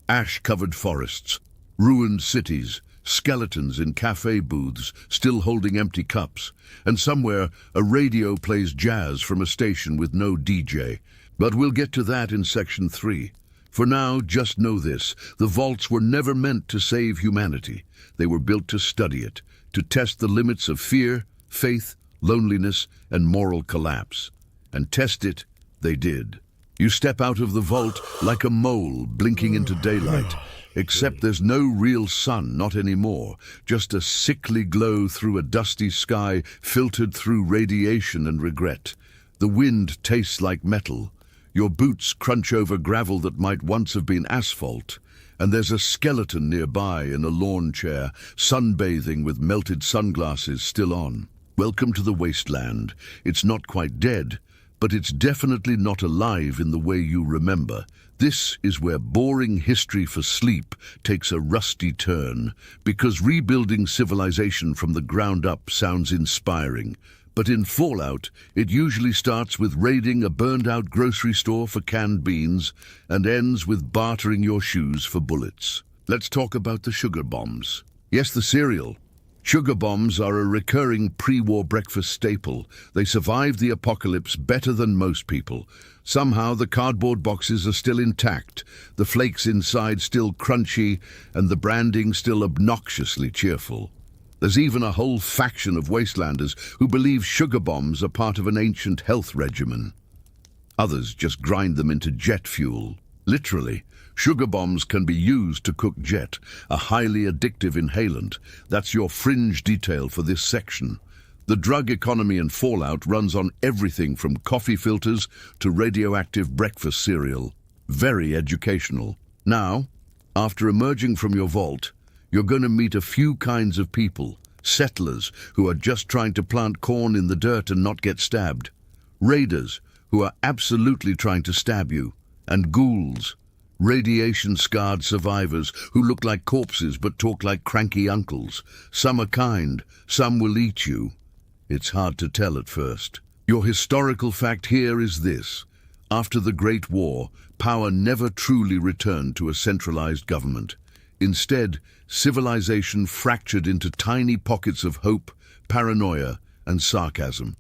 Ash-covered forests, ruined cities, skeletons in cafe booths still holding empty cups, and somewhere a radio plays jazz from a station with no DJ. But we'll get to that in Section 3. For now, just know this: the vaults were never meant to save humanity. They were built to study it, to test the limits of fear, faith, loneliness, and moral collapse. And test it they did. You step out of the vault like a mole blinking into daylight, except there's no real sun, not anymore, just a sickly glow through a dusty sky filtered through radiation and regret. The wind tastes like metal. Your boots crunch over gravel that might once have been asphalt, and there's a skeleton nearby in a lawn chair, sunbathing with melted sunglasses still on. Welcome to the wasteland. It's not quite dead, but it's definitely not alive in the way you remember. This is where boring history for sleep takes a rusty turn, because rebuilding civilization from the ground up sounds inspiring. But in Fallout, it usually starts with raiding a burned-out grocery store for canned beans and ends with bartering your shoes for bullets. Let's talk about the sugar bombs. Yes, the cereal. Sugar bombs are a recurring pre-war breakfast staple. They survived the apocalypse better than most people. Somehow the cardboard boxes are still intact, the flakes inside still crunchy, and the branding still obnoxiously cheerful. There's even a whole faction of wastelanders who believe sugar bombs are part of an ancient health regimen. Others just grind them into jet fuel. Literally, sugar bombs can be used to cook jet, a highly addictive inhalant. That's your fringe detail for this section. The drug economy in Fallout runs on everything from coffee filters to radioactive breakfast cereal. Very educational. Now, after emerging from your vault, you're going to meet a few kinds of people: settlers who are just trying to plant corn in the dirt and not get stabbed, raiders who are absolutely trying to stab you, and ghouls, radiation-scarred survivors who look like corpses but talk like cranky uncles. Some are kind, some will eat you. It's hard to tell at first. Your historical fact here is this: after the Great War, power never truly returned to a centralized government. Instead, civilization fractured into tiny pockets of hope, paranoia, and sarcasm.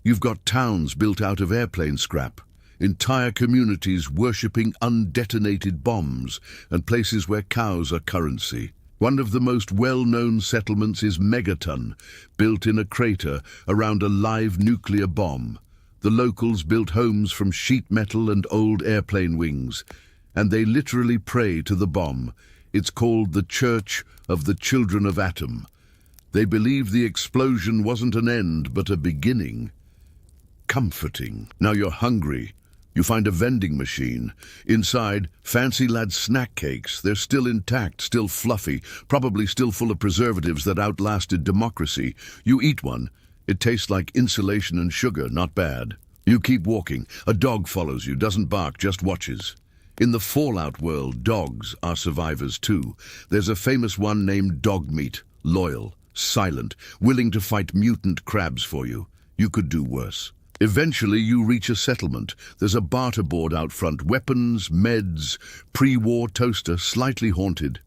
You've got towns built out of airplane scrap, entire communities worshipping undetonated bombs, and places where cows are currency. One of the most well-known settlements is Megaton, built in a crater around a live nuclear bomb. The locals built homes from sheet metal and old airplane wings, and they literally pray to the bomb. It's called the Church of the Children of Atom. They believe the explosion wasn't an end, but a beginning. Comforting. Now you're hungry. You find a vending machine. Inside, fancy lad snack cakes. They're still intact, still fluffy, probably still full of preservatives that outlasted democracy. You eat one. It tastes like insulation and sugar, not bad. You keep walking. A dog follows you, doesn't bark, just watches. In the Fallout world, dogs are survivors too. There's a famous one named Dogmeat, loyal, silent, willing to fight mutant crabs for you. You could do worse. Eventually, you reach a settlement. There's a barter board out front, weapons, meds, pre-war toaster, slightly haunted.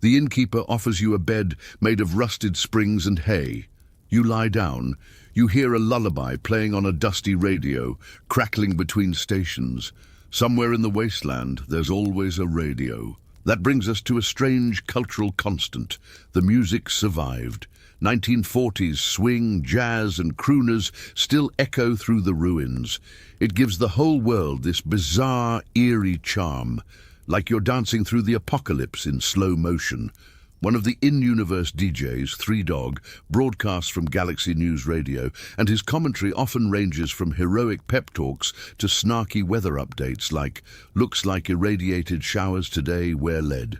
The innkeeper offers you a bed made of rusted springs and hay. You lie down. You hear a lullaby playing on a dusty radio, crackling between stations. Somewhere in the wasteland, there's always a radio. That brings us to a strange cultural constant. The music survived. 1940s swing, jazz and crooners still echo through the ruins. It gives the whole world this bizarre, eerie charm, like you're dancing through the apocalypse in slow motion. One of the in-universe DJs, Three Dog, broadcasts from Galaxy News Radio, and his commentary often ranges from heroic pep talks to snarky weather updates like, "Looks like irradiated showers today, wear lead."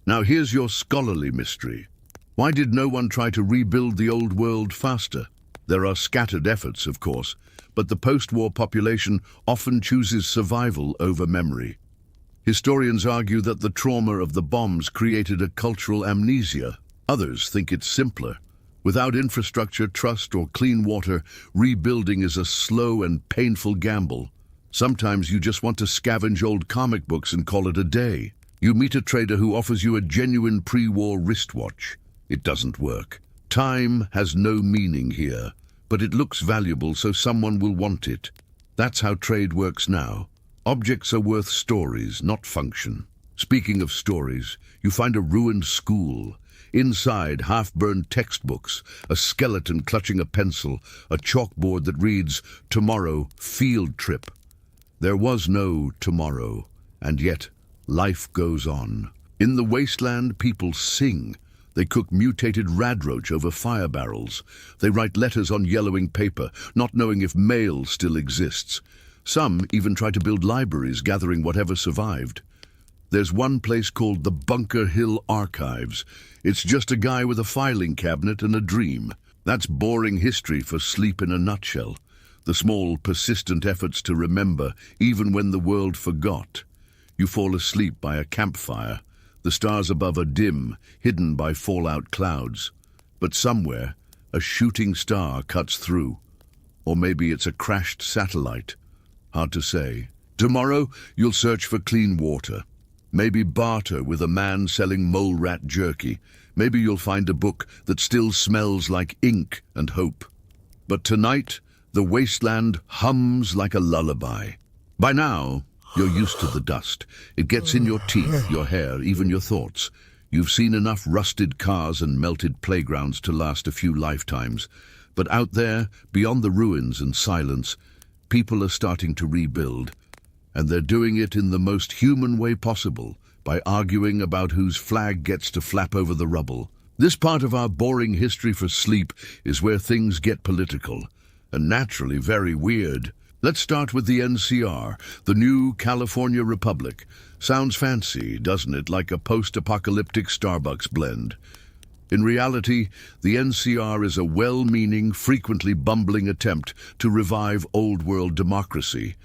Now here's your scholarly mystery. Why did no one try to rebuild the old world faster? There are scattered efforts, of course, but the post-war population often chooses survival over memory. Historians argue that the trauma of the bombs created a cultural amnesia. Others think it's simpler. Without infrastructure, trust, or clean water, rebuilding is a slow and painful gamble. Sometimes you just want to scavenge old comic books and call it a day. You meet a trader who offers you a genuine pre-war wristwatch. It doesn't work. Time has no meaning here, but it looks valuable, so someone will want it. That's how trade works now. Objects are worth stories, not function. Speaking of stories, you find a ruined school. Inside, half-burned textbooks, a skeleton clutching a pencil, a chalkboard that reads, "Tomorrow, field trip." There was no tomorrow, and yet life goes on. In the wasteland, people sing. They cook mutated radroach over fire barrels. They write letters on yellowing paper, not knowing if mail still exists. Some even try to build libraries, gathering whatever survived. There's one place called the Bunker Hill Archives. It's just a guy with a filing cabinet and a dream. That's boring history for Sleep in a nutshell. The small, persistent efforts to remember, even when the world forgot. You fall asleep by a campfire. The stars above are dim, hidden by fallout clouds. But somewhere, a shooting star cuts through. Or maybe it's a crashed satellite. Hard to say. Tomorrow, you'll search for clean water. Maybe barter with a man selling mole rat jerky. Maybe you'll find a book that still smells like ink and hope. But tonight, the wasteland hums like a lullaby. By now, you're used to the dust. It gets in your teeth, your hair, even your thoughts. You've seen enough rusted cars and melted playgrounds to last a few lifetimes. But out there, beyond the ruins and silence, people are starting to rebuild. And they're doing it in the most human way possible, by arguing about whose flag gets to flap over the rubble. This part of our boring history for Sleep is where things get political, and naturally very weird. Let's start with the NCR, the new California Republic. Sounds fancy, doesn't it, like a post-apocalyptic Starbucks blend. In reality, the NCR is a well-meaning, frequently bumbling attempt to revive old-world democracy.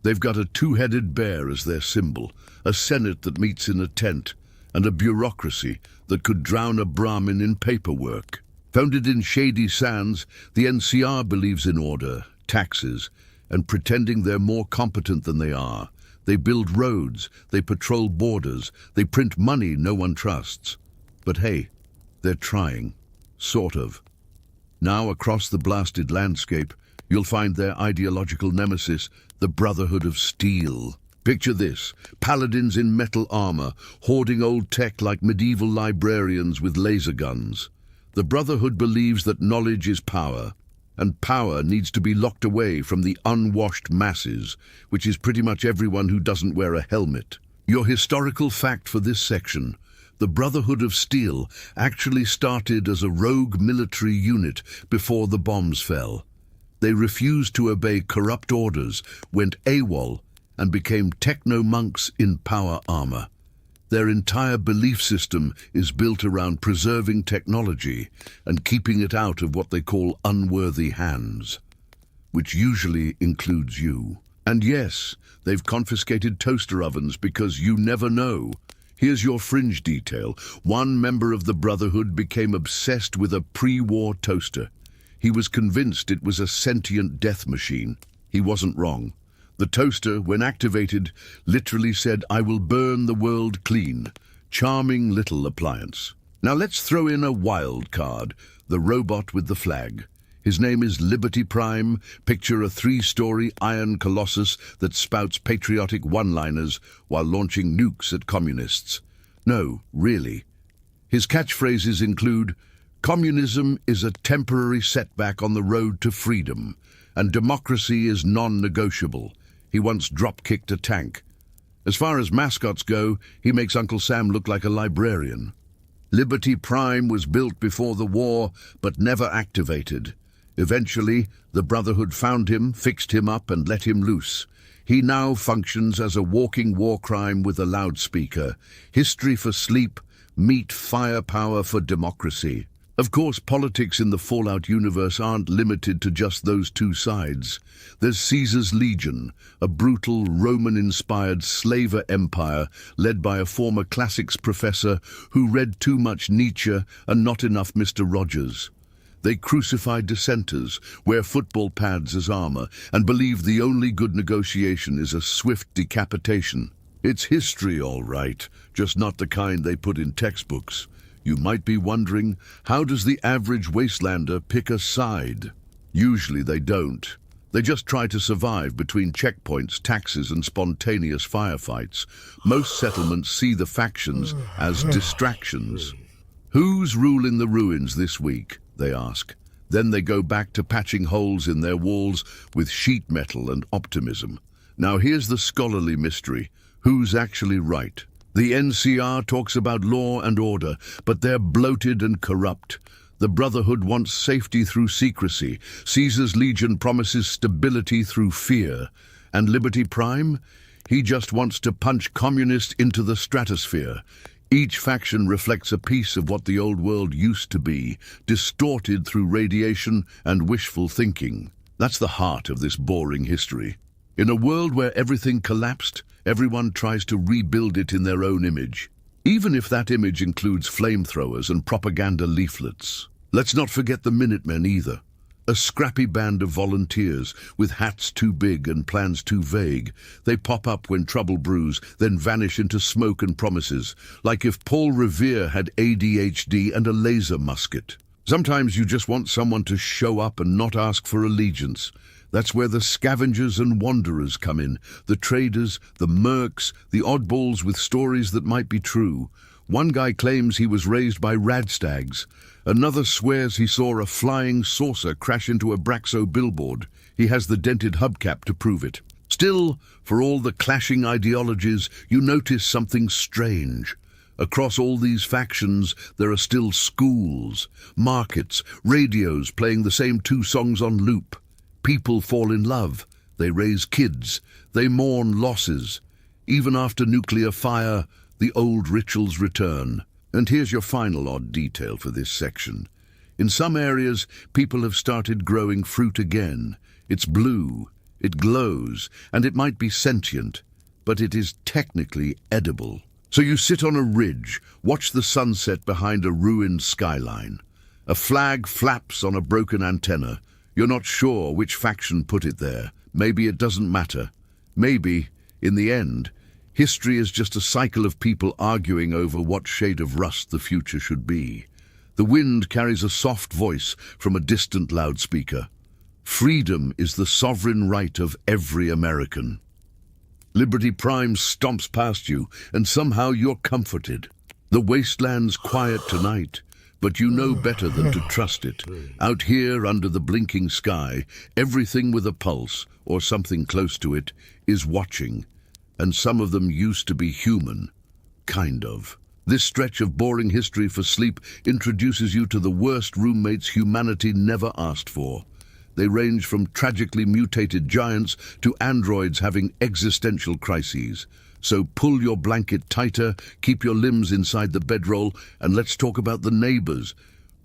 They've got a two-headed bear as their symbol, a Senate that meets in a tent, and a bureaucracy that could drown a Brahmin in paperwork. Founded in shady sands, the NCR believes in order, taxes, and pretending they're more competent than they are. They build roads, they patrol borders, they print money no one trusts. But hey, they're trying. Sort of. Now, across the blasted landscape, you'll find their ideological nemesis, the Brotherhood of Steel. Picture this, paladins in metal armor, hoarding old tech like medieval librarians with laser guns. The Brotherhood believes that knowledge is power, and power needs to be locked away from the unwashed masses, which is pretty much everyone who doesn't wear a helmet. Your historical fact for this section: the Brotherhood of Steel actually started as a rogue military unit before the bombs fell. They refused to obey corrupt orders, went AWOL, and became techno-monks in power armor. Their entire belief system is built around preserving technology and keeping it out of what they call unworthy hands, which usually includes you. And yes, they've confiscated toaster ovens because you never know. Here's your fringe detail. One member of the Brotherhood became obsessed with a pre-war toaster. He was convinced it was a sentient death machine. He wasn't wrong. The toaster, when activated, literally said, "I will burn the world clean." Charming little appliance. Now let's throw in a wild card, the robot with the flag. His name is Liberty Prime. Picture a 3-story iron colossus that spouts patriotic one-liners while launching nukes at communists. No, really. His catchphrases include, "Communism is a temporary setback on the road to freedom, and democracy is non-negotiable." He once drop-kicked a tank. As far as mascots go, he makes Uncle Sam look like a librarian. Liberty Prime was built before the war, but never activated. Eventually, the Brotherhood found him, fixed him up, and let him loose. He now functions as a walking war crime with a loudspeaker. History for sleep, meet firepower for democracy. Of course, politics in the Fallout universe aren't limited to just those two sides. There's Caesar's Legion, a brutal Roman-inspired slaver empire led by a former classics professor who read too much Nietzsche and not enough Mr. Rogers. They crucify dissenters, wear football pads as armor, and believe the only good negotiation is a swift decapitation. It's history, all right, just not the kind they put in textbooks. You might be wondering, how does the average wastelander pick a side? Usually they don't. They just try to survive between checkpoints, taxes, and spontaneous firefights. Most settlements see the factions as distractions. Who's ruling the ruins this week? They ask. Then they go back to patching holes in their walls with sheet metal and optimism. Now here's the scholarly mystery. Who's actually right? The NCR talks about law and order, but they're bloated and corrupt. The Brotherhood wants safety through secrecy. Caesar's Legion promises stability through fear. And Liberty Prime? He just wants to punch communists into the stratosphere. Each faction reflects a piece of what the old world used to be, distorted through radiation and wishful thinking. That's the heart of this boring history. In a world where everything collapsed, everyone tries to rebuild it in their own image, even if that image includes flamethrowers and propaganda leaflets. Let's not forget the Minutemen either. A scrappy band of volunteers with hats too big and plans too vague. They pop up when trouble brews, then vanish into smoke and promises, like if Paul Revere had ADHD and a laser musket. Sometimes you just want someone to show up and not ask for allegiance. That's where the scavengers and wanderers come in, the traders, the mercs, the oddballs with stories that might be true. One guy claims he was raised by radstags. Another swears he saw a flying saucer crash into a Braxo billboard. He has the dented hubcap to prove it. Still, for all the clashing ideologies, you notice something strange. Across all these factions, there are still schools, markets, radios playing the same 2 songs on loop. People fall in love, they raise kids, they mourn losses. Even after nuclear fire, the old rituals return. And here's your final odd detail for this section. In some areas, people have started growing fruit again. It's blue, it glows, and it might be sentient, but it is technically edible. So you sit on a ridge, watch the sunset behind a ruined skyline. A flag flaps on a broken antenna. You're not sure which faction put it there. Maybe it doesn't matter. Maybe, in the end, history is just a cycle of people arguing over what shade of rust the future should be. The wind carries a soft voice from a distant loudspeaker. Freedom is the sovereign right of every American. Liberty Prime stomps past you, and somehow you're comforted. The wasteland's quiet tonight, but you know better than to trust it. Out here under the blinking sky, everything with a pulse, or something close to it, is watching. And some of them used to be human. Kind of. This stretch of boring history for sleep introduces you to the worst roommates humanity never asked for. They range from tragically mutated giants to androids having existential crises. So pull your blanket tighter, keep your limbs inside the bedroll, and let's talk about the neighbors.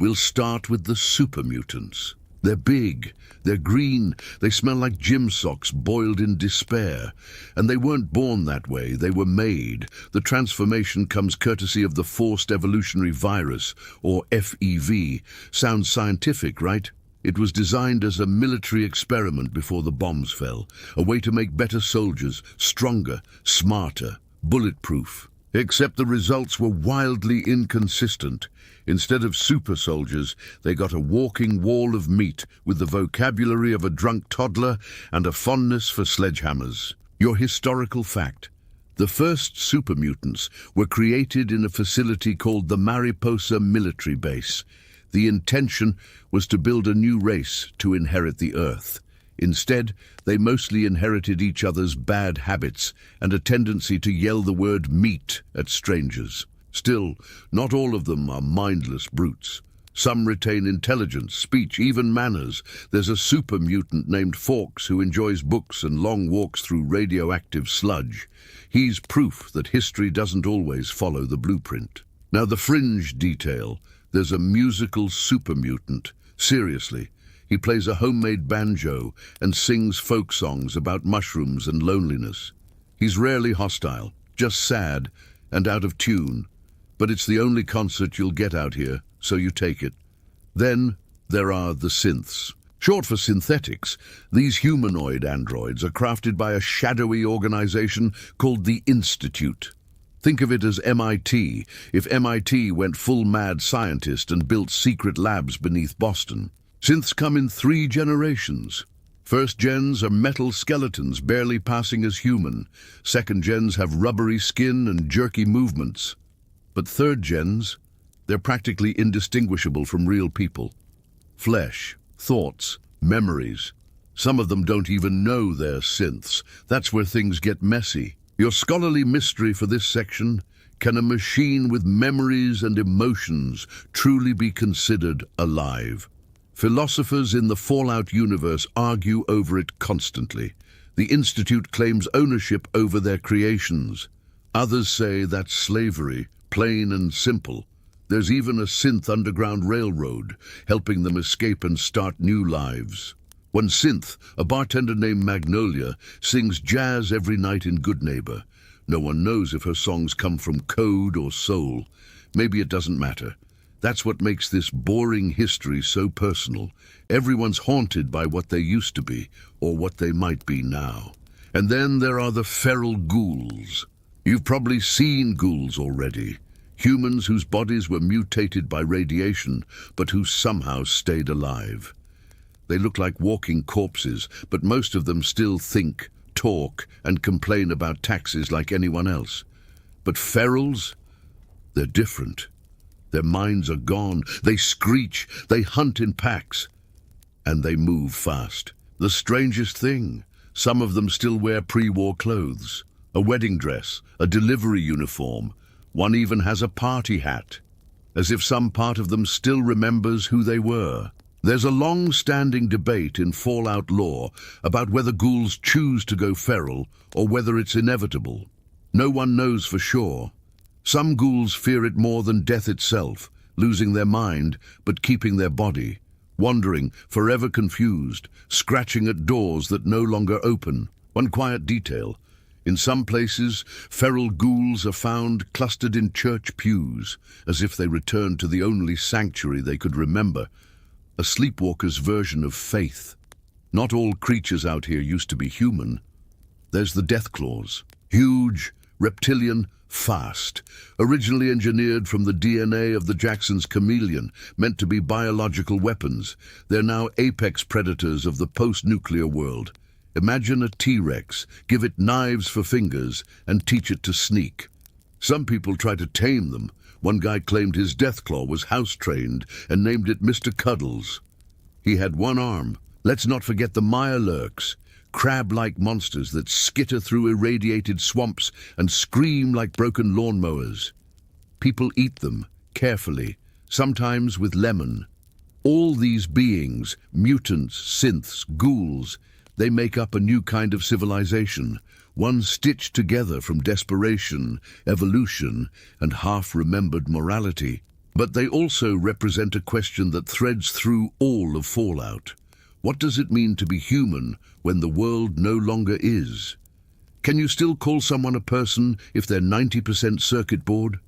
We'll start with the super mutants. They're big, they're green, they smell like gym socks boiled in despair. And they weren't born that way, they were made. The transformation comes courtesy of the Forced Evolutionary Virus, or FEV. Sounds scientific, right? It was designed as a military experiment before the bombs fell, a way to make better soldiers, stronger, smarter, bulletproof. Except the results were wildly inconsistent. Instead of super soldiers, they got a walking wall of meat with the vocabulary of a drunk toddler and a fondness for sledgehammers. Your historical fact. The first super mutants were created in a facility called the Mariposa Military Base. The intention was to build a new race to inherit the Earth. Instead, they mostly inherited each other's bad habits and a tendency to yell the word meat at strangers. Still, not all of them are mindless brutes. Some retain intelligence, speech, even manners. There's a super mutant named Fawkes who enjoys books and long walks through radioactive sludge. He's proof that history doesn't always follow the blueprint. Now the fringe detail. There's a musical super mutant. Seriously, he plays a homemade banjo and sings folk songs about mushrooms and loneliness. He's rarely hostile, just sad and out of tune. But it's the only concert you'll get out here, so you take it. Then there are the synths. Short for synthetics, these humanoid androids are crafted by a shadowy organization called the Institute. Think of it as MIT, if MIT went full mad scientist and built secret labs beneath Boston. Synths come in 3 generations. First gens are metal skeletons barely passing as human. Second gens have rubbery skin and jerky movements. But third gens, they're practically indistinguishable from real people. Flesh, thoughts, memories. Some of them don't even know they're synths. That's where things get messy. Your scholarly mystery for this section: can a machine with memories and emotions truly be considered alive? Philosophers in the Fallout universe argue over it constantly. The Institute claims ownership over their creations. Others say that's slavery, plain and simple. There's even a synth underground railroad, helping them escape and start new lives. One synth, a bartender named Magnolia, sings jazz every night in Good Neighbor. No one knows if her songs come from code or soul. Maybe it doesn't matter. That's what makes this boring history so personal. Everyone's haunted by what they used to be, or what they might be now. And then there are the feral ghouls. You've probably seen ghouls already. Humans whose bodies were mutated by radiation, but who somehow stayed alive. They look like walking corpses, but most of them still think, talk, and complain about taxes like anyone else. But ferals? They're different. Their minds are gone. They screech, they hunt in packs, and they move fast. The strangest thing, some of them still wear pre-war clothes, a wedding dress, a delivery uniform. One even has a party hat, as if some part of them still remembers who they were. There's a long-standing debate in Fallout lore about whether ghouls choose to go feral or whether it's inevitable. No one knows for sure. Some ghouls fear it more than death itself, losing their mind but keeping their body, wandering, forever confused, scratching at doors that no longer open. One quiet detail: in some places, feral ghouls are found clustered in church pews, as if they returned to the only sanctuary they could remember. A sleepwalker's version of faith. Not all creatures out here used to be human. There's the Deathclaws. Huge, reptilian, fast. Originally engineered from the DNA of the Jackson's chameleon, meant to be biological weapons. They're now apex predators of the post-nuclear world. Imagine a T-Rex, give it knives for fingers, and teach it to sneak. Some people try to tame them. One guy claimed his deathclaw was house-trained and named it Mr. Cuddles. He had one arm. Let's not forget the mirelurks, crab-like monsters that skitter through irradiated swamps and scream like broken lawnmowers. People eat them, carefully, sometimes with lemon. All these beings, mutants, synths, ghouls, they make up a new kind of civilization, one stitched together from desperation, evolution, and half-remembered morality. But they also represent a question that threads through all of Fallout. What does it mean to be human when the world no longer is? Can you still call someone a person if they're 90% circuit board?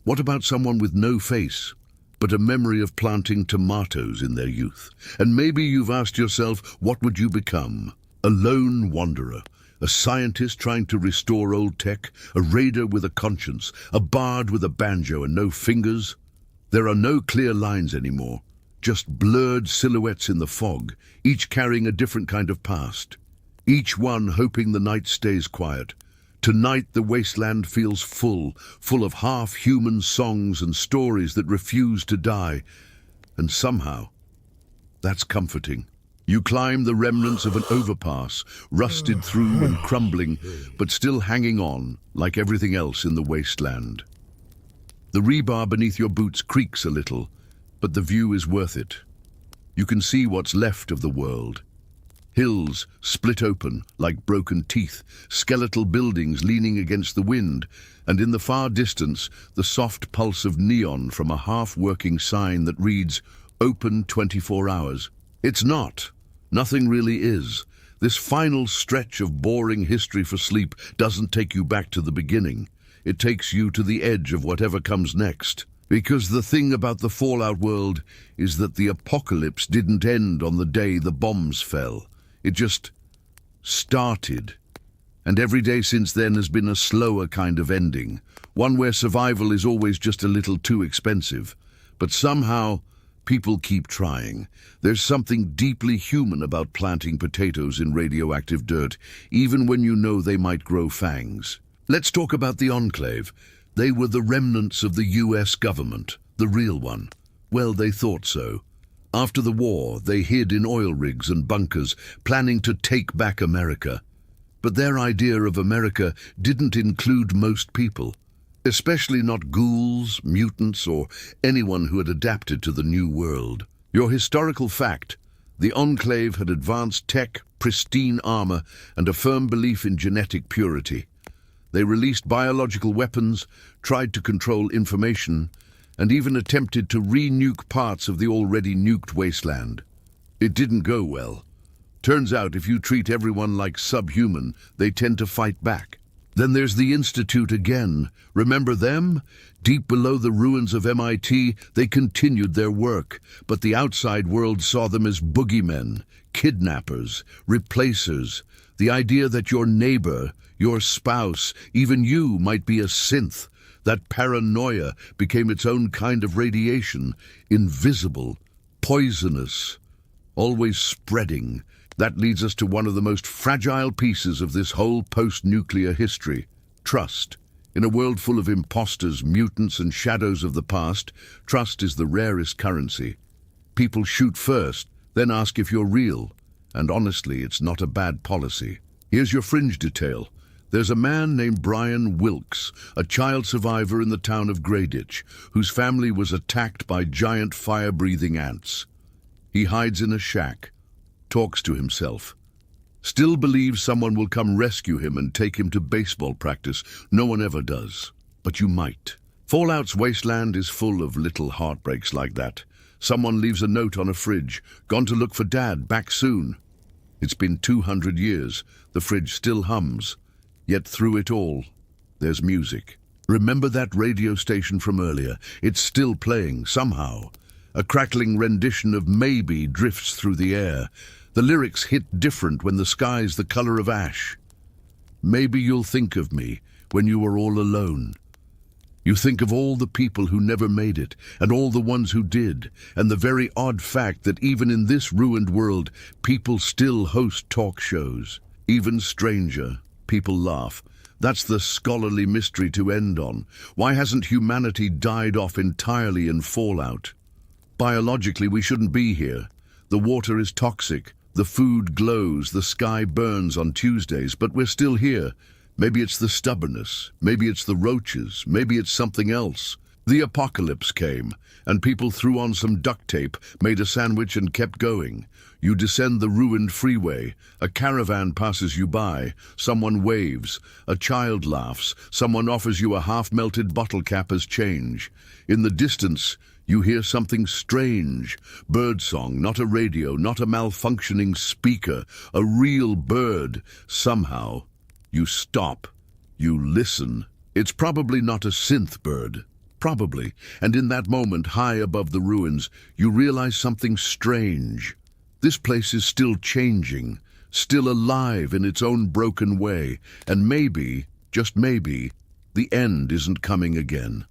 What about someone with no face, but a memory of planting tomatoes in their youth? And maybe you've asked yourself, what would you become? A lone wanderer, a scientist trying to restore old tech, a raider with a conscience, a bard with a banjo and no fingers? There are no clear lines anymore, just blurred silhouettes in the fog, each carrying a different kind of past, each one hoping the night stays quiet. Tonight the wasteland feels full of half-human songs and stories that refuse to die. And somehow, that's comforting. You climb the remnants of an overpass, rusted through and crumbling, but still hanging on, like everything else in the wasteland. The rebar beneath your boots creaks a little, but the view is worth it. You can see what's left of the world. Hills split open like broken teeth, skeletal buildings leaning against the wind, and in the far distance, the soft pulse of neon from a half-working sign that reads, "Open 24 hours." It's not. Nothing really is. This final stretch of boring history for sleep doesn't take you back to the beginning. It takes you to the edge of whatever comes next. Because the thing about the Fallout world is that the apocalypse didn't end on the day the bombs fell. It just started. And every day since then has been a slower kind of ending, one where survival is always just a little too expensive. But somehow, people keep trying. There's something deeply human about planting potatoes in radioactive dirt, even when you know they might grow fangs. Let's talk about the Enclave. They were the remnants of the US government, the real one. Well, they thought so. After the war, they hid in oil rigs and bunkers, planning to take back America. But their idea of America didn't include most people, especially not ghouls, mutants, or anyone who had adapted to the new world. Your historical fact: the Enclave had advanced tech, pristine armor, and a firm belief in genetic purity. They released biological weapons, tried to control information, and even attempted to re-nuke parts of the already nuked wasteland. It didn't go well. Turns out if you treat everyone like subhuman, they tend to fight back. Then there's the Institute again. Remember them? Deep below the ruins of MIT, they continued their work, but the outside world saw them as boogeymen, kidnappers, replacers. The idea that your neighbor, your spouse, even you might be a synth. That paranoia became its own kind of radiation, invisible, poisonous, always spreading. That leads us to one of the most fragile pieces of this whole post-nuclear history: trust. In a world full of imposters, mutants, and shadows of the past, trust is the rarest currency. People shoot first, then ask if you're real. And honestly, it's not a bad policy. Here's your fringe detail. There's a man named Brian Wilkes, a child survivor in the town of Greyditch, whose family was attacked by giant fire-breathing ants. He hides in a shack, talks to himself, still believes someone will come rescue him and take him to baseball practice. No one ever does, but you might. Fallout's wasteland is full of little heartbreaks like that. Someone leaves a note on a fridge, "Gone to look for Dad, back soon." It's been 200 years, the fridge still hums. Yet through it all, there's music. Remember that radio station from earlier? It's still playing, somehow. A crackling rendition of Maybe drifts through the air. The lyrics hit different when the sky's the color of ash. Maybe you'll think of me when you are all alone. You think of all the people who never made it, and all the ones who did, and the very odd fact that even in this ruined world, people still host talk shows. Even stranger. People laugh. That's the scholarly mystery to end on. Why hasn't humanity died off entirely in fallout? Biologically, we shouldn't be here. The water is toxic. The food glows. The sky burns on Tuesdays, but we're still here. Maybe it's the stubbornness. Maybe it's the roaches. Maybe it's something else. The apocalypse came, and people threw on some duct tape, made a sandwich and kept going. You descend the ruined freeway. A caravan passes you by. Someone waves. A child laughs. Someone offers you a half-melted bottle cap as change. In the distance, you hear something strange. Birdsong, not a radio, not a malfunctioning speaker. A real bird. Somehow, you stop. You listen. It's probably not a synth bird. Probably. And in that moment, high above the ruins, you realize something strange. This place is still changing, still alive in its own broken way, and maybe, just maybe, the end isn't coming again.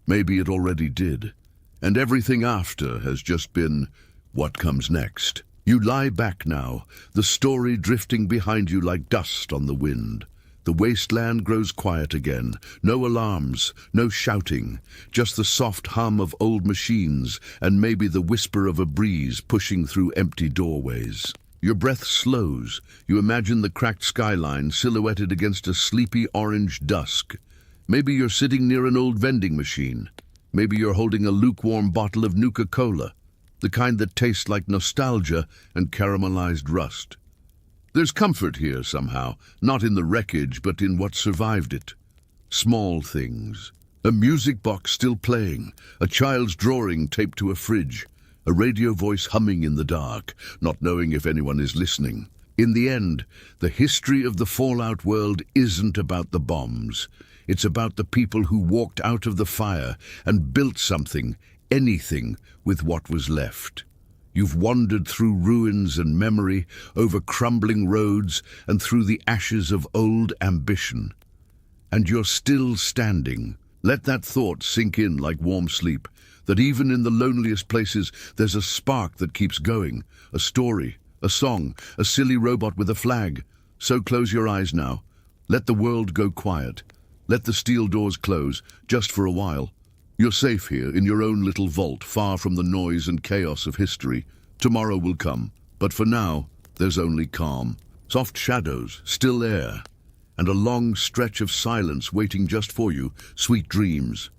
Maybe it already did, and everything after has just been what comes next. You lie back now, the story drifting behind you like dust on the wind. The wasteland grows quiet again. No alarms, no shouting, just the soft hum of old machines and maybe the whisper of a breeze pushing through empty doorways. Your breath slows. You imagine the cracked skyline silhouetted against a sleepy orange dusk. Maybe you're sitting near an old vending machine. Maybe you're holding a lukewarm bottle of Nuka-Cola, the kind that tastes like nostalgia and caramelized rust. There's comfort here somehow, not in the wreckage, but in what survived it. Small things. A music box still playing, a child's drawing taped to a fridge, a radio voice humming in the dark, not knowing if anyone is listening. In the end, the history of the fallout world isn't about the bombs. It's about the people who walked out of the fire and built something, anything, with what was left. You've wandered through ruins and memory, over crumbling roads and through the ashes of old ambition. And you're still standing. Let that thought sink in like warm sleep, that even in the loneliest places there's a spark that keeps going, a story, a song, a silly robot with a flag. So close your eyes now. Let the world go quiet. Let the steel doors close, just for a while. You're safe here, in your own little vault, far from the noise and chaos of history. Tomorrow will come, but for now, there's only calm. Soft shadows, still air, and a long stretch of silence waiting just for you. Sweet dreams.